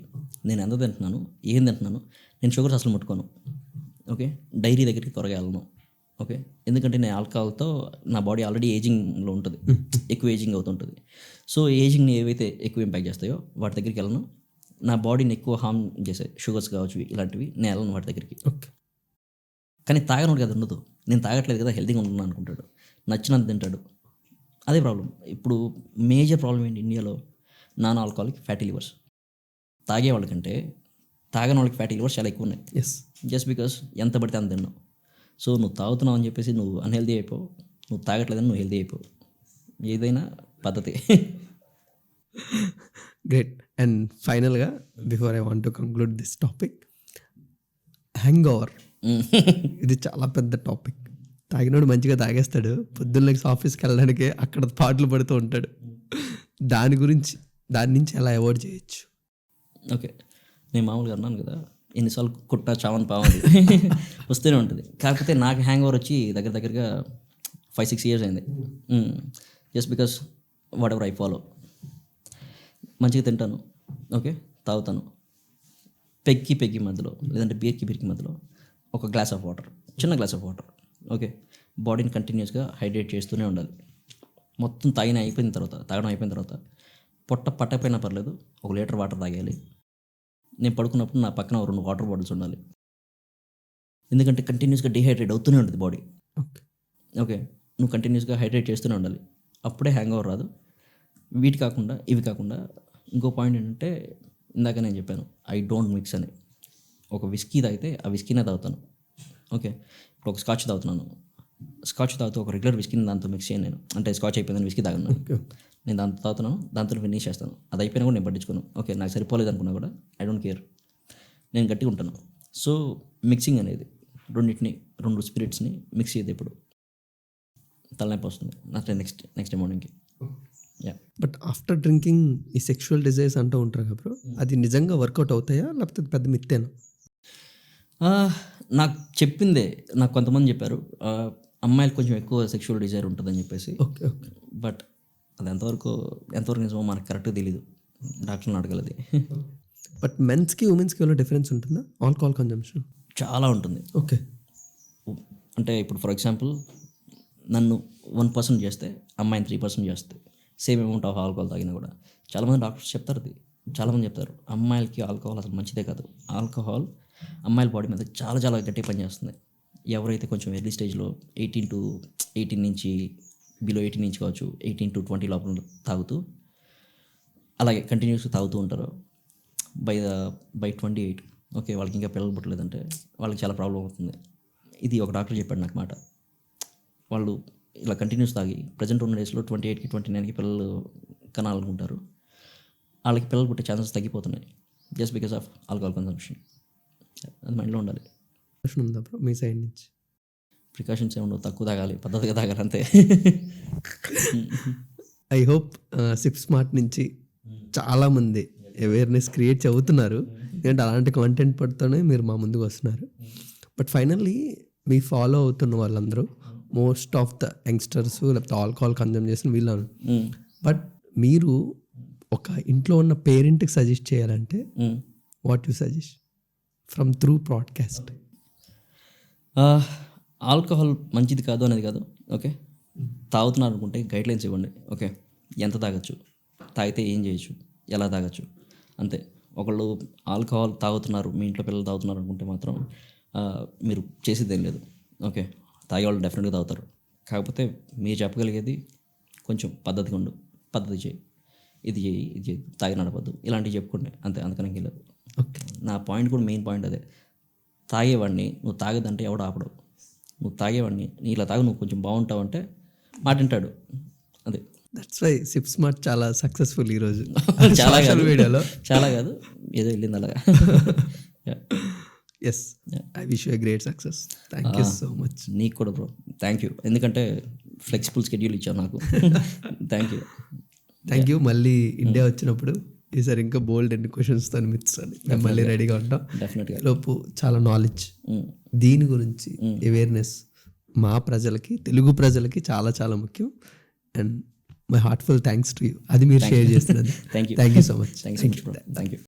నేను ఎంత తింటున్నాను, ఏం తింటున్నాను, నేను షుగర్స్ అసలు ముట్టుకోను. ఓకే, డైరీ దగ్గరికి త్వరగా వెళ్ళను. ఓకే, ఎందుకంటే నేను ఆల్కహాల్తో నా బాడీ ఆల్రెడీ ఏజింగ్లో ఉంటుంది, ఎక్కువ ఏజింగ్ అవుతుంటుంది. సో ఏజింగ్ని ఏవైతే ఎక్కువ ఇంపాక్ట్ చేస్తాయో వాటి దగ్గరికి వెళ్ళను. నా బాడీని ఎక్కువ హార్మ్ చేసే షుగర్స్ కావచ్చు ఇలాంటివి నేను వెళ్ళను వాటి దగ్గరికి. ఓకే. కానీ తాగనోడు కదా ఉండదు, నేను తాగట్లేదు కదా హెల్తీగా ఉంటున్నాను అనుకుంటాడు, నచ్చినంత తింటాడు. అదే ప్రాబ్లం. ఇప్పుడు మేజర్ ప్రాబ్లం ఏంటి ఇండియాలో? Non alcoholic fatty levers. తాగే వాళ్ళకంటే తాగని వాళ్ళకి ఫ్యాటీ లివర్స్ చాలా ఎక్కువ ఉన్నాయి. ఎస్. జస్ట్ బికాస్ ఎంత పడితే అంత తిన్నావు. సో నువ్వు తాగుతున్నావు అని చెప్పేసి నువ్వు అన్హెల్దీ అయిపోవు, నువ్వు తాగట్లేదని నువ్వు హెల్దీ అయిపోవు. ఏదైనా పద్ధతి. గ్రేట్. అండ్ ఫైనల్గా before I want to conclude this topic, hang over. ఇది చాలా పెద్ద టాపిక్. తాగినోడు మంచిగా తాగేస్తాడు, పొద్దున్న ఆఫీస్కి వెళ్ళడానికి అక్కడ పాటలు పడుతూ ఉంటాడు. దాని నుంచి ఎలా అవాయిడ్ చేయొచ్చు? ఓకే, నేను మామూలుగా అన్నాను కదా, ఎన్నిసార్లు కుట్ట చావని పావంది వస్తూనే ఉంటుంది. కాకపోతే నాకు హ్యాంగ్ ఓవర్ వచ్చి దగ్గరగా 5-6 years అయింది. Just because what ever I follow. మంచిగా తింటాను, ఓకే, తాగుతాను, పెగ్గి మధ్యలో లేదంటే బీర్కి మధ్యలో ఒక గ్లాస్ ఆఫ్ వాటర్, చిన్న గ్లాస్ ఆఫ్ వాటర్. ఓకే, బాడీని కంటిన్యూస్గా హైడ్రేట్ చేస్తూనే ఉండాలి. మొత్తం తాగడం అయిపోయిన తర్వాత పొట్ట పట్టకపోయినా పర్లేదు, 1 లీటర్ వాటర్ తాగేయాలి. నేను పడుకున్నప్పుడు నా పక్కన 2 వాటర్ బాటిల్స్ ఉండాలి. ఎందుకంటే కంటిన్యూస్గా డిహైడ్రేట్ అవుతూనే ఉంటుంది బాడీ. ఓకే. ఓకే, నువ్వు కంటిన్యూస్గా హైడ్రేట్ చేస్తూనే ఉండాలి, అప్పుడే హ్యాంగ్ ఓవర్ రాదు. ఇవి కాకుండా ఇంకో పాయింట్ ఏంటంటే, ఇందాక నేను చెప్పాను ఐ డోంట్ మిక్స్ అని. ఒక విస్కీ తాగితే ఆ విస్కీనే తాగుతాను. ఓకే, ఇప్పుడు ఒక స్కాచ్ తాగుతూ ఒక రెగ్యులర్ విస్కీని దాంతో మిక్స్ చేయను నేను. అంటే స్కాచ్ అయిపోయిందని విస్కీ తాగను నేను, దాంతో తాగుతున్నాను, దాంతో ఫినిష్ చేస్తాను. అది అయిపోయినా కూడా నేను పట్టించుకోను. ఓకే, నాకు సరిపోలేదు అనుకున్నా కూడా ఐ డోంట్ కేర్, నేను గట్టిగా ఉంటాను. సో మిక్సింగ్ అనేది 2 స్పిరిట్స్ని మిక్స్ చేయదు ఎప్పుడు, తలనొప్పి వస్తుంది నాకు నెక్స్ట్ డే మార్నింగ్కి. బట్ ఆఫ్టర్ డ్రింకింగ్ ఈ సెక్షువల్ డిజైర్స్ అంటూ ఉంటారు కదా బ్రో, అది నిజంగా వర్కౌట్ అవుతాయా లేకపోతే పెద్ద మిత్తేనా? నాకు చెప్పిందే, నాకు కొంతమంది చెప్పారు అమ్మాయిలు కొంచెం ఎక్కువ సెక్షువల్ డిజైర్ ఉంటుందని చెప్పేసి. ఓకే. ఓకే. బట్ అది ఎంతవరకు నిజమో మనకు కరెక్ట్గా తెలీదు, డాక్టర్ని అడగలది. బట్ మెన్స్కి ఉమెన్స్కి ఏమైనా డిఫరెన్స్ ఉంటుందా ఆల్కహాల్ కన్జంప్షన్? చాలా ఉంటుంది. ఓకే. అంటే ఇప్పుడు ఫర్ ఎగ్జాంపుల్ నన్ను 1% చేస్తే అమ్మాయిని 3% చేస్తే సేమ్ అమౌంట్ ఆఫ్ ఆల్కహాల్ తాగినా కూడా చాలామంది డాక్టర్స్ చెప్తారు, చాలామంది చెప్తారు అమ్మాయిలకి ఆల్కహాల్ అసలు మంచిదే కాదు. ఆల్కహాల్ అమ్మాయిల బాడీ మీద చాలా గట్టిగా పనిచేస్తుంది. ఎవరైతే కొంచెం ఎర్లీ స్టేజ్లో 18 నుంచి బిలో 18 నుంచి కావచ్చు 18 to 20 లోపల తాగుతూ అలాగే కంటిన్యూస్గా తాగుతూ ఉంటారు. బై 28 ఓకే వాళ్ళకి ఇంకా పిల్లలు పుట్టలేదంటే వాళ్ళకి చాలా ప్రాబ్లం అవుతుంది. ఇది ఒక డాక్టర్ చెప్పాడు నాకు మాట. వాళ్ళు ఇలా కంటిన్యూస్ తాగి ప్రజెంట్ ఉన్న డేస్లో 28కి 29కి పిల్లలు కనాలనుకుంటారు. వాళ్ళకి పిల్లలు పుట్టే ఛాన్సెస్ తగ్గిపోతున్నాయి just because of alcohol consumption. అది మైండ్లో ఉండాలి. ఉందా బ్రో మీ సైడ్ నుంచి? ప్రికాషన్స్ ఏముండవు, తక్కువ తాగాలి, పద్ధతిగా తాగాలి అంతే. ఐ హోప్ సిప్ స్మార్ట్ నుంచి చాలామంది అవేర్నెస్ క్రియేట్ అవుతున్నారు. ఎందుకంటే అలాంటి కాంటెంట్ పడుతూనే మీరు మా ముందుకు వస్తున్నారు. బట్ ఫైనల్లీ మీ ఫాలో అవుతున్న వాళ్ళందరూ మోస్ట్ ఆఫ్ ద యంగ్స్టర్స్ లేకపోతే ఆల్కహాల్ కన్జ్యూమ్ చేసిన వీళ్ళను. బట్ మీరు ఒక ఇంట్లో ఉన్న పేరెంట్కి సజెస్ట్ చేయాలంటే what you suggest from through broadcast? Alcohol మంచిది కాదు అనేది కాదు. ఓకే, తాగుతున్నారు అనుకుంటే గైడ్లైన్స్ ఇవ్వండి. ఓకే, ఎంత తాగొచ్చు, తాగితే ఏం చేయొచ్చు, ఎలా తాగొచ్చు, అంతే. ఒకళ్ళు ఆల్కహాల్ తాగుతున్నారు, మీ ఇంట్లో పిల్లలు తాగుతున్నారు అనుకుంటే మాత్రం మీరు చేసేది ఏం లేదు. ఓకే, తాగేవాళ్ళు డెఫినెట్గా తాగుతారు. కాకపోతే మీరు చెప్పగలిగేది కొంచెం పద్ధతిగా ఉండు, పద్ధతి చేయి, ఇది చేయి, తాగి నడపద్దు, ఇలాంటివి చెప్పుకోండి అంతే, అంతకన్నా లేదు. ఓకే, నా పాయింట్ కూడా మెయిన్ పాయింట్ అదే. తాగేవాడిని నువ్వు తాగదంటే ఎవడు ఆపడు. నువ్వు తాగేవాడిని నీ ఇలా తాగు, నువ్వు కొంచెం బాగుంటావు అంటే మాట వింటాడు. అదే, దట్స్ వై సిప్ స్మార్ట్ చాలా సక్సెస్ఫుల్ ఈరోజు. చాలా కాదు, వీడియోలో చాలా కాదు, ఏదో వెళ్ళింది అలాగా. Yes, I wish you great success. Thank you so much. నీకు కూడా బ్రో, థ్యాంక్ యూ. ఎందుకంటే ఫ్లెక్సిబుల్ స్కెడ్యూల్ ఇచ్చావు నాకు. Thank you. మళ్ళీ ఇండియా వచ్చినప్పుడు ఈసారి ఇంకా బోల్డ్ ఎన్ని క్వశ్చన్స్తో మిత్సాలి, మేము మళ్ళీ రెడీగా ఉంటాం. డెఫినెట్గా. లోపు చాలా నాలెడ్జ్ దీని గురించి అవేర్నెస్ మా ప్రజలకి, తెలుగు ప్రజలకి చాలా చాలా ముఖ్యం. And my heartful thanks to you. అది మీరు షేర్ చేస్తున్నది. Thank you so much. Thank you.